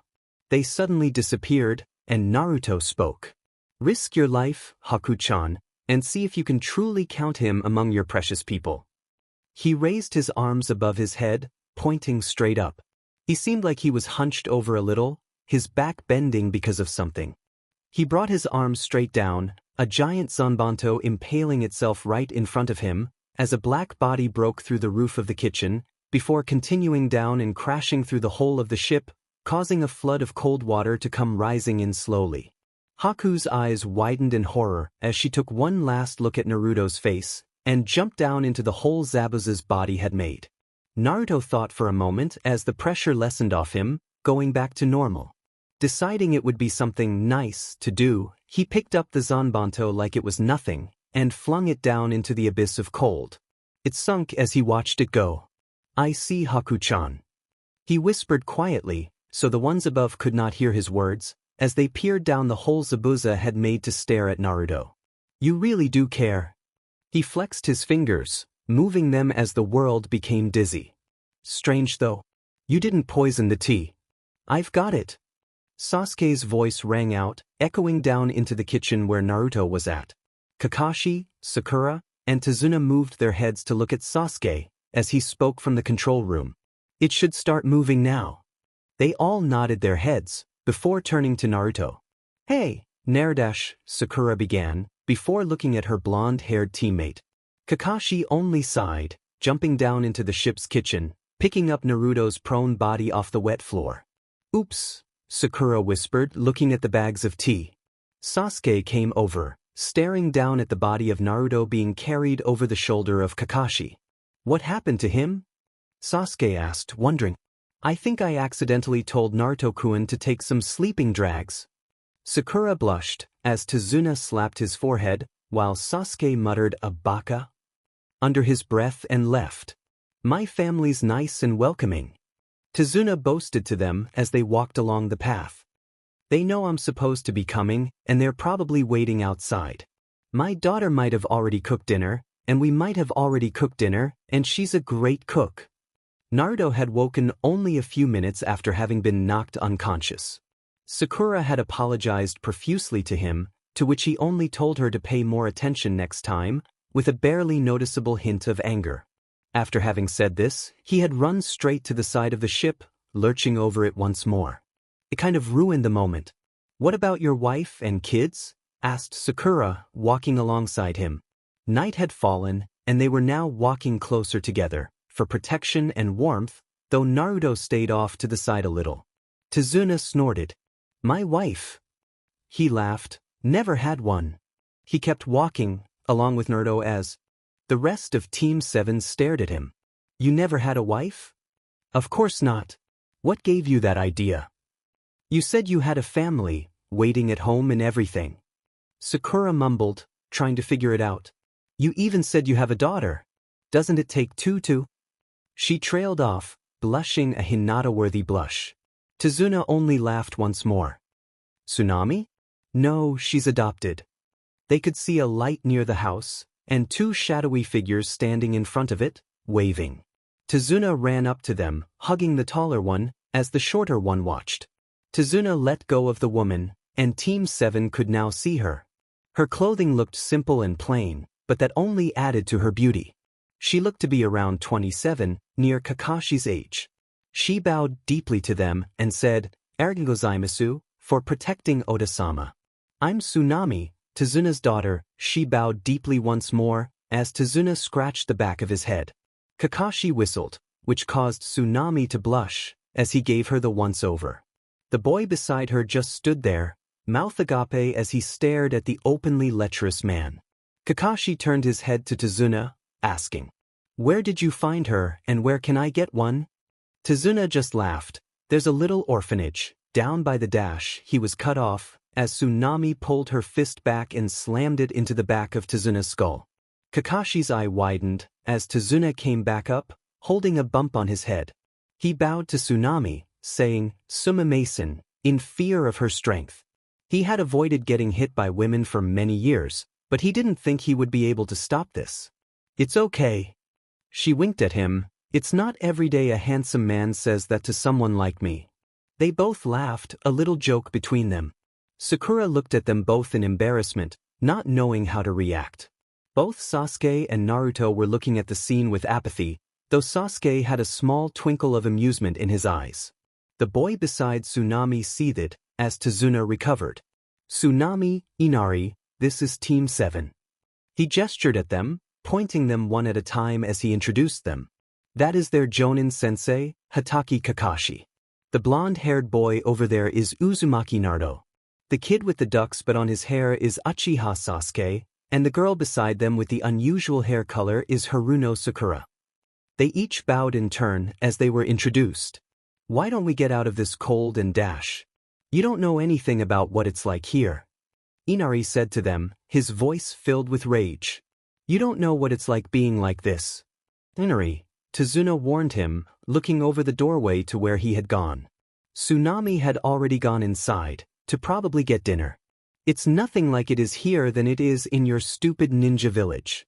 They suddenly disappeared, and Naruto spoke. Risk your life, Haku-chan, and see if you can truly count him among your precious people. He raised his arms above his head, pointing straight up. He seemed like he was hunched over a little, his back bending because of something. He brought his arms straight down, a giant zanbanto impaling itself right in front of him, as a black body broke through the roof of the kitchen, before continuing down and crashing through the hull of the ship, causing a flood of cold water to come rising in slowly. Haku's eyes widened in horror as she took one last look at Naruto's face, and jumped down into the hole Zabuza's body had made. Naruto thought for a moment as the pressure lessened off him, going back to normal. Deciding it would be something nice to do, he picked up the zanbanto like it was nothing, and flung it down into the abyss of cold. It sunk as he watched it go. I see, Haku-chan. He whispered quietly, so the ones above could not hear his words, as they peered down the hole Zabuza had made to stare at Naruto. You really do care. He flexed his fingers, moving them as the world became dizzy. Strange though. You didn't poison the tea. I've got it. Sasuke's voice rang out, echoing down into the kitchen where Naruto was at. Kakashi, Sakura, and Tsunami moved their heads to look at Sasuke, as he spoke from the control room. It should start moving now. They all nodded their heads, before turning to Naruto. Hey, Sakura began, before looking at her blonde-haired teammate. Kakashi only sighed, jumping down into the ship's kitchen, picking up Naruto's prone body off the wet floor. "Oops," Sakura whispered, looking at the bags of tea. Sasuke came over, staring down at the body of Naruto being carried over the shoulder of Kakashi. "What happened to him?" Sasuke asked, wondering. "I think I accidentally told Naruto-kun to take some sleeping drags." Sakura blushed, as Tsunami slapped his forehead, while Sasuke muttered a "baka" under his breath and left. "My family's nice and welcoming," Tsunami boasted to them as they walked along the path. "They know I'm supposed to be coming, and they're probably waiting outside. My daughter might have already cooked dinner, and we might have already cooked dinner, and she's a great cook." Naruto had woken only a few minutes after having been knocked unconscious. Sakura had apologized profusely to him, to which he only told her to pay more attention next time, with a barely noticeable hint of anger. After having said this, he had run straight to the side of the ship, lurching over it once more. It kind of ruined the moment. "What about your wife and kids?" asked Sakura, walking alongside him. Night had fallen, and they were now walking closer together, for protection and warmth, though Naruto stayed off to the side a little. Tsunami snorted. "My wife?" He laughed. "Never had one." He kept walking, along with Naruto as the rest of Team 7 stared at him. "You never had a wife?" "Of course not. What gave you that idea?" "You said you had a family, waiting at home and everything." Sakura mumbled, trying to figure it out. "You even said you have a daughter. Doesn't it take two to—" She trailed off, blushing a Hinata-worthy blush. Tsunami only laughed once more. "Tsunami? No, she's adopted." They could see a light near the house, and two shadowy figures standing in front of it, waving. Tsunami ran up to them, hugging the taller one, as the shorter one watched. Tsunami let go of the woman, and Team 7 could now see her. Her clothing looked simple and plain, but that only added to her beauty. She looked to be around 27, near Kakashi's age. She bowed deeply to them and said, "Arigatou gozaimasu, for protecting Oda-sama." "I'm Tsunami, Tsuna's daughter." She bowed deeply once more, as Tsunami scratched the back of his head. Kakashi whistled, which caused Tsunami to blush, as he gave her the once-over. The boy beside her just stood there, mouth agape as he stared at the openly lecherous man. Kakashi turned his head to Tsunami, asking, "Where did you find her, and where can I get one?" Tsunami just laughed. "There's a little orphanage, down by the dash." He was cut off, as Tsunami pulled her fist back and slammed it into the back of Tsuna's skull. Kakashi's eye widened, as Tsunami came back up, holding a bump on his head. He bowed to Tsunami, saying, "Sumimasen," in fear of her strength. He had avoided getting hit by women for many years, but he didn't think he would be able to stop this. "It's okay." She winked at him. "It's not every day a handsome man says that to someone like me." They both laughed, a little joke between them. Sakura looked at them both in embarrassment, not knowing how to react. Both Sasuke and Naruto were looking at the scene with apathy, though Sasuke had a small twinkle of amusement in his eyes. The boy beside Tsunami seethed, as Tsunami recovered. "Tsunami, Inari, this is Team 7. He gestured at them, pointing them one at a time as he introduced them. "That is their Jonin sensei, Hatake Kakashi. The blonde-haired boy over there is Uzumaki Naruto. The kid with the ducks but on his hair is Uchiha Sasuke, and the girl beside them with the unusual hair color is Haruno Sakura." They each bowed in turn as they were introduced. "Why don't we get out of this cold and dash? You don't know anything about what it's like here," Inari said to them, his voice filled with rage. "You don't know what it's like being like this." "Inari," Tsunami warned him, looking over the doorway to where he had gone. Tsunami had already gone inside, to probably get dinner. "It's nothing like it is here than it is in your stupid ninja village."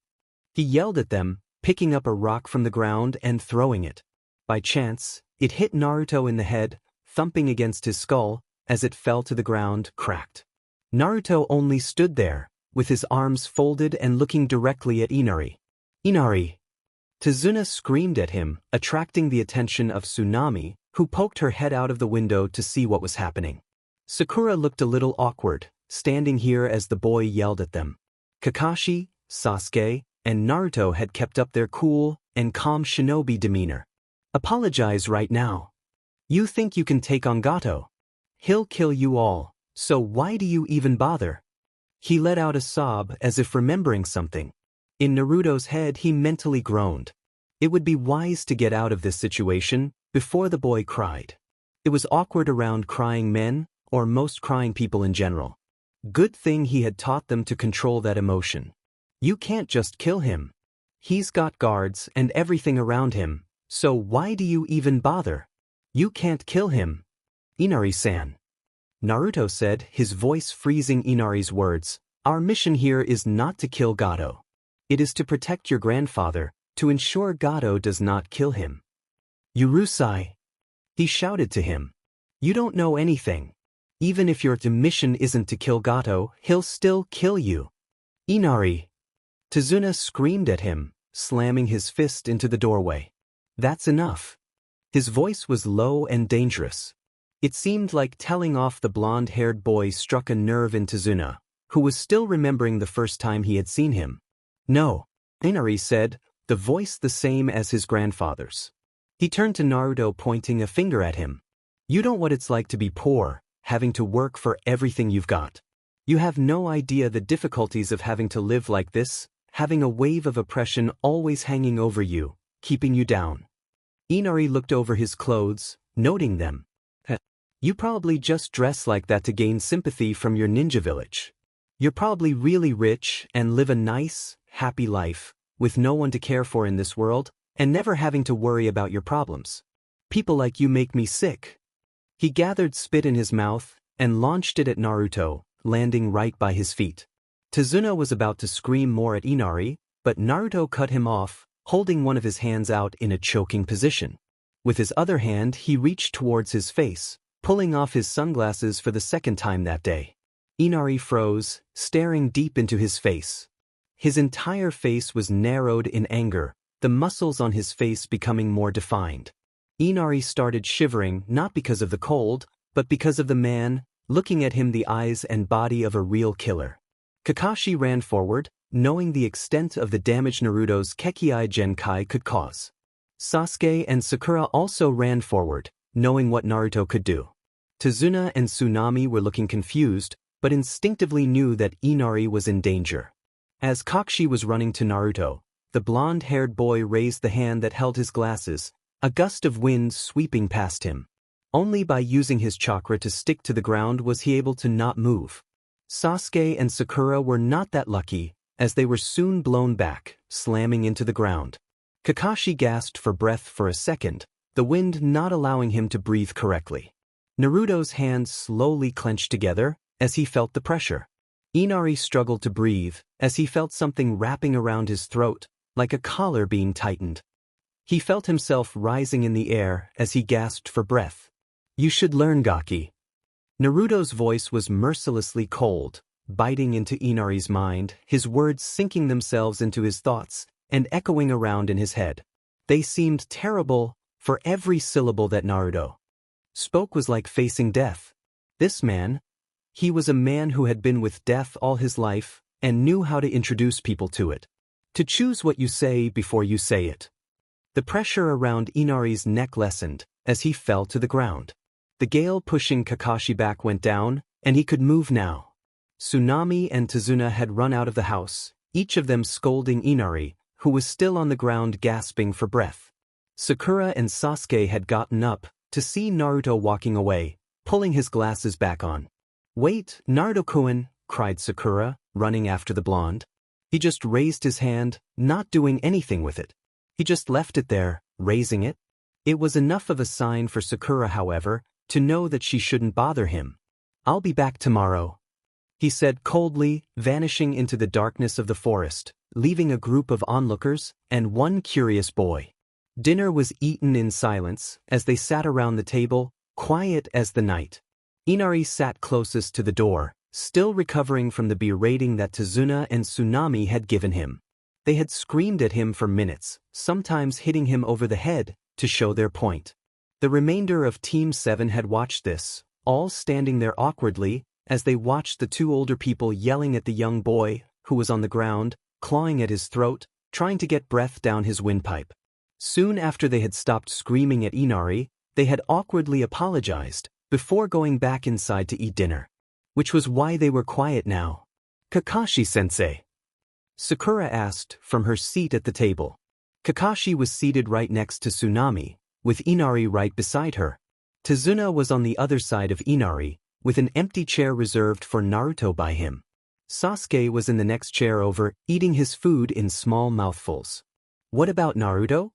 He yelled at them, picking up a rock from the ground and throwing it. By chance, it hit Naruto in the head, thumping against his skull, as it fell to the ground, cracked. Naruto only stood there, with his arms folded and looking directly at Inari. "Inari!" Tsunami screamed at him, attracting the attention of Tsunami, who poked her head out of the window to see what was happening. Sakura looked a little awkward, standing here as the boy yelled at them. Kakashi, Sasuke, and Naruto had kept up their cool and calm shinobi demeanor. Apologize right now. You think you can take on Gato? He'll kill you all, so why do you even bother? He let out a sob as if remembering something. In Naruto's head he mentally groaned. It would be wise to get out of this situation before the boy cried. It was awkward around crying men, or most crying people in general. Good thing he had taught them to control that emotion. You can't just kill him. He's got guards and everything around him, so why do you even bother? You can't kill him. Inari-san. Naruto said, his voice freezing Inari's words. Our mission here is not to kill Gato. It is to protect your grandfather, to ensure Gato does not kill him. Urusai. He shouted to him. You don't know anything. Even if your mission isn't to kill Gato, he'll still kill you. Inari. Tazuna screamed at him, slamming his fist into the doorway. That's enough. His voice was low and dangerous. It seemed like telling off the blonde-haired boy struck a nerve in Tazuna, who was still remembering the first time he had seen him. No, Inari said, the voice the same as his grandfather's. He turned to Naruto, pointing a finger at him. You don't know what it's like to be poor, having to work for everything you've got. You have no idea the difficulties of having to live like this, having a wave of oppression always hanging over you, keeping you down. Inari looked over his clothes, noting them. You probably just dress like that to gain sympathy from your ninja village. You're probably really rich and live a nice, happy life, with no one to care for in this world, and never having to worry about your problems. People like you make me sick. He gathered spit in his mouth and launched it at Naruto, landing right by his feet. Tazuna was about to scream more at Inari, but Naruto cut him off, holding one of his hands out in a choking position. With his other hand he reached towards his face, pulling off his sunglasses for the second time that day. Inari froze, staring deep into his face. His entire face was narrowed in anger, the muscles on his face becoming more defined. Inari started shivering not because of the cold, but because of the man, looking at him the eyes and body of a real killer. Kakashi ran forward, knowing the extent of the damage Naruto's Kekkai Genkai could cause. Sasuke and Sakura also ran forward, knowing what Naruto could do. Tazuna and Tsunami were looking confused, but instinctively knew that Inari was in danger. As Kakashi was running to Naruto, the blonde-haired boy raised the hand that held his glasses, a gust of wind sweeping past him. Only by using his chakra to stick to the ground was he able to not move. Sasuke and Sakura were not that lucky, as they were soon blown back, slamming into the ground. Kakashi gasped for breath for a second, the wind not allowing him to breathe correctly. Naruto's hands slowly clenched together as he felt the pressure. Inari struggled to breathe as he felt something wrapping around his throat, like a collar being tightened. He felt himself rising in the air as he gasped for breath. You should learn Gaki. Naruto's voice was mercilessly cold, biting into Inari's mind, his words sinking themselves into his thoughts and echoing around in his head. They seemed terrible, for every syllable that Naruto spoke was like facing death. This man, he was a man who had been with death all his life and knew how to introduce people to it. To choose what you say before you say it. The pressure around Inari's neck lessened as he fell to the ground. The gale pushing Kakashi back went down, and he could move now. Tsunami and Tazuna had run out of the house, each of them scolding Inari, who was still on the ground gasping for breath. Sakura and Sasuke had gotten up to see Naruto walking away, pulling his glasses back on. Wait, Naruto-kun, cried Sakura, running after the blonde. He just raised his hand, not doing anything with it. He just left it there, raising it. It was enough of a sign for Sakura, however, to know that she shouldn't bother him. I'll be back tomorrow, he said coldly, vanishing into the darkness of the forest, leaving a group of onlookers and one curious boy. Dinner was eaten in silence as they sat around the table, quiet as the night. Inari sat closest to the door, still recovering from the berating that Tazuna and Tsunami had given him. They had screamed at him for minutes, sometimes hitting him over the head to show their point. The remainder of Team 7 had watched this, all standing there awkwardly as they watched the two older people yelling at the young boy, who was on the ground, clawing at his throat, trying to get breath down his windpipe. Soon after they had stopped screaming at Inari, they had awkwardly apologized, before going back inside to eat dinner. Which was why they were quiet now. Kakashi-sensei? Sakura asked from her seat at the table. Kakashi was seated right next to Tsunami, with Inari right beside her. Tazuna was on the other side of Inari, with an empty chair reserved for Naruto by him. Sasuke was in the next chair over, eating his food in small mouthfuls. What about Naruto?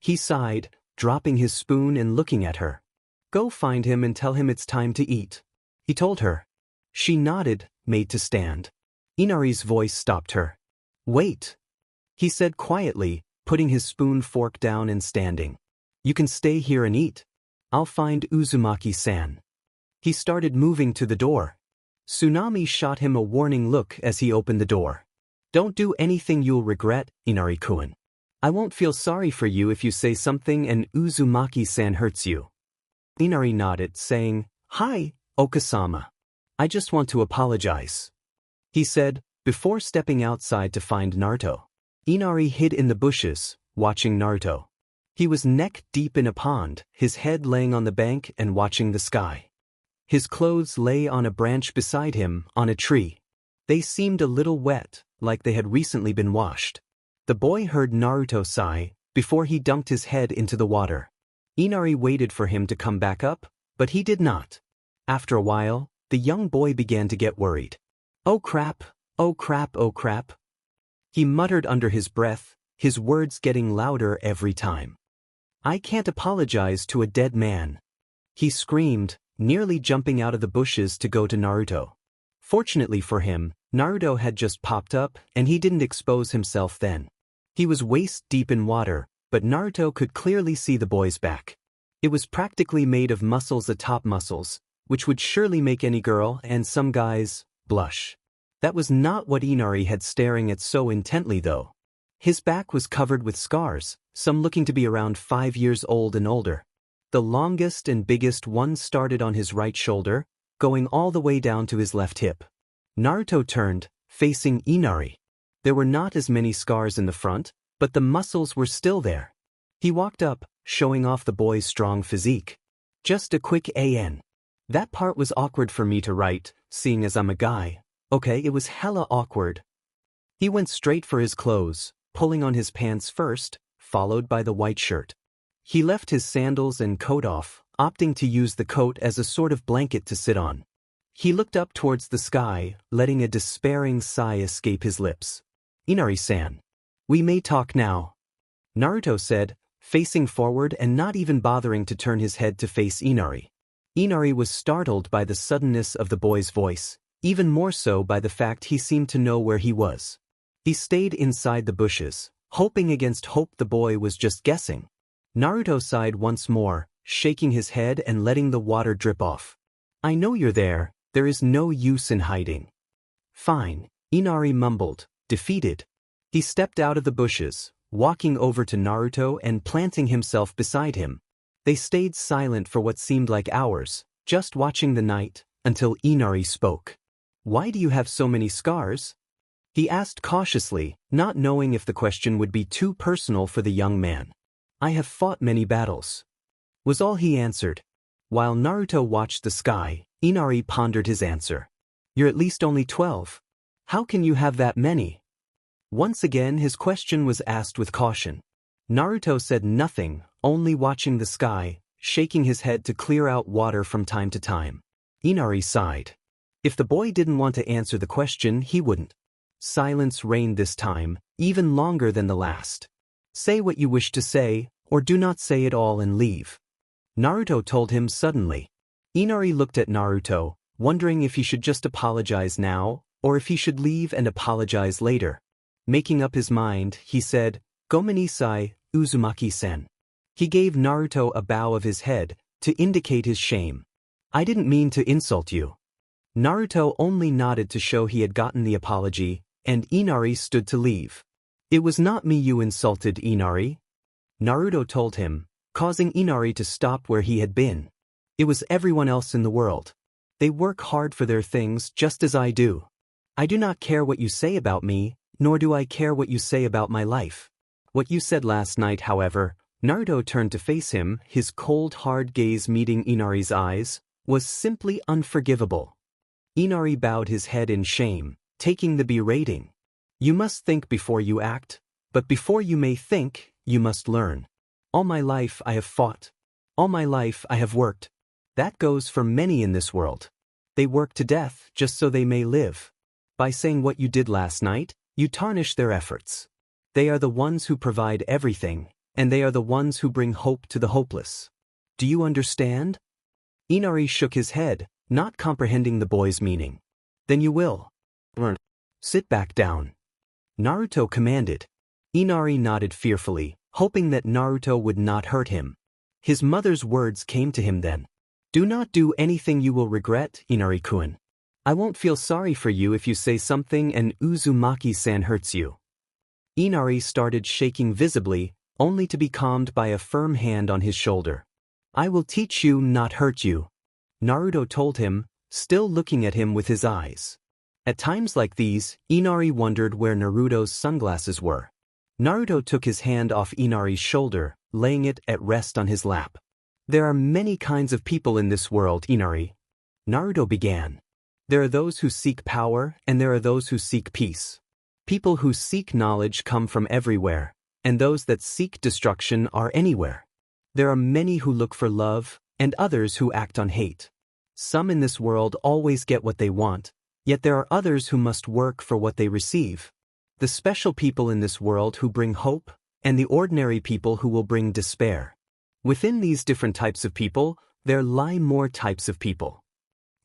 He sighed, dropping his spoon and looking at her. Go find him and tell him it's time to eat, he told her. She nodded, made to stand. Inari's voice stopped her. Wait, he said quietly, putting his spoon fork down and standing. You can stay here and eat. I'll find Uzumaki-san. He started moving to the door. Tsunami shot him a warning look as he opened the door. Don't do anything you'll regret, Inari-kun. I won't feel sorry for you if you say something and Uzumaki-san hurts you. Inari nodded, saying, Hi, Okasama. I just want to apologize, he said, before stepping outside to find Naruto. Inari hid in the bushes, watching Naruto. He was neck-deep in a pond, his head laying on the bank and watching the sky. His clothes lay on a branch beside him, on a tree. They seemed a little wet, like they had recently been washed. The boy heard Naruto sigh, before he dunked his head into the water. Inari waited for him to come back up, but he did not. After a while, the young boy began to get worried. Oh crap, oh crap, oh crap. He muttered under his breath, his words getting louder every time. I can't apologize to a dead man, he screamed, nearly jumping out of the bushes to go to Naruto. Fortunately for him, Naruto had just popped up and he didn't expose himself then. He was waist-deep in water, but Naruto could clearly see the boy's back. It was practically made of muscles atop muscles, which would surely make any girl and some guys blush. That was not what Inari had staring at so intently though. His back was covered with scars, some looking to be around 5 years old and older. The longest and biggest one started on his right shoulder, going all the way down to his left hip. Naruto turned, facing Inari. There were not as many scars in the front, but the muscles were still there. He walked up, showing off the boy's strong physique. Just a quick AN. That part was awkward for me to write, seeing as I'm a guy. Okay, it was hella awkward. He went straight for his clothes, pulling on his pants first, followed by the white shirt. He left his sandals and coat off, opting to use the coat as a sort of blanket to sit on. He looked up towards the sky, letting a despairing sigh escape his lips. Inari-san. We may talk now, Naruto said, facing forward and not even bothering to turn his head to face Inari. Inari was startled by the suddenness of the boy's voice, even more so by the fact he seemed to know where he was. He stayed inside the bushes, hoping against hope the boy was just guessing. Naruto sighed once more, shaking his head and letting the water drip off. I know you're there, there is no use in hiding. Fine, Inari mumbled, defeated. He stepped out of the bushes, walking over to Naruto and planting himself beside him. They stayed silent for what seemed like hours, just watching the night, until Inari spoke. Why do you have so many scars? He asked cautiously, not knowing if the question would be too personal for the young man. I have fought many battles, was all he answered. While Naruto watched the sky, Inari pondered his answer. You're at least only 12. How can you have that many? Once again his question was asked with caution. Naruto said nothing, only watching the sky, shaking his head to clear out water from time to time. Inari sighed. If the boy didn't want to answer the question, he wouldn't. Silence reigned this time, even longer than the last. Say what you wish to say, or do not say it all and leave, Naruto told him suddenly. Inari looked at Naruto, wondering if he should just apologize now, or if he should leave and apologize later. Making up his mind, he said, Gomenisai, Uzumaki-sen. He gave Naruto a bow of his head, to indicate his shame. I didn't mean to insult you. Naruto only nodded to show he had gotten the apology, and Inari stood to leave. It was not me you insulted, Inari, Naruto told him, causing Inari to stop where he had been. It was everyone else in the world. They work hard for their things just as I do. I do not care what you say about me, nor do I care what you say about my life. What you said last night, however, Naruto turned to face him, his cold hard gaze meeting Inari's eyes, was simply unforgivable. Inari bowed his head in shame, taking the berating. You must think before you act, but before you may think, you must learn. All my life I have fought. All my life I have worked. That goes for many in this world. They work to death just so they may live. By saying what you did last night, you tarnish their efforts. They are the ones who provide everything, and they are the ones who bring hope to the hopeless. Do you understand? Inari shook his head, not comprehending the boy's meaning. Then you will learn. Sit back down. Naruto commanded. Inari nodded fearfully, hoping that Naruto would not hurt him. His mother's words came to him then. Do not do anything you will regret, Inari-kun. I won't feel sorry for you if you say something and Uzumaki-san hurts you. Inari started shaking visibly, only to be calmed by a firm hand on his shoulder. I will teach you, not hurt you, Naruto told him, still looking at him with his eyes. At times like these, Inari wondered where Naruto's sunglasses were. Naruto took his hand off Inari's shoulder, laying it at rest on his lap. There are many kinds of people in this world, Inari. Naruto began. There are those who seek power, and there are those who seek peace. People who seek knowledge come from everywhere, and those that seek destruction are anywhere. There are many who look for love, and others who act on hate. Some in this world always get what they want, yet there are others who must work for what they receive. The special people in this world who bring hope, and the ordinary people who will bring despair. Within these different types of people, there lie more types of people.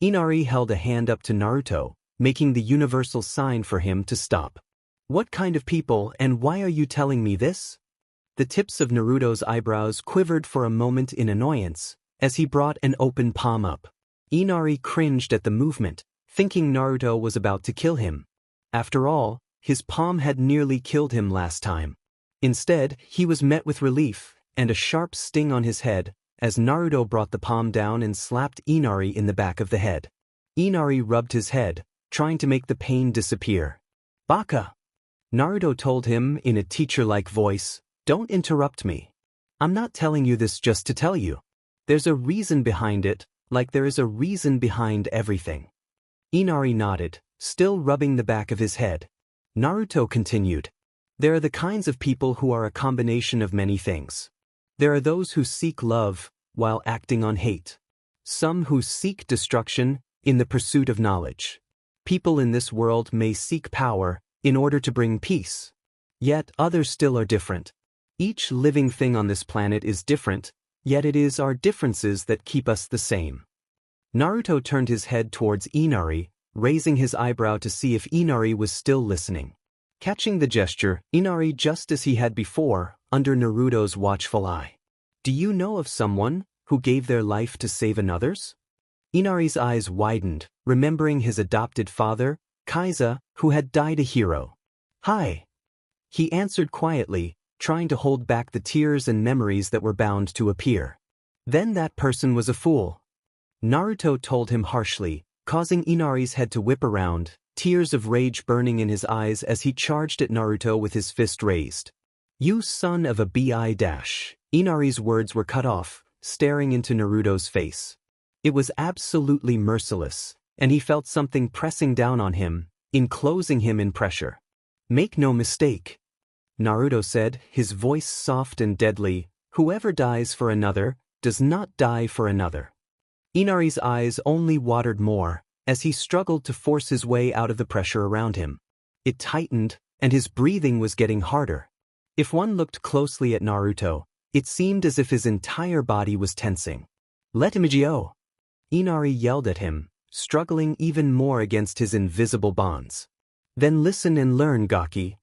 Inari held a hand up to Naruto, making the universal sign for him to stop. What kind of people, and why are you telling me this? The tips of Naruto's eyebrows quivered for a moment in annoyance, as he brought an open palm up. Inari cringed at the movement, thinking Naruto was about to kill him. After all, his palm had nearly killed him last time. Instead, he was met with relief, and a sharp sting on his head, as Naruto brought the palm down and slapped Inari in the back of the head. Inari rubbed his head, trying to make the pain disappear. Baka! Naruto told him in a teacher-like voice, don't interrupt me. I'm not telling you this just to tell you. There's a reason behind it, like there is a reason behind everything. Inari nodded, still rubbing the back of his head. Naruto continued. There are the kinds of people who are a combination of many things. There are those who seek love, while acting on hate. Some who seek destruction, in the pursuit of knowledge. People in this world may seek power, in order to bring peace. Yet others still are different. Each living thing on this planet is different, yet it is our differences that keep us the same. Naruto turned his head towards Inari, raising his eyebrow to see if Inari was still listening. Catching the gesture, Inari just as he had before, under Naruto's watchful eye. Do you know of someone who gave their life to save another's? Inari's eyes widened, remembering his adopted father, Kaiza, who had died a hero. Hi. He answered quietly, trying to hold back the tears and memories that were bound to appear. Then that person was a fool. Naruto told him harshly, causing Inari's head to whip around, tears of rage burning in his eyes as he charged at Naruto with his fist raised. You son of a bitch. Inari's words were cut off, staring into Naruto's face. It was absolutely merciless, and he felt something pressing down on him, enclosing him in pressure. Make no mistake, Naruto said, his voice soft and deadly, whoever dies for another, does not die for another. Inari's eyes only watered more, as he struggled to force his way out of the pressure around him. It tightened, and his breathing was getting harder. If one looked closely at Naruto, it seemed as if his entire body was tensing. Let him go! Inari yelled at him, struggling even more against his invisible bonds. Then listen and learn, Gaki,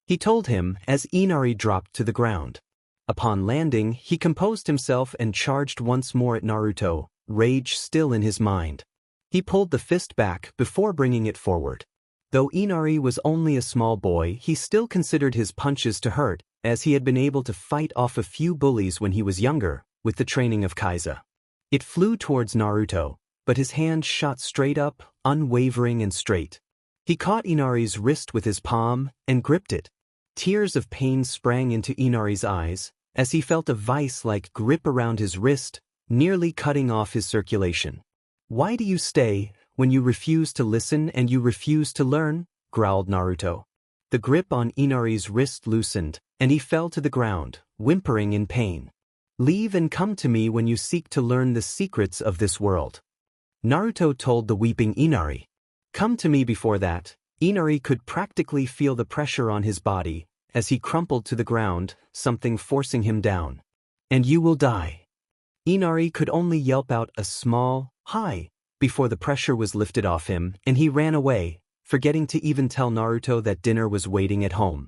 he told him as Inari dropped to the ground. Upon landing, he composed himself and charged once more at Naruto, rage still in his mind. He pulled the fist back before bringing it forward. Though Inari was only a small boy, he still considered his punches to hurt, as he had been able to fight off a few bullies when he was younger, with the training of Kaiza. It flew towards Naruto, but his hand shot straight up, unwavering and straight. He caught Inari's wrist with his palm and gripped it. Tears of pain sprang into Inari's eyes as he felt a vice-like grip around his wrist, nearly cutting off his circulation. "Why do you stay when you refuse to listen and you refuse to learn?" growled Naruto. The grip on Inari's wrist loosened, and he fell to the ground, whimpering in pain. "Leave and come to me when you seek to learn the secrets of this world," Naruto told the weeping Inari. "Come to me before that." Inari could practically feel the pressure on his body as he crumpled to the ground, something forcing him down. "And you will die." Inari could only yelp out a small, "Hi," before the pressure was lifted off him, and he ran away, forgetting to even tell Naruto that dinner was waiting at home.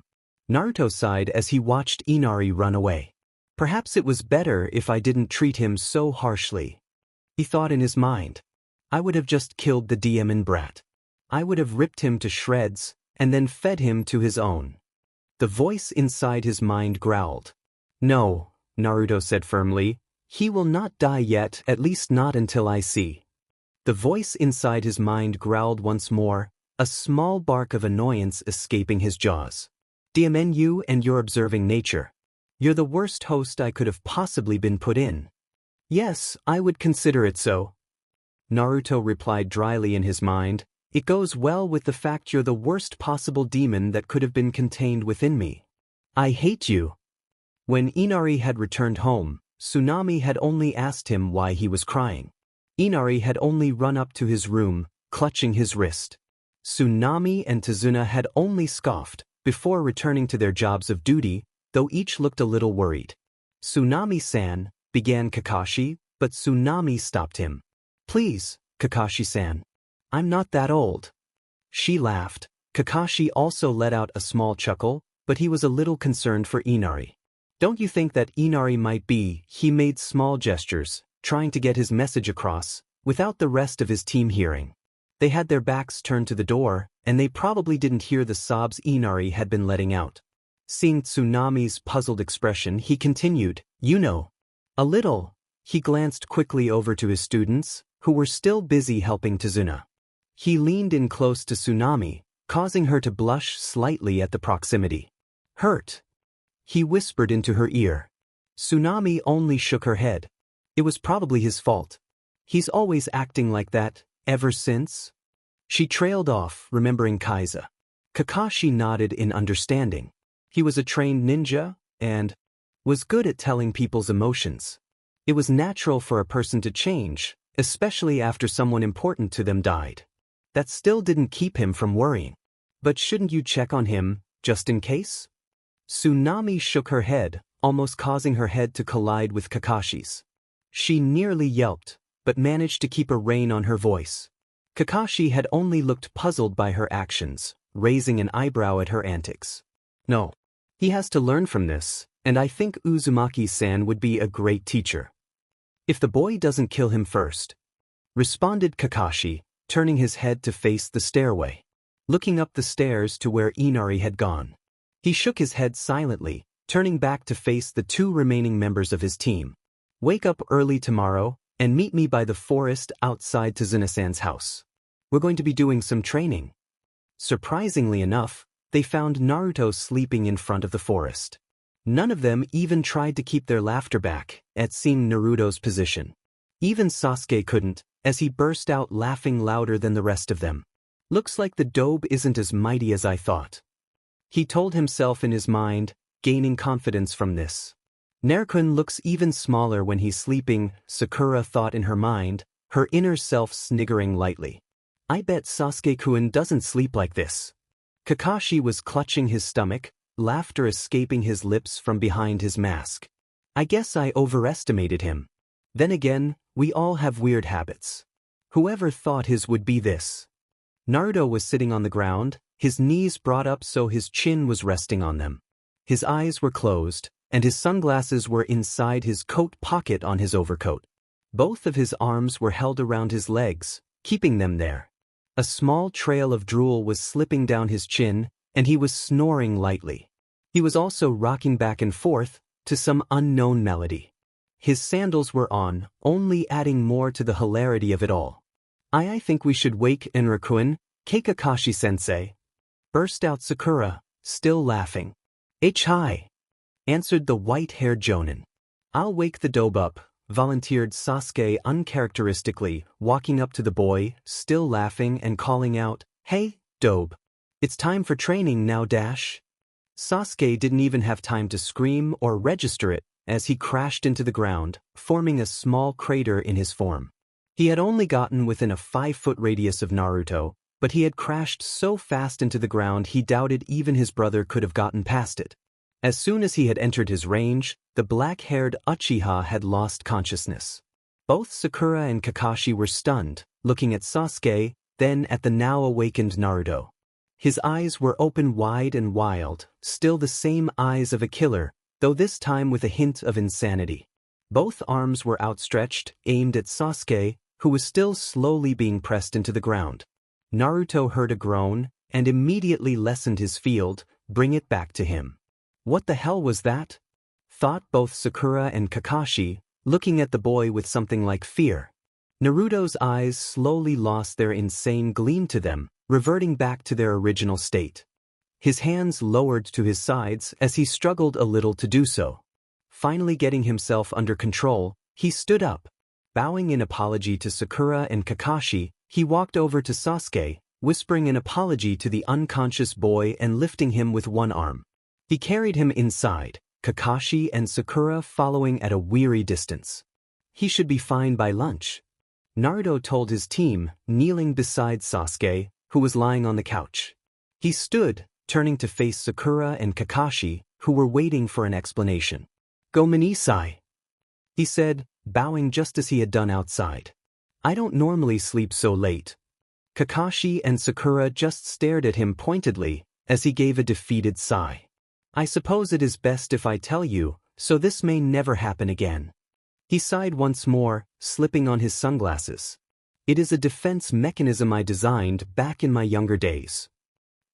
Naruto sighed as he watched Inari run away. "Perhaps it was better if I didn't treat him so harshly," he thought in his mind. "I would have just killed the demon brat. I would have ripped him to shreds, and then fed him to his own." The voice inside his mind growled. "No," Naruto said firmly, "he will not die yet, at least not until I see." The voice inside his mind growled once more, a small bark of annoyance escaping his jaws. "Deepening you and your observing nature. You're the worst host I could have possibly been put in." "Yes, I would consider it so," Naruto replied dryly in his mind. "It goes well with the fact you're the worst possible demon that could have been contained within me. I hate you." When Inari had returned home, Tsunami had only asked him why he was crying. Inari had only run up to his room, clutching his wrist. Tsunami and Tazuna had only scoffed, before returning to their jobs of duty, though each looked a little worried. "Tsunami-san," began Kakashi, but Tsunami stopped him. "Please, Kakashi-san. I'm not that old." She laughed. Kakashi also let out a small chuckle, but he was a little concerned for Inari. "Don't you think that Inari might be?" He made small gestures, trying to get his message across, without the rest of his team hearing. They had their backs turned to the door, and they probably didn't hear the sobs Inari had been letting out. Seeing Tsunami's puzzled expression, he continued, "You know." "A little." He glanced quickly over to his students, who were still busy helping Tazuna. He leaned in close to Tsunami, causing her to blush slightly at the proximity. "Hurt?" he whispered into her ear. Tsunami only shook her head. It was probably his fault. He's always acting like that, ever since. She trailed off, remembering Kaiza. Kakashi nodded in understanding. He was a trained ninja, and was good at telling people's emotions. It was natural for a person to change, especially after someone important to them died. That still didn't keep him from worrying. "But shouldn't you check on him, just in case?" Tsunami shook her head, almost causing her head to collide with Kakashi's. She nearly yelped, but managed to keep a rein on her voice. Kakashi had only looked puzzled by her actions, raising an eyebrow at her antics. "No. He has to learn from this, and I think Uzumaki-san would be a great teacher. If the boy doesn't kill him first," responded Kakashi, turning his head to face the stairway. Looking up the stairs to where Inari had gone. He shook his head silently, turning back to face the two remaining members of his team. "Wake up early tomorrow, and meet me by the forest outside Tazuna-san's house. We're going to be doing some training." Surprisingly enough, they found Naruto sleeping in front of the forest. None of them even tried to keep their laughter back at seeing Naruto's position. Even Sasuke couldn't, as he burst out laughing louder than the rest of them. "Looks like the dobe isn't as mighty as I thought," he told himself in his mind, gaining confidence from this. "Naruto looks even smaller when he's sleeping," Sakura thought in her mind, her inner self sniggering lightly. "I bet Sasuke-kun doesn't sleep like this." Kakashi was clutching his stomach, laughter escaping his lips from behind his mask. "I guess I overestimated him. Then again, we all have weird habits. Whoever thought his would be this?" Naruto was sitting on the ground, his knees brought up so his chin was resting on them. His eyes were closed, and his sunglasses were inside his coat pocket on his overcoat. Both of his arms were held around his legs, keeping them there. A small trail of drool was slipping down his chin, and he was snoring lightly. He was also rocking back and forth to some unknown melody. His sandals were on, only adding more to the hilarity of it all. I think we should wake Naruto. Kakashi-sensei, burst out Sakura, still laughing. Hi, answered the white-haired jonin. I'll wake the dobe up, volunteered Sasuke uncharacteristically, walking up to the boy, still laughing and calling out, Hey, dobe. It's time for training now dash. Sasuke didn't even have time to scream or register it, as he crashed into the ground, forming a small crater in his form. He had only gotten within a 5-foot radius of Naruto, but he had crashed so fast into the ground he doubted even his brother could have gotten past it. As soon as he had entered his range, the black-haired Uchiha had lost consciousness. Both Sakura and Kakashi were stunned, looking at Sasuke, then at the now-awakened Naruto. His eyes were open wide and wild, still the same eyes of a killer, though this time with a hint of insanity. Both arms were outstretched, aimed at Sasuke, who was still slowly being pressed into the ground. Naruto heard a groan, and immediately lessened his field, bring it back to him. What the hell was that? Thought both Sakura and Kakashi, looking at the boy with something like fear. Naruto's eyes slowly lost their insane gleam to them, reverting back to their original state. His hands lowered to his sides as he struggled a little to do so. Finally getting himself under control, he stood up. Bowing in apology to Sakura and Kakashi, he walked over to Sasuke, whispering an apology to the unconscious boy and lifting him with one arm. He carried him inside, Kakashi and Sakura following at a weary distance. He should be fine by lunch, Naruto told his team, kneeling beside Sasuke, who was lying on the couch. He stood, turning to face Sakura and Kakashi, who were waiting for an explanation. Go Manisai, he said, bowing just as he had done outside. I don't normally sleep so late. Kakashi and Sakura just stared at him pointedly, as he gave a defeated sigh. I suppose it is best if I tell you, so this may never happen again. He sighed once more, slipping on his sunglasses. It is a defense mechanism I designed back in my younger days.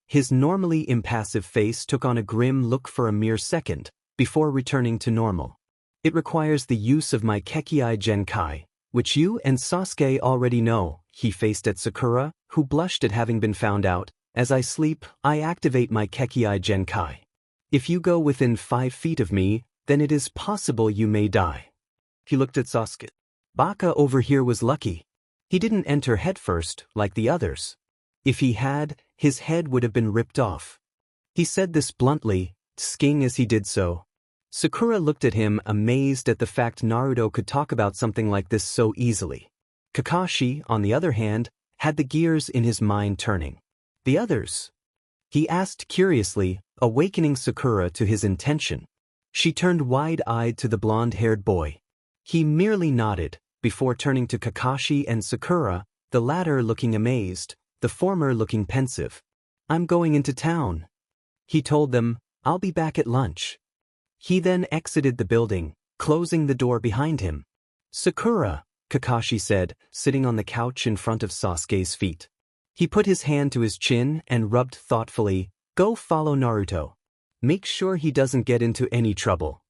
His normally impassive face took on a grim look for a mere second, before returning to normal. It requires the use of my Kekkai Genkai, which you and Sasuke already know, he faced at Sakura, who blushed at having been found out. As I sleep, I activate my Kekkai Genkai. If you go within 5 feet of me, then it is possible you may die. He looked at Sasuke. Baka over here was lucky. He didn't enter headfirst, like the others. If he had, his head would have been ripped off. He said this bluntly, tsuking as he did so. Sakura looked at him, amazed at the fact Naruto could talk about something like this so easily. Kakashi, on the other hand, had the gears in his mind turning. The others? He asked curiously, awakening Sakura to his intention. She turned wide-eyed to the blonde-haired boy. He merely nodded, before turning to Kakashi and Sakura, the latter looking amazed, the former looking pensive. I'm going into town. He told them, I'll be back at lunch. He then exited the building, closing the door behind him. Sakura, Kakashi said, sitting on the couch in front of Sasuke's feet. He put his hand to his chin and rubbed thoughtfully, Go follow Naruto. Make sure he doesn't get into any trouble.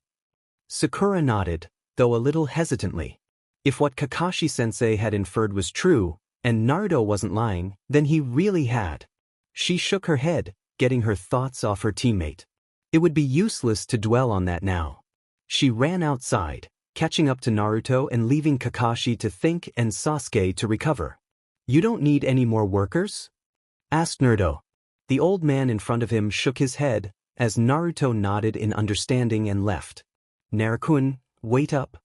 Sakura nodded, though a little hesitantly. If what Kakashi-sensei had inferred was true, and Naruto wasn't lying, then he really had. She shook her head, getting her thoughts off her teammate. It would be useless to dwell on that now. She ran outside, catching up to Naruto and leaving Kakashi to think and Sasuke to recover. You don't need any more workers? Asked Naruto. The old man in front of him shook his head, as Naruto nodded in understanding and left. Naruto-kun, wait up.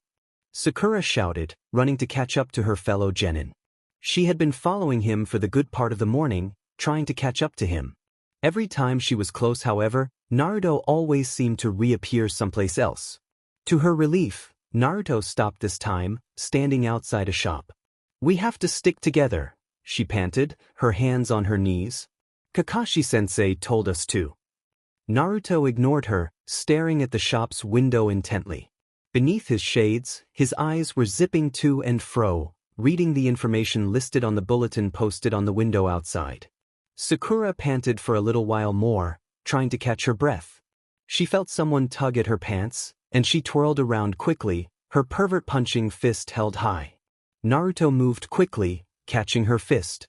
Sakura shouted, running to catch up to her fellow genin. She had been following him for the good part of the morning, trying to catch up to him. Every time she was close, however, Naruto always seemed to reappear someplace else. To her relief, Naruto stopped this time, standing outside a shop. We have to stick together, she panted, her hands on her knees. Kakashi-sensei told us to. Naruto ignored her, staring at the shop's window intently. Beneath his shades, his eyes were zipping to and fro, reading the information listed on the bulletin posted on the window outside. Sakura panted for a little while more, trying to catch her breath. She felt someone tug at her pants, and she twirled around quickly, her pervert-punching fist held high. Naruto moved quickly, catching her fist.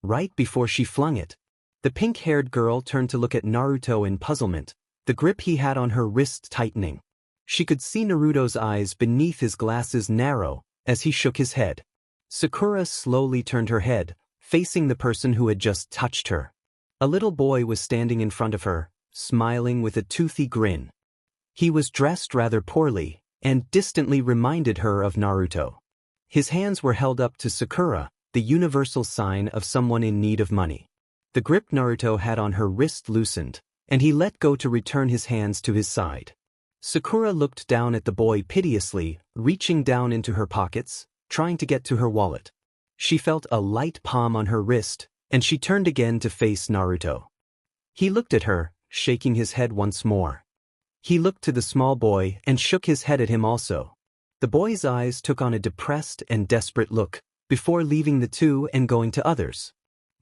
right before she flung it. The pink-haired girl turned to look at Naruto in puzzlement, the grip he had on her wrist tightening. She could see Naruto's eyes beneath his glasses narrow as he shook his head. Sakura slowly turned her head, facing the person who had just touched her. A little boy was standing in front of her, smiling with a toothy grin. He was dressed rather poorly, and distantly reminded her of Naruto. His hands were held up to Sakura, the universal sign of someone in need of money. The grip Naruto had on her wrist loosened, and he let go to return his hands to his side. Sakura looked down at the boy piteously, reaching down into her pockets, trying to get to her wallet. She felt a light palm on her wrist, and she turned again to face Naruto. He looked at her, shaking his head once more. He looked to the small boy and shook his head at him also. The boy's eyes took on a depressed and desperate look, before leaving the two and going to others.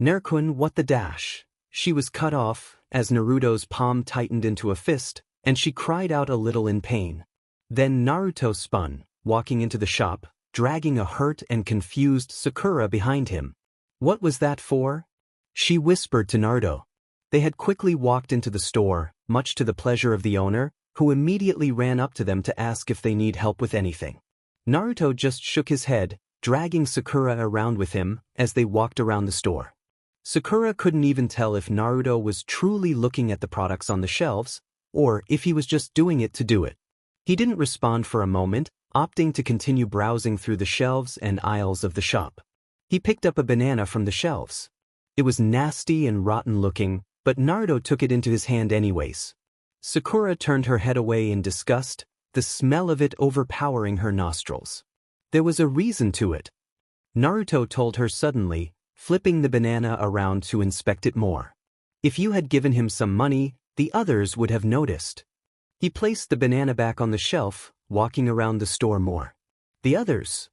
Nerkun, what the dash? She was cut off, as Naruto's palm tightened into a fist, and she cried out a little in pain. Then Naruto spun, walking into the shop, dragging a hurt and confused Sakura behind him. What was that for? She whispered to Naruto. They had quickly walked into the store, much to the pleasure of the owner, who immediately ran up to them to ask if they need help with anything. Naruto just shook his head, dragging Sakura around with him as they walked around the store. Sakura couldn't even tell if Naruto was truly looking at the products on the shelves, or if he was just doing it to do it. He didn't respond for a moment, opting to continue browsing through the shelves and aisles of the shop. He picked up a banana from the shelves. It was nasty and rotten looking, but Naruto took it into his hand anyways. Sakura turned her head away in disgust, the smell of it overpowering her nostrils. There was a reason to it. Naruto told her suddenly, flipping the banana around to inspect it more. If you had given him some money, the others would have noticed. He placed the banana back on the shelf, walking around the store more. The others?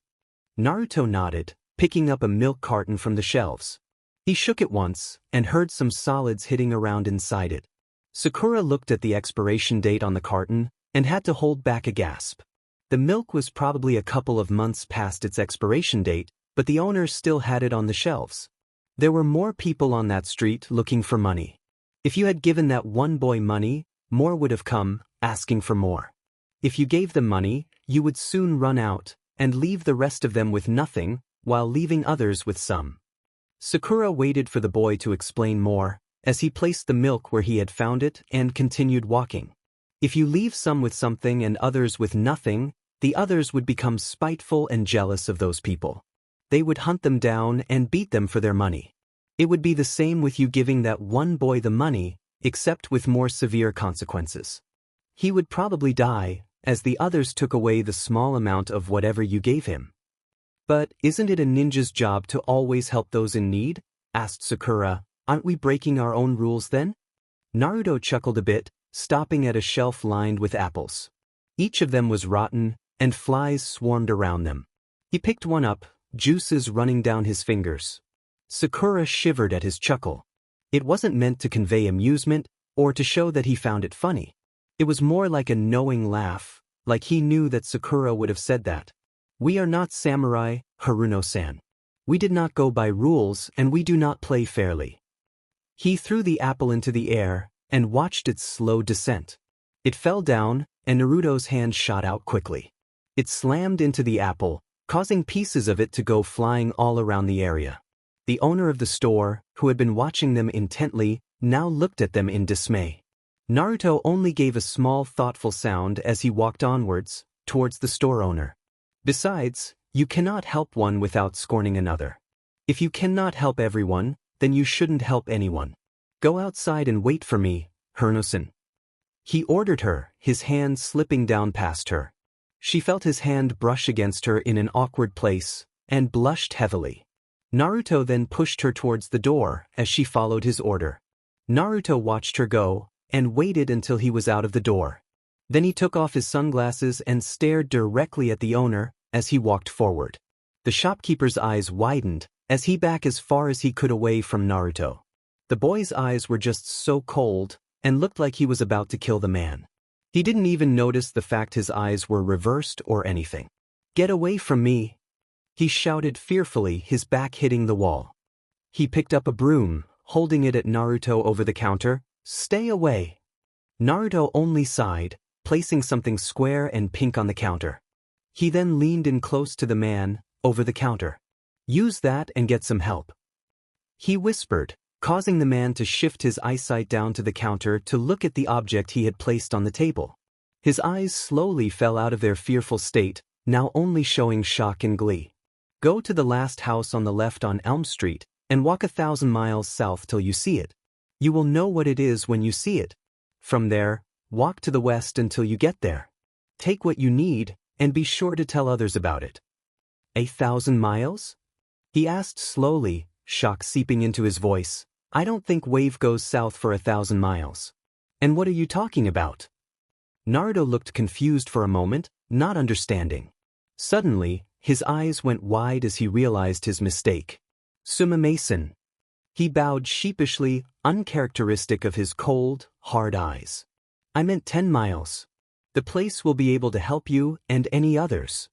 Naruto nodded, picking up a milk carton from the shelves. He shook it once, and heard some solids hitting around inside it. Sakura looked at the expiration date on the carton, and had to hold back a gasp. The milk was probably a couple of months past its expiration date, but the owner still had it on the shelves. There were more people on that street looking for money. If you had given that one boy money, more would have come, asking for more. If you gave them money, you would soon run out, and leave the rest of them with nothing, while leaving others with some. Sakura waited for the boy to explain more, as he placed the milk where he had found it and continued walking. If you leave some with something and others with nothing, the others would become spiteful and jealous of those people. They would hunt them down and beat them for their money. It would be the same with you giving that one boy the money, except with more severe consequences. He would probably die, as the others took away the small amount of whatever you gave him. But isn't it a ninja's job to always help those in need? Asked Sakura. Aren't we breaking our own rules then? Naruto chuckled a bit, stopping at a shelf lined with apples. Each of them was rotten, and flies swarmed around them. He picked one up, juices running down his fingers. Sakura shivered at his chuckle. It wasn't meant to convey amusement, or to show that he found it funny. It was more like a knowing laugh, like he knew that Sakura would have said that. We are not samurai, Haruno-san. We did not go by rules and we do not play fairly. He threw the apple into the air, and watched its slow descent. It fell down, and Naruto's hand shot out quickly. It slammed into the apple, causing pieces of it to go flying all around the area. The owner of the store, who had been watching them intently, now looked at them in dismay. Naruto only gave a small thoughtful sound as he walked onwards, towards the store owner. Besides, you cannot help one without scorning another. If you cannot help everyone, then you shouldn't help anyone. Go outside and wait for me, Haruno-san. He ordered her, his hand slipping down past her. She felt his hand brush against her in an awkward place, and blushed heavily. Naruto then pushed her towards the door as she followed his order. Naruto watched her go, and waited until he was out of the door. Then he took off his sunglasses and stared directly at the owner as he walked forward. The shopkeeper's eyes widened as he backed as far as he could away from Naruto. The boy's eyes were just so cold and looked like he was about to kill the man. He didn't even notice the fact his eyes were reversed or anything. Get away from me! He shouted fearfully, his back hitting the wall. He picked up a broom, holding it at Naruto over the counter. "Stay away." Naruto only sighed, placing something square and pink on the counter. He then leaned in close to the man, over the counter. "Use that and get some help," he whispered, causing the man to shift his eyesight down to the counter to look at the object he had placed on the table. His eyes slowly fell out of their fearful state, now only showing shock and glee. "Go to the last house on the left on Elm Street, and walk 1,000 miles south till you see it. You will know what it is when you see it. From there, walk to the west until you get there. Take what you need, and be sure to tell others about it." 1,000 miles? He asked slowly, shock seeping into his voice. "I don't think wave goes south for 1,000 miles. And what are you talking about?" Naruto looked confused for a moment, not understanding. Suddenly, his eyes went wide as he realized his mistake. "Sumimasen." He bowed sheepishly, uncharacteristic of his cold, hard eyes. "I meant 10 miles. The place will be able to help you and any others."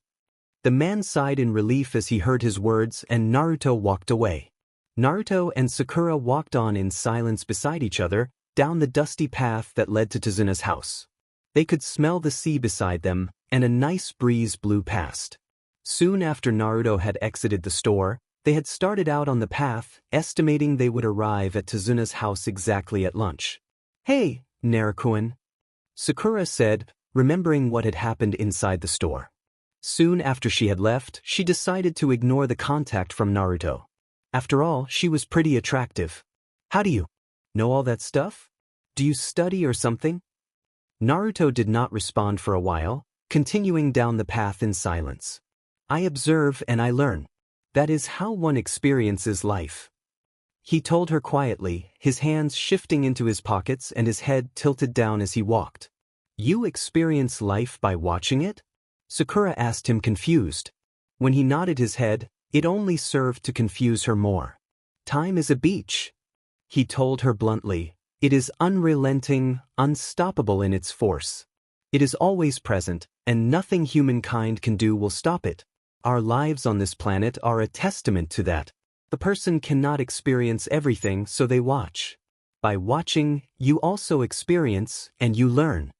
The man sighed in relief as he heard his words, and Naruto walked away. Naruto and Sakura walked on in silence beside each other, down the dusty path that led to Tazuna's house. They could smell the sea beside them, and a nice breeze blew past. Soon after Naruto had exited the store, they had started out on the path, estimating they would arrive at Tazuna's house exactly at lunch. "Hey, Naruto," Sakura said, remembering what had happened inside the store. Soon after she had left, she decided to ignore the contact from Naruto. After all, she was pretty attractive. "How do you know all that stuff? Do you study or something?" Naruto did not respond for a while, continuing down the path in silence. "I observe and I learn. That is how one experiences life," he told her quietly, his hands shifting into his pockets and his head tilted down as he walked. "You experience life by watching it?" Sakura asked him confused. When he nodded his head, it only served to confuse her more. "Time is a beach," he told her bluntly. "It is unrelenting, unstoppable in its force. It is always present, and nothing humankind can do will stop it. Our lives on this planet are a testament to that. The person cannot experience everything, so they watch. By watching, you also experience, and you learn."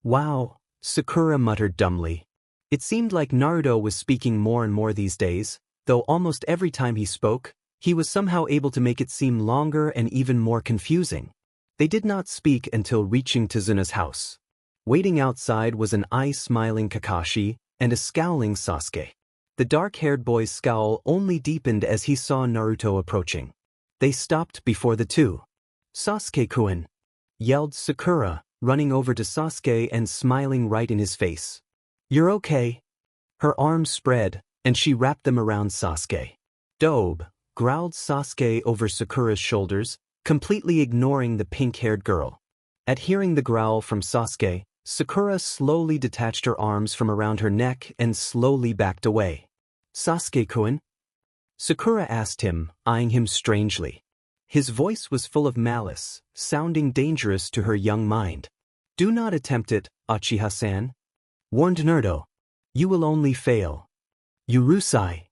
"Wow," Sakura muttered dumbly. It seemed like Naruto was speaking more and more these days, though almost every time he spoke, he was somehow able to make it seem longer and even more confusing. They did not speak until reaching Tazuna's house. Waiting outside was an eye-smiling Kakashi and a scowling Sasuke. The dark-haired boy's scowl only deepened as he saw Naruto approaching. They stopped before the two. "Sasuke-kun," yelled Sakura, running over to Sasuke and smiling right in his face. "You're okay." Her arms spread, and she wrapped them around Sasuke. "Dobe," growled Sasuke over Sakura's shoulders, completely ignoring the pink-haired girl. At hearing the growl from Sasuke, Sakura slowly detached her arms from around her neck and slowly backed away. "Sasuke-kun?" Sakura asked him, eyeing him strangely. His voice was full of malice, sounding dangerous to her young mind. "Do not attempt it, Uchiha-san," warned Naruto. "You will only fail." "Urusei,"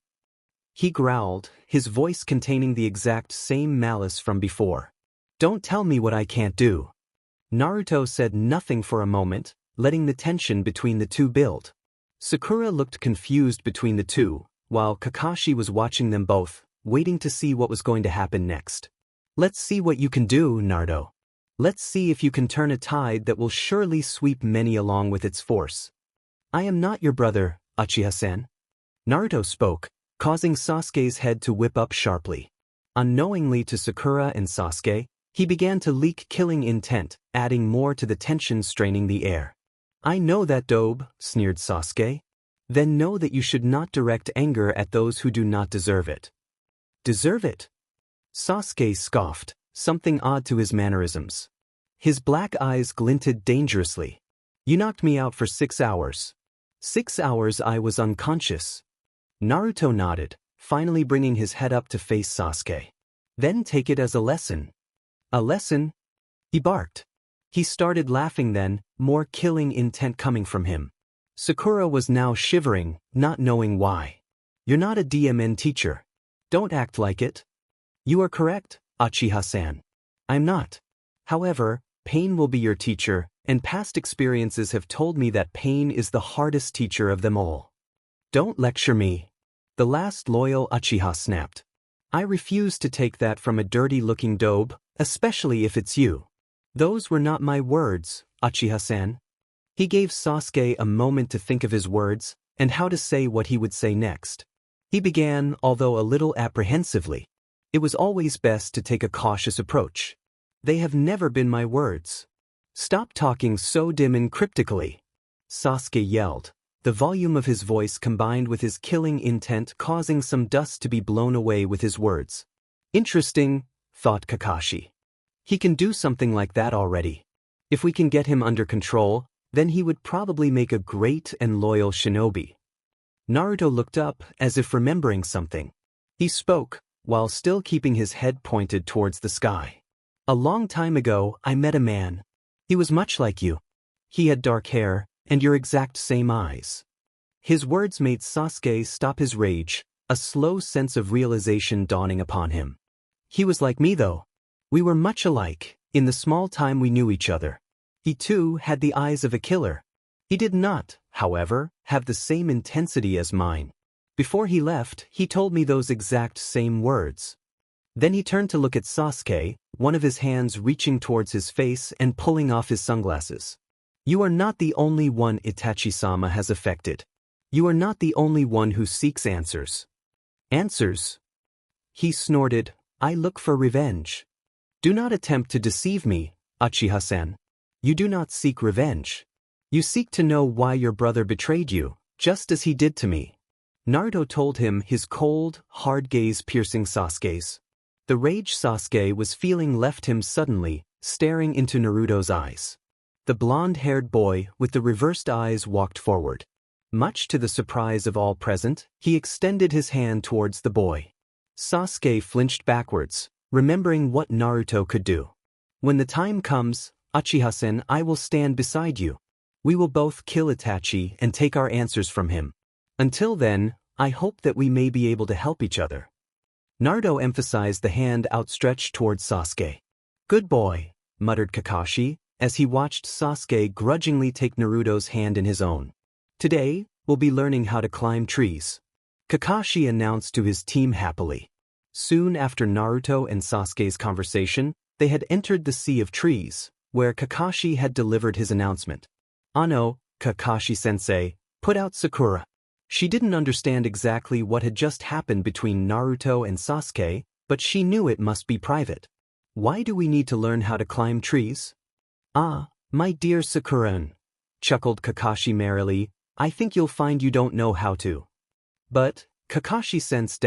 he growled, his voice containing the exact same malice from before. "Don't tell me what I can't do." Naruto said nothing for a moment, letting the tension between the two build. Sakura looked confused between the two, while Kakashi was watching them both, waiting to see what was going to happen next. "Let's see what you can do, Naruto. Let's see if you can turn a tide that will surely sweep many along with its force." "I am not your brother, Uchiha-san," Naruto spoke, causing Sasuke's head to whip up sharply. Unknowingly to Sakura and Sasuke, he began to leak killing intent, adding more to the tension straining the air. "I know that, Dobe," sneered Sasuke. "Then know that you should not direct anger at those who do not deserve it." "Deserve it?" Sasuke scoffed, something odd to his mannerisms. His black eyes glinted dangerously. "You knocked me out for 6 hours. 6 hours I was unconscious." Naruto nodded, finally bringing his head up to face Sasuke. "Then take it as a lesson." "A lesson?" he barked. He started laughing then, more killing intent coming from him. Sakura was now shivering, not knowing why. "You're not a DMN teacher. Don't act like it." You are correct, Uchiha-san. I'm not. However, pain will be your teacher, and past experiences have told me that pain is the hardest teacher of them all. Don't lecture me. The last loyal Uchiha snapped. I refuse to take that from a dirty-looking dobe, especially if it's you. Those were not my words, Uchiha-san. He gave Sasuke a moment to think of his words, and how to say what he would say next. He began, although a little apprehensively. It was always best to take a cautious approach. They have never been my words. Stop talking so dim and cryptically. Sasuke yelled, the volume of his voice combined with his killing intent causing some dust to be blown away with his words. Interesting, thought Kakashi. He can do something like that already. If we can get him under control, then he would probably make a great and loyal shinobi. Naruto looked up as if remembering something. He spoke, while still keeping his head pointed towards the sky. A long time ago, I met a man. He was much like you. He had dark hair, and your exact same eyes. His words made Sasuke stop his rage, a slow sense of realization dawning upon him. He was like me though. We were much alike, in the small time we knew each other. He too had the eyes of a killer. He did not, however, have the same intensity as mine. Before he left, he told me those exact same words. Then he turned to look at Sasuke, one of his hands reaching towards his face and pulling off his sunglasses. You are not the only one Itachi-sama has affected. You are not the only one who seeks answers. Answers? He snorted, I look for revenge. Do not attempt to deceive me, Uchiha-san. You do not seek revenge. You seek to know why your brother betrayed you, just as he did to me. Naruto told him, his cold, hard gaze piercing Sasuke's. The rage Sasuke was feeling left him suddenly, staring into Naruto's eyes. The blonde-haired boy with the reversed eyes walked forward. Much to the surprise of all present, he extended his hand towards the boy. Sasuke flinched backwards, remembering what Naruto could do. When the time comes, Uchiha-sen, I will stand beside you. We will both kill Itachi and take our answers from him. Until then, I hope that we may be able to help each other. Naruto emphasized the hand outstretched towards Sasuke. Good boy, muttered Kakashi, as he watched Sasuke grudgingly take Naruto's hand in his own. Today, we'll be learning how to climb trees. Kakashi announced to his team happily. Soon after Naruto and Sasuke's conversation, they had entered the Sea of Trees, where Kakashi had delivered his announcement. Ano, Kakashi-sensei, put out Sakura. She didn't understand exactly what had just happened between Naruto and Sasuke, but she knew it must be private. Why do we need to learn how to climb trees? Ah, my dear Sakura-n, chuckled Kakashi merrily, I think you'll find you don't know how to. But, Kakashi sensed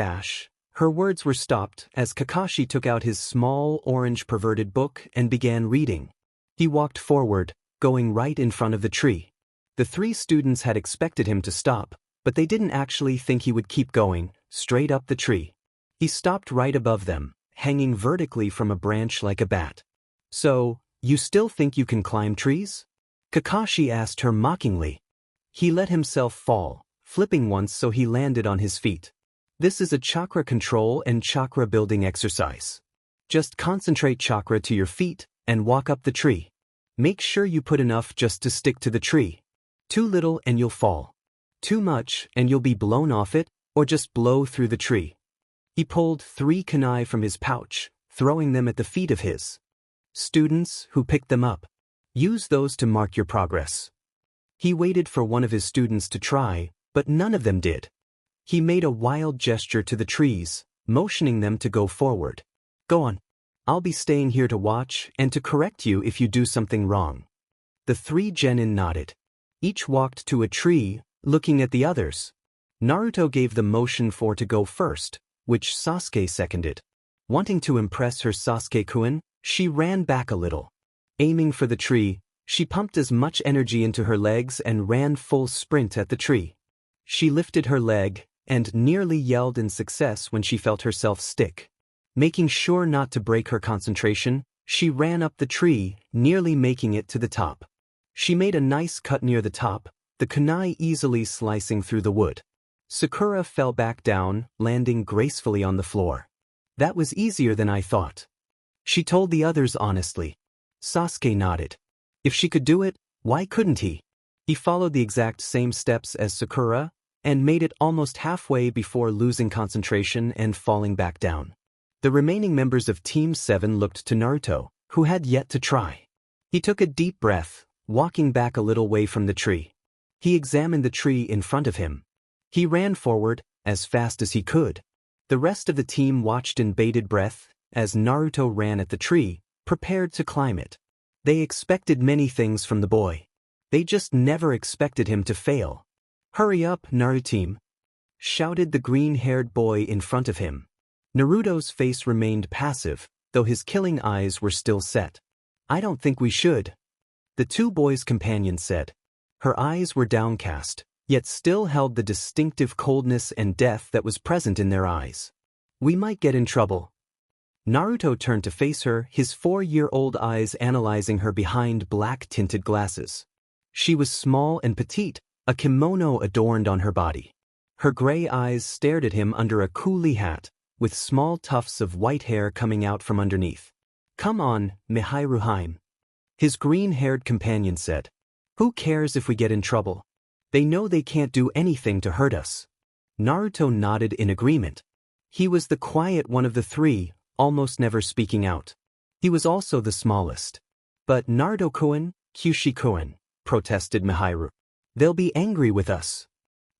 her words were stopped as Kakashi took out his small orange perverted book and began reading. He walked forward, going right in front of the tree. The three students had expected him to stop, but they didn't actually think he would keep going, straight up the tree. He stopped right above them, hanging vertically from a branch like a bat. So, you still think you can climb trees? Kakashi asked her mockingly. He let himself fall, flipping once so he landed on his feet. This is a chakra control and chakra building exercise. Just concentrate chakra to your feet and walk up the tree. Make sure you put enough just to stick to the tree. Too little and you'll fall. Too much and you'll be blown off it, or just blow through the tree. He pulled 3 kunai from his pouch, throwing them at the feet of his students, who picked them up. Use those to mark your progress. He waited for one of his students to try, but none of them did. He made a wild gesture to the trees, motioning them to go forward. Go on. I'll be staying here to watch and to correct you if you do something wrong. The 3 genin nodded. Each walked to a tree, looking at the others. Naruto gave the motion for to go first, which Sasuke seconded. Wanting to impress her Sasuke-kun, she ran back a little. Aiming for the tree, she pumped as much energy into her legs and ran full sprint at the tree. She lifted her leg, and nearly yelled in success when she felt herself stick. Making sure not to break her concentration, she ran up the tree, nearly making it to the top. She made a nice cut near the top, the kunai easily slicing through the wood. Sakura fell back down, landing gracefully on the floor. That was easier than I thought. She told the others honestly. Sasuke nodded. If she could do it, why couldn't he? He followed the exact same steps as Sakura, and made it almost halfway before losing concentration and falling back down. The remaining members of Team 7 looked to Naruto, who had yet to try. He took a deep breath, walking back a little way from the tree. He examined the tree in front of him. He ran forward, as fast as he could. The rest of the team watched in bated breath, as Naruto ran at the tree, prepared to climb it. They expected many things from the boy. They just never expected him to fail. "Hurry up, Naruto!" shouted the green-haired boy in front of him. Naruto's face remained passive, though his killing eyes were still set. "I don't think we should," the two boys' companion said. Her eyes were downcast, yet still held the distinctive coldness and death that was present in their eyes. "We might get in trouble." Naruto turned to face her, his 4-year-old eyes analyzing her behind black-tinted glasses. She was small and petite, a kimono adorned on her body. Her gray eyes stared at him under a coolie hat, with small tufts of white hair coming out from underneath. "Come on, Miharuhime," his green-haired companion said. "Who cares if we get in trouble? They know they can't do anything to hurt us." Naruto nodded in agreement. He was the quiet one of the three, almost never speaking out. He was also the smallest. "But Naruto-kun, Kyushi-kun," protested Miharu. "They'll be angry with us."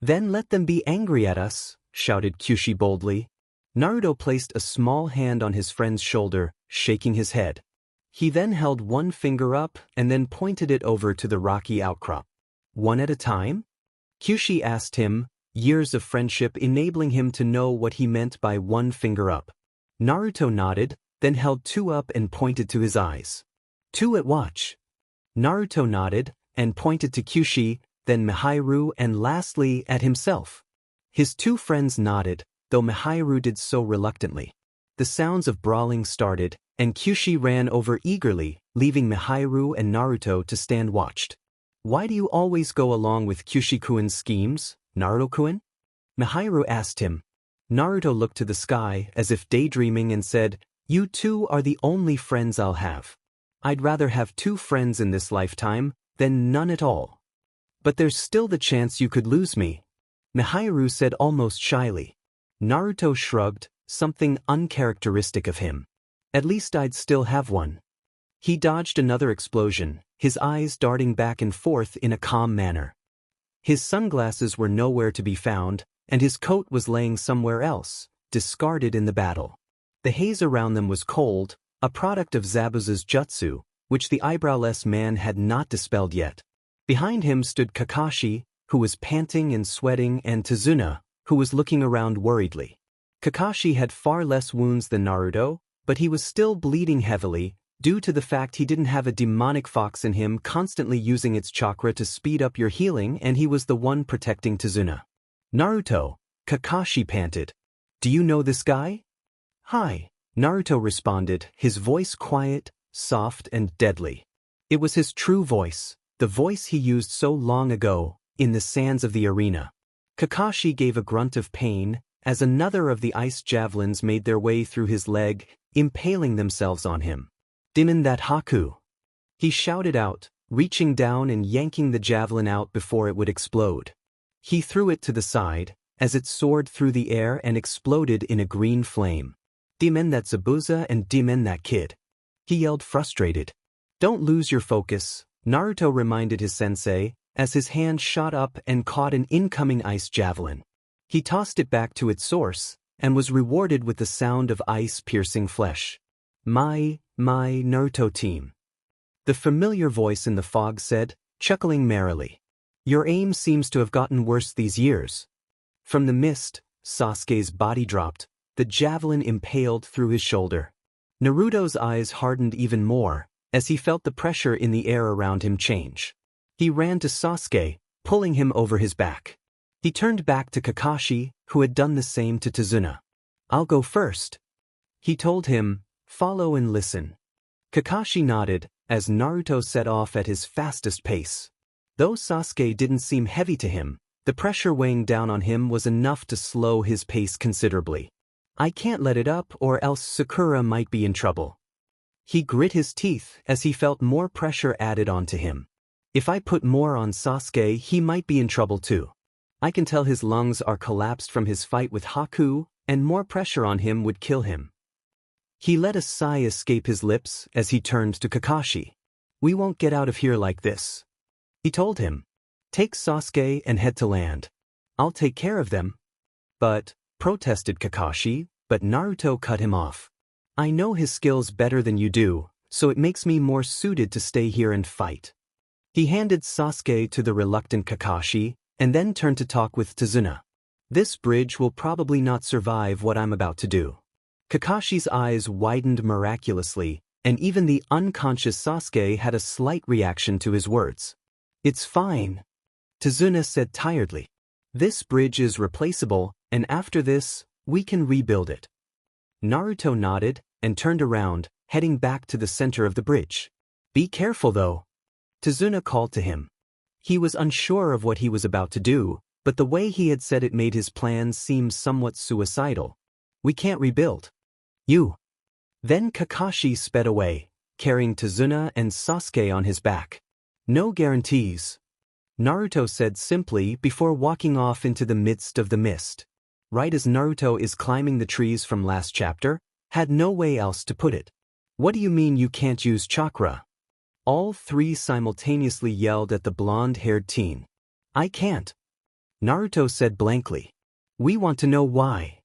"Then let them be angry at us," shouted Kyushi boldly. Naruto placed a small hand on his friend's shoulder, shaking his head. He then held one finger up and then pointed it over to the rocky outcrop. "One at a time?" Kyushi asked him, years of friendship enabling him to know what he meant by one finger up. Naruto nodded, then held two up and pointed to his eyes. "Two at watch." Naruto nodded and pointed to Kyushi, then Miharu and lastly at himself. His two friends nodded, though Miharu did so reluctantly. The sounds of brawling started, and Kyushi ran over eagerly, leaving Miharu and Naruto to stand watched. "Why do you always go along with Kyushi-kun's schemes, Naruto-kun?" Miharu asked him. Naruto looked to the sky as if daydreaming and said, "You two are the only friends I'll have. I'd rather have 2 friends in this lifetime than none at all. But there's still the chance you could lose me," Miharu said almost shyly. Naruto shrugged, something uncharacteristic of him. "At least I'd still have one." He dodged another explosion, his eyes darting back and forth in a calm manner. His sunglasses were nowhere to be found, and his coat was laying somewhere else, discarded in the battle. The haze around them was cold, a product of Zabuza's jutsu, which the eyebrowless man had not dispelled yet. Behind him stood Kakashi, who was panting and sweating, and Tsunami, who was looking around worriedly. Kakashi had far less wounds than Naruto, but he was still bleeding heavily, due to the fact he didn't have a demonic fox in him constantly using its chakra to speed up your healing, and he was the one protecting Tsunami. "Naruto," Kakashi panted. "Do you know this guy?" "Hi," Naruto responded, his voice quiet, soft and deadly. It was his true voice, the voice he used so long ago, in the sands of the arena. Kakashi gave a grunt of pain, as another of the ice javelins made their way through his leg, impaling themselves on him. "Demon that Haku!" he shouted out, reaching down and yanking the javelin out before it would explode. He threw it to the side, as it soared through the air and exploded in a green flame. "Demon that Zabuza and demon that kid!" he yelled frustrated. "Don't lose your focus," Naruto reminded his sensei, as his hand shot up and caught an incoming ice javelin. He tossed it back to its source, and was rewarded with the sound of ice piercing flesh. My Naruto team," the familiar voice in the fog said, chuckling merrily. "Your aim seems to have gotten worse these years." From the mist, Sasuke's body dropped, the javelin impaled through his shoulder. Naruto's eyes hardened even more, as he felt the pressure in the air around him change. He ran to Sasuke, pulling him over his back. He turned back to Kakashi, who had done the same to Tsunami. "I'll go first," he told him. "Follow and listen." Kakashi nodded, as Naruto set off at his fastest pace. Though Sasuke didn't seem heavy to him, the pressure weighing down on him was enough to slow his pace considerably. I can't let it up or else Sakura might be in trouble. He grit his teeth as he felt more pressure added onto him. If I put more on Sasuke, he might be in trouble too. I can tell his lungs are collapsed from his fight with Haku, and more pressure on him would kill him. He let a sigh escape his lips as he turned to Kakashi. We won't get out of here like this. He told him. Take Sasuke and head to land. I'll take care of them. But, protested Kakashi, but Naruto cut him off. I know his skills better than you do, so it makes me more suited to stay here and fight. He handed Sasuke to the reluctant Kakashi, and then turned to talk with Tsunami. This bridge will probably not survive what I'm about to do. Kakashi's eyes widened miraculously, and even the unconscious Sasuke had a slight reaction to his words. It's fine, Tsunami said tiredly. This bridge is replaceable, and after this, we can rebuild it. Naruto nodded and turned around, heading back to the center of the bridge. Be careful though, Tsunami called to him. He was unsure of what he was about to do, but the way he had said it made his plans seem somewhat suicidal. We can't rebuild. You. Then Kakashi sped away, carrying Tsunami and Sasuke on his back. No guarantees, Naruto said simply before walking off into the midst of the mist. Right as Naruto is climbing the trees from last chapter, had no way else to put it. What do you mean you can't use chakra? All three simultaneously yelled at the blonde-haired teen. I can't, Naruto said blankly. We want to know why.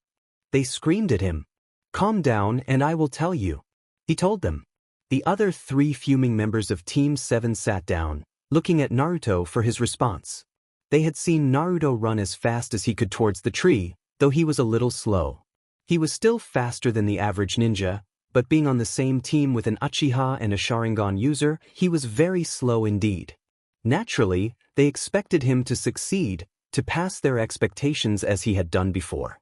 They screamed at him. Calm down and I will tell you, he told them. The other three fuming members of Team 7 sat down, looking at Naruto for his response. They had seen Naruto run as fast as he could towards the tree, though he was a little slow. He was still faster than the average ninja, but being on the same team with an Uchiha and a Sharingan user, he was very slow indeed. Naturally, they expected him to succeed, to pass their expectations as he had done before.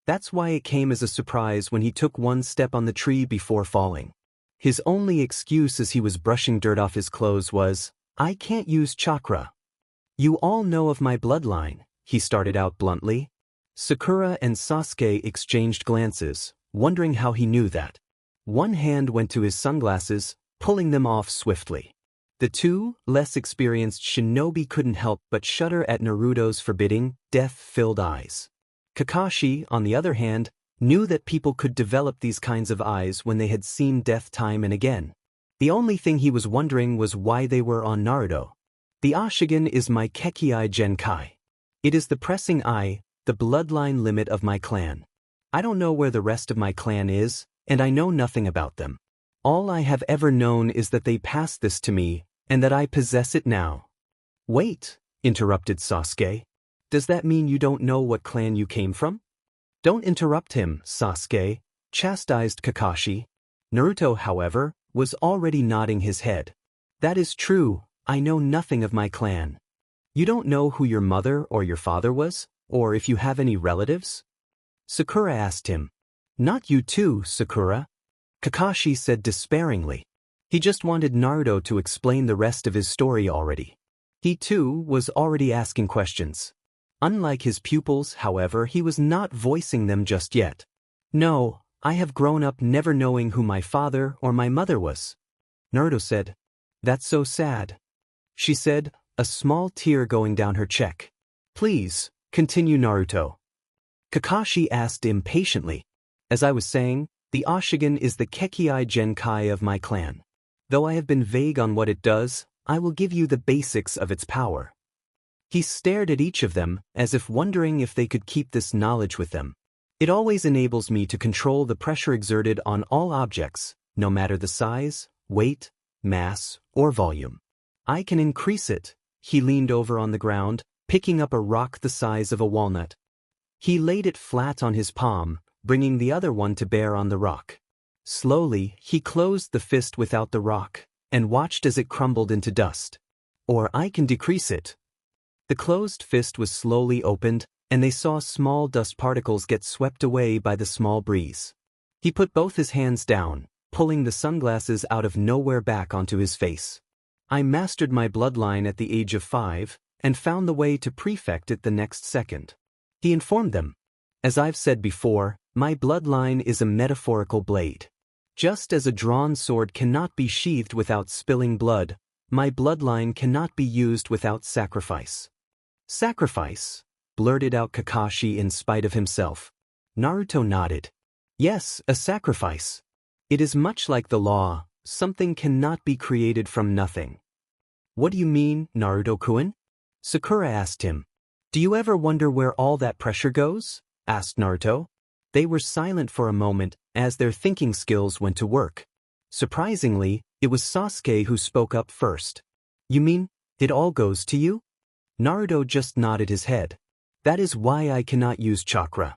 That's why it came as a surprise when he took one step on the tree before falling. His only excuse as he was brushing dirt off his clothes was, I can't use chakra. You all know of my bloodline, he started out bluntly. Sakura and Sasuke exchanged glances, wondering how he knew that. One hand went to his sunglasses, pulling them off swiftly. The two, less experienced shinobi couldn't help but shudder at Naruto's forbidding, death-filled eyes. Kakashi, on the other hand, knew that people could develop these kinds of eyes when they had seen death time and again. The only thing he was wondering was why they were on Naruto. The Ashigan is my Kekei Genkai. It is the pressing eye, the bloodline limit of my clan. I don't know where the rest of my clan is, and I know nothing about them. All I have ever known is that they passed this to me, and that I possess it now. Wait, interrupted Sasuke. Does that mean you don't know what clan you came from? Don't interrupt him, Sasuke, chastised Kakashi. Naruto, however, was already nodding his head. That is true, I know nothing of my clan. You don't know who your mother or your father was, or if you have any relatives? Sakura asked him. Not you too, Sakura, Kakashi said despairingly. He just wanted Naruto to explain the rest of his story already. He too was already asking questions. Unlike his pupils, however, he was not voicing them just yet. No, I have grown up never knowing who my father or my mother was, Naruto said. That's so sad, she said, a small tear going down her cheek. Please, continue, Naruto, Kakashi asked impatiently. As I was saying, the Ashigan is the Kekei Genkai of my clan. Though I have been vague on what it does, I will give you the basics of its power. He stared at each of them, as if wondering if they could keep this knowledge with them. It always enables me to control the pressure exerted on all objects, no matter the size, weight, mass, or volume. I can increase it. He leaned over on the ground, picking up a rock the size of a walnut. He laid it flat on his palm, bringing the other one to bear on the rock. Slowly, he closed the fist without the rock, and watched as it crumbled into dust. Or I can decrease it. The closed fist was slowly opened, and they saw small dust particles get swept away by the small breeze. He put both his hands down, pulling the sunglasses out of nowhere back onto his face. I mastered my bloodline at the age of 5, and found the way to prefect it the next second. He informed them. As I've said before, My bloodline is a metaphorical blade. Just as a drawn sword cannot be sheathed without spilling blood, my bloodline cannot be used without sacrifice. Sacrifice? Blurted out Kakashi in spite of himself. Naruto nodded. Yes, a sacrifice. It is much like the law, something cannot be created from nothing. What do you mean, Naruto-kun? Sakura asked him. Do you ever wonder where all that pressure goes? Asked Naruto. They were silent for a moment as their thinking skills went to work. Surprisingly, it was Sasuke who spoke up first. You mean, it all goes to you? Naruto just nodded his head. That is why I cannot use chakra.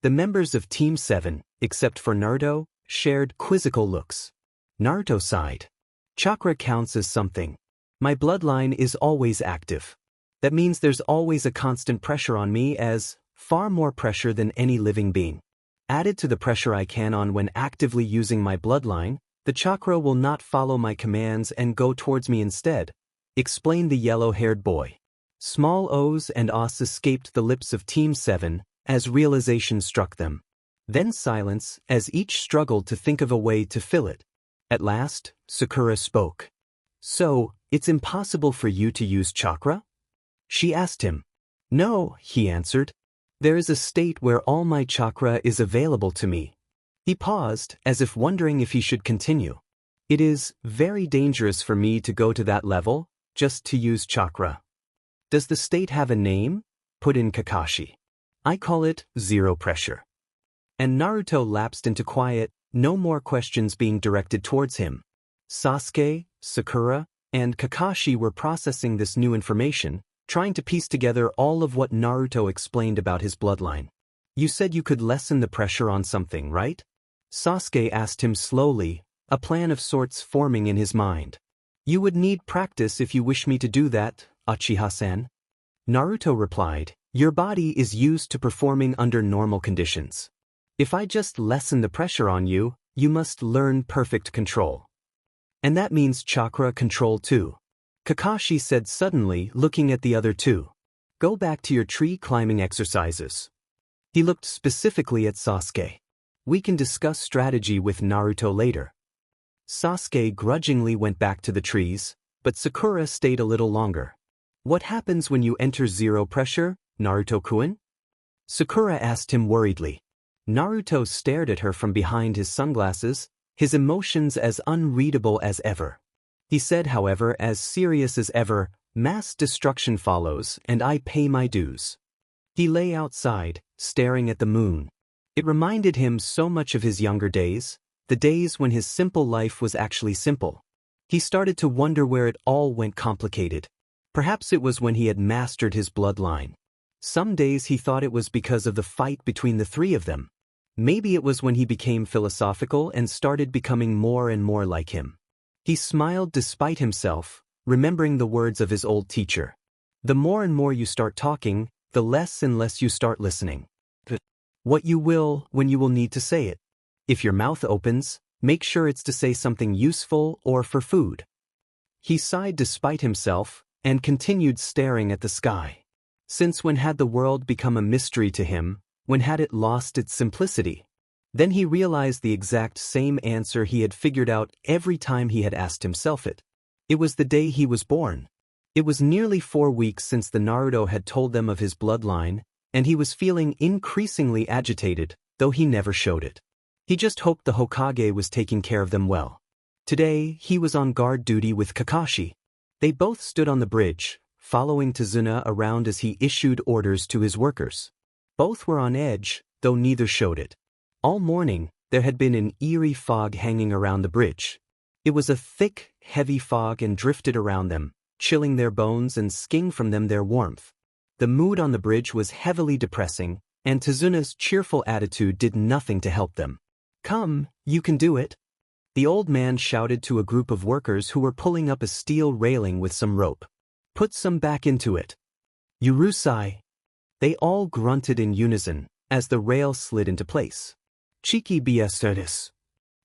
The members of Team 7, except for Naruto, shared quizzical looks. Naruto sighed. Chakra counts as something. My bloodline is always active. That means there's always a constant pressure on me, as far more pressure than any living being. Added to the pressure I can on when actively using my bloodline, the chakra will not follow my commands and go towards me instead, explained the yellow-haired boy. Small O's and ahs escaped the lips of Team 7 as realization struck them. Then silence as each struggled to think of a way to fill it. At last, Sakura spoke. So, it's impossible for you to use chakra? She asked him. No, he answered. There is a state where all my chakra is available to me. He paused, as if wondering if he should continue. It is very dangerous for me to go to that level, just to use chakra. Does the state have a name? Put in Kakashi. I call it zero pressure. And Naruto lapsed into quiet, no more questions being directed towards him. Sasuke, Sakura, and Kakashi were processing this new information, trying to piece together all of what Naruto explained about his bloodline. You said you could lessen the pressure on something, right? Sasuke asked him slowly, a plan of sorts forming in his mind. You would need practice if you wish me to do that, Uchiha-san. Naruto replied, your body is used to performing under normal conditions. If I just lessen the pressure on you, you must learn perfect control. And that means chakra control too. Kakashi said suddenly, looking at the other two. Go back to your tree climbing exercises. He looked specifically at Sasuke. We can discuss strategy with Naruto later. Sasuke grudgingly went back to the trees, but Sakura stayed a little longer. What happens when you enter zero pressure, Naruto-kun? Sakura asked him worriedly. Naruto stared at her from behind his sunglasses, his emotions as unreadable as ever. He said, however, as serious as ever, mass destruction follows and I pay my dues. He lay outside, staring at the moon. It reminded him so much of his younger days, the days when his simple life was actually simple. He started to wonder where it all went complicated. Perhaps it was when he had mastered his bloodline. Some days he thought it was because of the fight between the three of them. Maybe it was when he became philosophical and started becoming more and more like him. He smiled despite himself, remembering the words of his old teacher. The more and more you start talking, the less and less you start listening. What you will when you will need to say it. If your mouth opens, make sure it's to say something useful or for food. He sighed despite himself and continued staring at the sky. Since when had the world become a mystery to him? When had it lost its simplicity? Then he realized the exact same answer he had figured out every time he had asked himself it. It was the day he was born. It was nearly 4 weeks since the Naruto had told them of his bloodline, and he was feeling increasingly agitated, though he never showed it. He just hoped the Hokage was taking care of them well. Today, he was on guard duty with Kakashi. They both stood on the bridge, following Tsunami around as he issued orders to his workers. Both were on edge, though neither showed it. All morning, there had been an eerie fog hanging around the bridge. It was a thick, heavy fog and drifted around them, chilling their bones and sking from them their warmth. The mood on the bridge was heavily depressing, and Tsuna's cheerful attitude did nothing to help them. Come, you can do it. The old man shouted to a group of workers who were pulling up a steel railing with some rope. Put some back into it. Urusai. They all grunted in unison, as the rail slid into place. Chiki bserdis.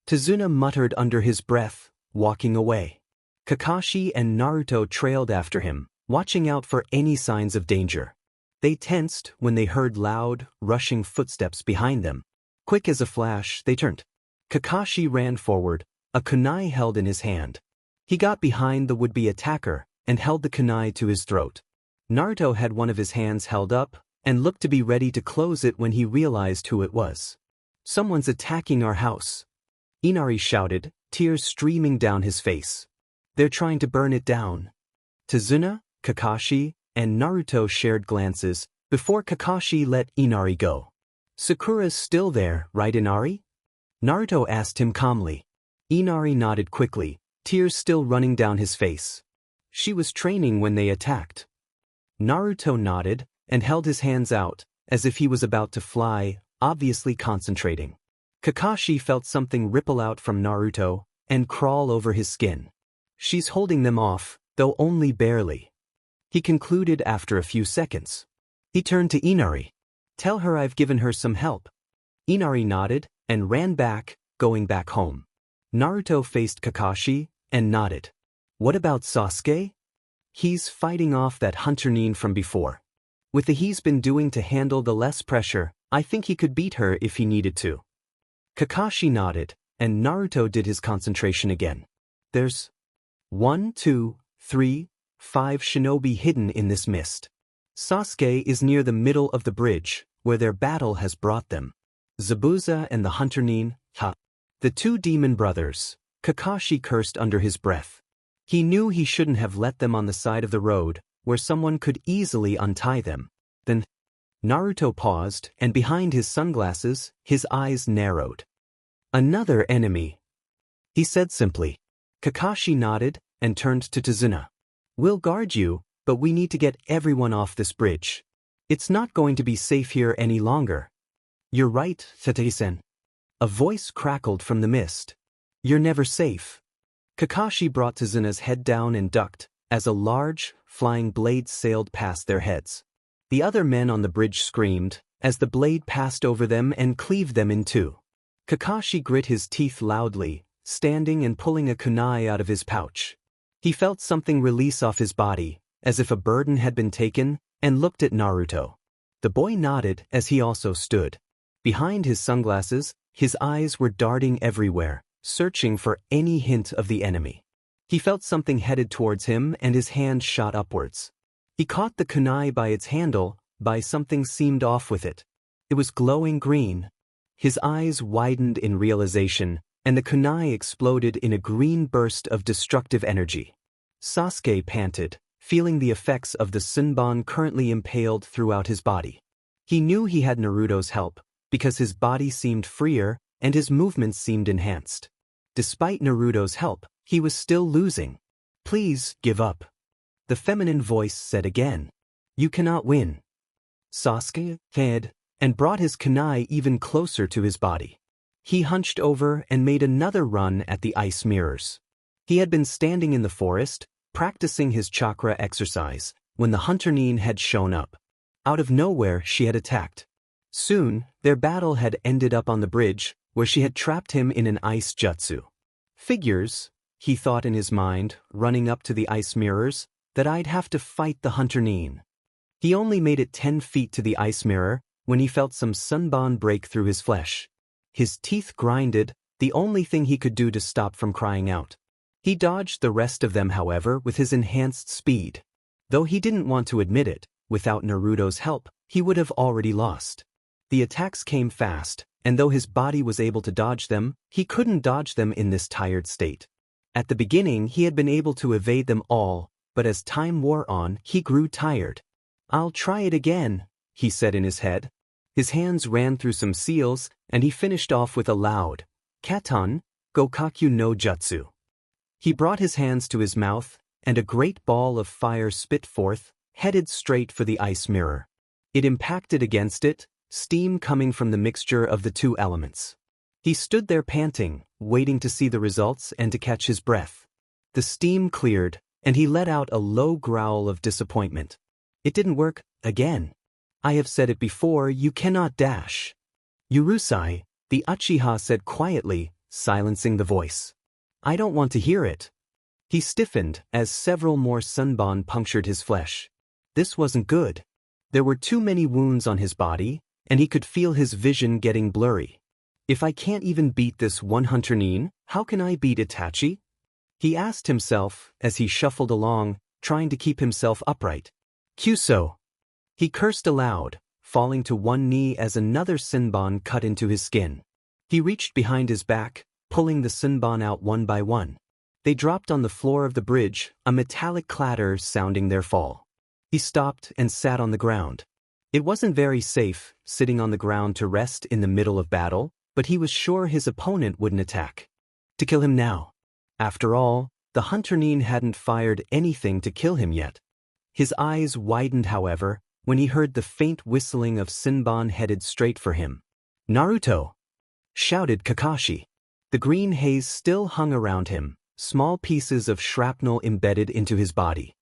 Tsunami muttered under his breath, walking away. Kakashi and Naruto trailed after him, watching out for any signs of danger. They tensed when they heard loud, rushing footsteps behind them. Quick as a flash, they turned. Kakashi ran forward, a kunai held in his hand. He got behind the would-be attacker and held the kunai to his throat. Naruto had one of his hands held up and looked to be ready to close it when he realized who it was. Someone's attacking our house. Inari shouted, tears streaming down his face. They're trying to burn it down. Tsunami, Kakashi, and Naruto shared glances before Kakashi let Inari go. Sakura's still there, right, Inari? Naruto asked him calmly. Inari nodded quickly, tears still running down his face. She was training when they attacked. Naruto nodded and held his hands out, as if he was about to fly, obviously concentrating. Kakashi felt something ripple out from Naruto and crawl over his skin. She's holding them off, though only barely. He concluded after a few seconds. He turned to Inari. Tell her I've given her some help. Inari nodded and ran back, going back home. Naruto faced Kakashi and nodded. What about Sasuke? He's fighting off that hunter Nin from before. With the he's been doing to handle the less pressure, I think he could beat her if he needed to. Kakashi nodded, and Naruto did his concentration again. There's 1, 2, 3, 5 shinobi hidden in this mist. Sasuke is near the middle of the bridge, where their battle has brought them. Zabuza and the hunter Nin, the two demon brothers. Kakashi cursed under his breath. He knew he shouldn't have let them on the side of the road, where someone could easily untie them. Then, Naruto paused, and behind his sunglasses, his eyes narrowed. Another enemy, he said simply. Kakashi nodded and turned to Tsunami. We'll guard you, but we need to get everyone off this bridge. It's not going to be safe here any longer. You're right, Sasuke-sen. A voice crackled from the mist. You're never safe. Kakashi brought Tsuna's head down and ducked, as a large, flying blade sailed past their heads. The other men on the bridge screamed, as the blade passed over them and cleaved them in two. Kakashi grit his teeth loudly, standing and pulling a kunai out of his pouch. He felt something release off his body, as if a burden had been taken, and looked at Naruto. The boy nodded as he also stood. Behind his sunglasses, his eyes were darting everywhere, searching for any hint of the enemy. He felt something headed towards him and his hand shot upwards. He caught the kunai by its handle, by something seemed off with it. It was glowing green. His eyes widened in realization, and the kunai exploded in a green burst of destructive energy. Sasuke panted, feeling the effects of the Sunban currently impaled throughout his body. He knew he had Naruto's help, because his body seemed freer and his movements seemed enhanced. Despite Naruto's help, he was still losing. Please, give up. The feminine voice said again. You cannot win. Sasuke fed and brought his kunai even closer to his body. He hunched over and made another run at the ice mirrors. He had been standing in the forest, practicing his chakra exercise, when the hunter Nin had shown up. Out of nowhere she had attacked. Soon, their battle had ended up on the bridge, where she had trapped him in an ice jutsu. Figures, he thought in his mind, running up to the ice mirrors, that I'd have to fight the hunter Nin. He only made it 10 feet to the ice mirror when he felt some sunban break through his flesh. His teeth grinded, the only thing he could do to stop from crying out. He dodged the rest of them, however, with his enhanced speed. Though he didn't want to admit it, without Naruto's help, he would have already lost. The attacks came fast, and though his body was able to dodge them, he couldn't dodge them in this tired state. At the beginning he had been able to evade them all, but as time wore on, he grew tired. I'll try it again, he said in his head. His hands ran through some seals, and he finished off with a loud, Katan, Gokaku no Jutsu. He brought his hands to his mouth, and a great ball of fire spit forth, headed straight for the ice mirror. It impacted against it, steam coming from the mixture of the two elements. He stood there panting, waiting to see the results and to catch his breath. The steam cleared, and he let out a low growl of disappointment. It didn't work, again. I have said it before, you cannot dash. Urusai, the Uchiha said quietly, silencing the voice. I don't want to hear it. He stiffened as several more sunban punctured his flesh. This wasn't good. There were too many wounds on his body, and he could feel his vision getting blurry. If I can't even beat this one Hunter Nin, how can I beat Itachi? He asked himself as he shuffled along, trying to keep himself upright. Kyuso. He cursed aloud, falling to one knee as another Senbon cut into his skin. He reached behind his back, pulling the Senbon out one by one. They dropped on the floor of the bridge, a metallic clatter sounding their fall. He stopped and sat on the ground. It wasn't very safe, sitting on the ground to rest in the middle of battle, but he was sure his opponent wouldn't attack. To kill him now. After all, the Hunter Nin hadn't fired anything to kill him yet. His eyes widened, however, when he heard the faint whistling of Senbon headed straight for him. Naruto! Shouted Kakashi. The green haze still hung around him, small pieces of shrapnel embedded into his body.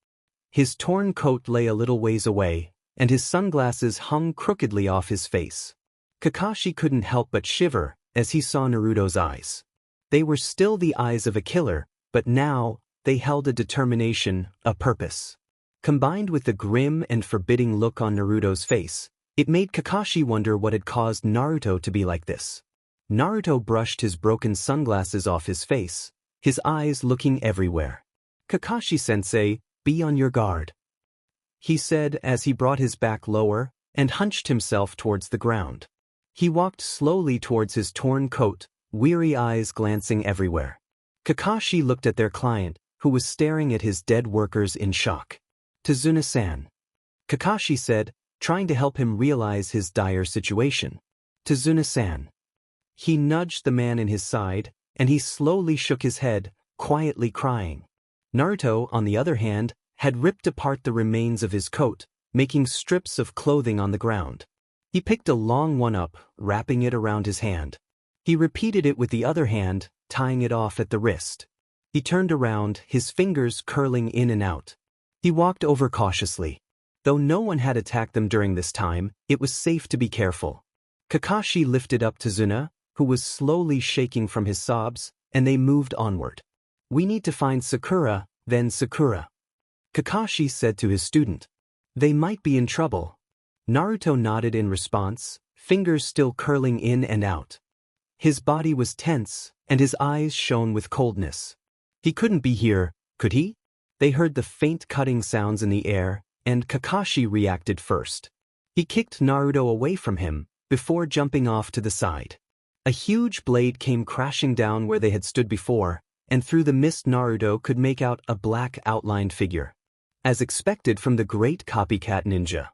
His torn coat lay a little ways away, and his sunglasses hung crookedly off his face. Kakashi couldn't help but shiver as he saw Naruto's eyes. They were still the eyes of a killer, but now they held a determination, a purpose. Combined with the grim and forbidding look on Naruto's face, it made Kakashi wonder what had caused Naruto to be like this. Naruto brushed his broken sunglasses off his face, his eyes looking everywhere. Kakashi-sensei, be on your guard, he said as he brought his back lower and hunched himself towards the ground. He walked slowly towards his torn coat, weary eyes glancing everywhere. Kakashi looked at their client, who was staring at his dead workers in shock. Tsunami-san, Kakashi said, trying to help him realize his dire situation. Tsunami-san. He nudged the man in his side, and he slowly shook his head, quietly crying. Naruto, on the other hand, had ripped apart the remains of his coat, making strips of clothing on the ground. He picked a long one up, wrapping it around his hand. He repeated it with the other hand, tying it off at the wrist. He turned around, his fingers curling in and out. He walked over cautiously. Though no one had attacked them during this time, it was safe to be careful. Kakashi lifted up Tsunami, who was slowly shaking from his sobs, and they moved onward. We need to find Sakura, then Sakura. Kakashi said to his student. They might be in trouble. Naruto nodded in response, fingers still curling in and out. His body was tense, and his eyes shone with coldness. He couldn't be here, could he? They heard the faint cutting sounds in the air, and Kakashi reacted first. He kicked Naruto away from him, before jumping off to the side. A huge blade came crashing down where they had stood before, and through the mist Naruto could make out a black outlined figure. As expected from the great copycat ninja.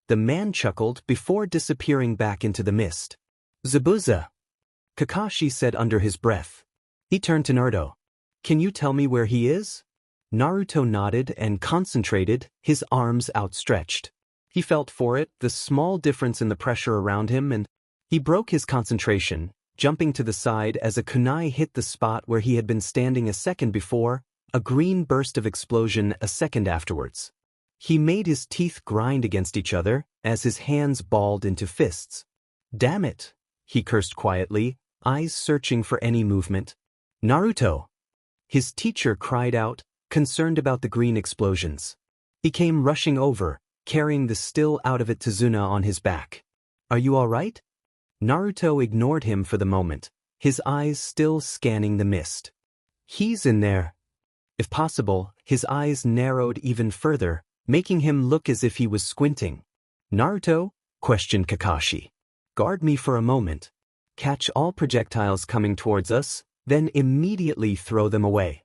The man chuckled before disappearing back into the mist. Zabuza, Kakashi said under his breath. He turned to Naruto. Can you tell me where he is? Naruto nodded and concentrated, his arms outstretched. He felt for it, the small difference in the pressure around him, and he broke his concentration, jumping to the side as a kunai hit the spot where he had been standing a second before, a green burst of explosion a second afterwards. He made his teeth grind against each other as his hands balled into fists. Damn it, he cursed quietly, eyes searching for any movement. Naruto! His teacher cried out, concerned about the green explosions. He came rushing over, carrying the still out of it Tsunami on his back. Are you all right? Naruto ignored him for the moment, his eyes still scanning the mist. He's in there. If possible, his eyes narrowed even further, making him look as if he was squinting. Naruto? Questioned Kakashi. Guard me for a moment. Catch all projectiles coming towards us, then immediately throw them away.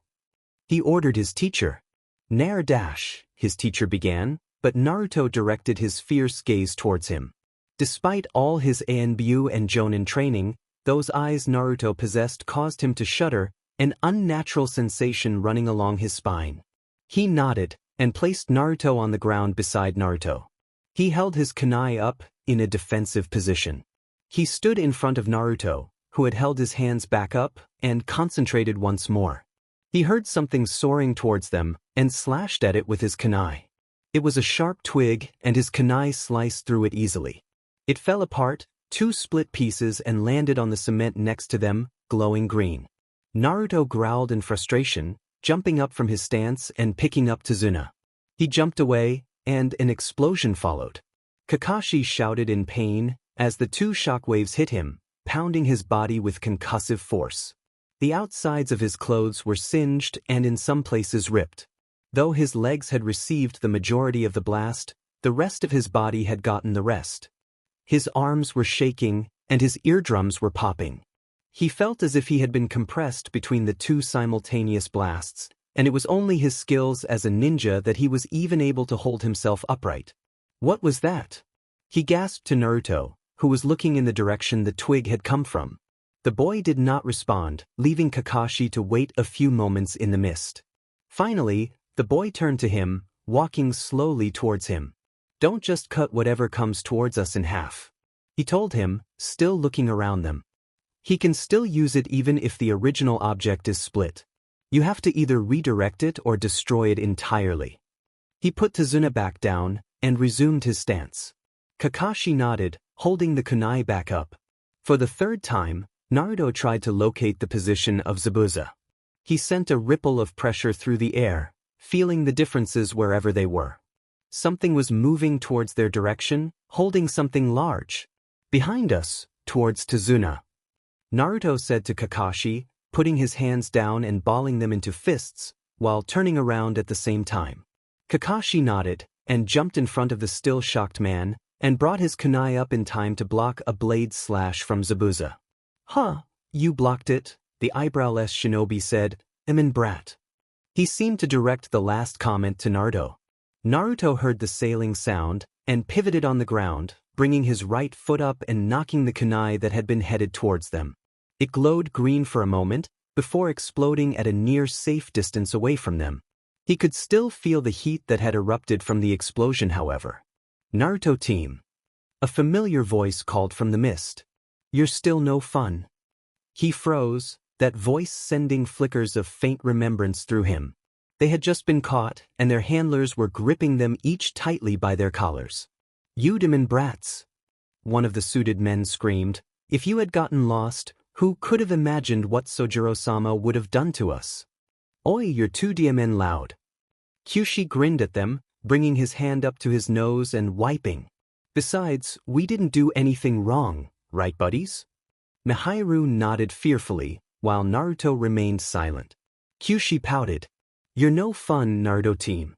He ordered his teacher. Nair dash, his teacher began, but Naruto directed his fierce gaze towards him. Despite all his Anbu and Jonin training, those eyes Naruto possessed caused him to shudder, an unnatural sensation running along his spine. He nodded and placed Naruto on the ground beside Naruto. He held his kunai up in a defensive position. He stood in front of Naruto, who had held his hands back up, and concentrated once more. He heard something soaring towards them and slashed at it with his kunai. It was a sharp twig, and his kunai sliced through it easily. It fell apart, two split pieces, and landed on the cement next to them, glowing green. Naruto growled in frustration, jumping up from his stance and picking up Tsunami. He jumped away, and an explosion followed. Kakashi shouted in pain as the two shockwaves hit him, pounding his body with concussive force. The outsides of his clothes were singed and in some places ripped. Though his legs had received the majority of the blast, the rest of his body had gotten the rest. His arms were shaking, and his eardrums were popping. He felt as if he had been compressed between the two simultaneous blasts, and it was only his skills as a ninja that he was even able to hold himself upright. What was that? He gasped to Naruto, who was looking in the direction the twig had come from. The boy did not respond, leaving Kakashi to wait a few moments in the mist. Finally, the boy turned to him, walking slowly towards him. "Don't just cut whatever comes towards us in half," he told him, still looking around them. "He can still use it even if the original object is split. You have to either redirect it or destroy it entirely." He put Tsunami back down and resumed his stance. Kakashi nodded, holding the kunai back up. For the third time, Naruto tried to locate the position of Zabuza. He sent a ripple of pressure through the air, feeling the differences wherever they were. Something was moving towards their direction, holding something large. "Behind us, towards Tsunami," Naruto said to Kakashi, putting his hands down and balling them into fists, while turning around at the same time. Kakashi nodded, and jumped in front of the still shocked man, and brought his kunai up in time to block a blade slash from Zabuza. "Huh, you blocked it," the eyebrowless shinobi said, brat." He seemed to direct the last comment to Naruto. Naruto heard the sailing sound, and pivoted on the ground, bringing his right foot up and knocking the kunai that had been headed towards them. It glowed green for a moment, before exploding at a near safe distance away from them. He could still feel the heat that had erupted from the explosion, however. "Naruto team." A familiar voice called from the mist. "You're still no fun." He froze, that voice sending flickers of faint remembrance through him. They had just been caught, and their handlers were gripping them each tightly by their collars. "You demon brats!" one of the suited men screamed. "If you had gotten lost, who could have imagined what Sojiro-sama would have done to us? Oi, you're too demon loud." Kyushi grinned at them, bringing his hand up to his nose and wiping. "Besides, we didn't do anything wrong, right buddies?" Miharu nodded fearfully, while Naruto remained silent. Kyushi pouted. "You're no fun, Naruto team.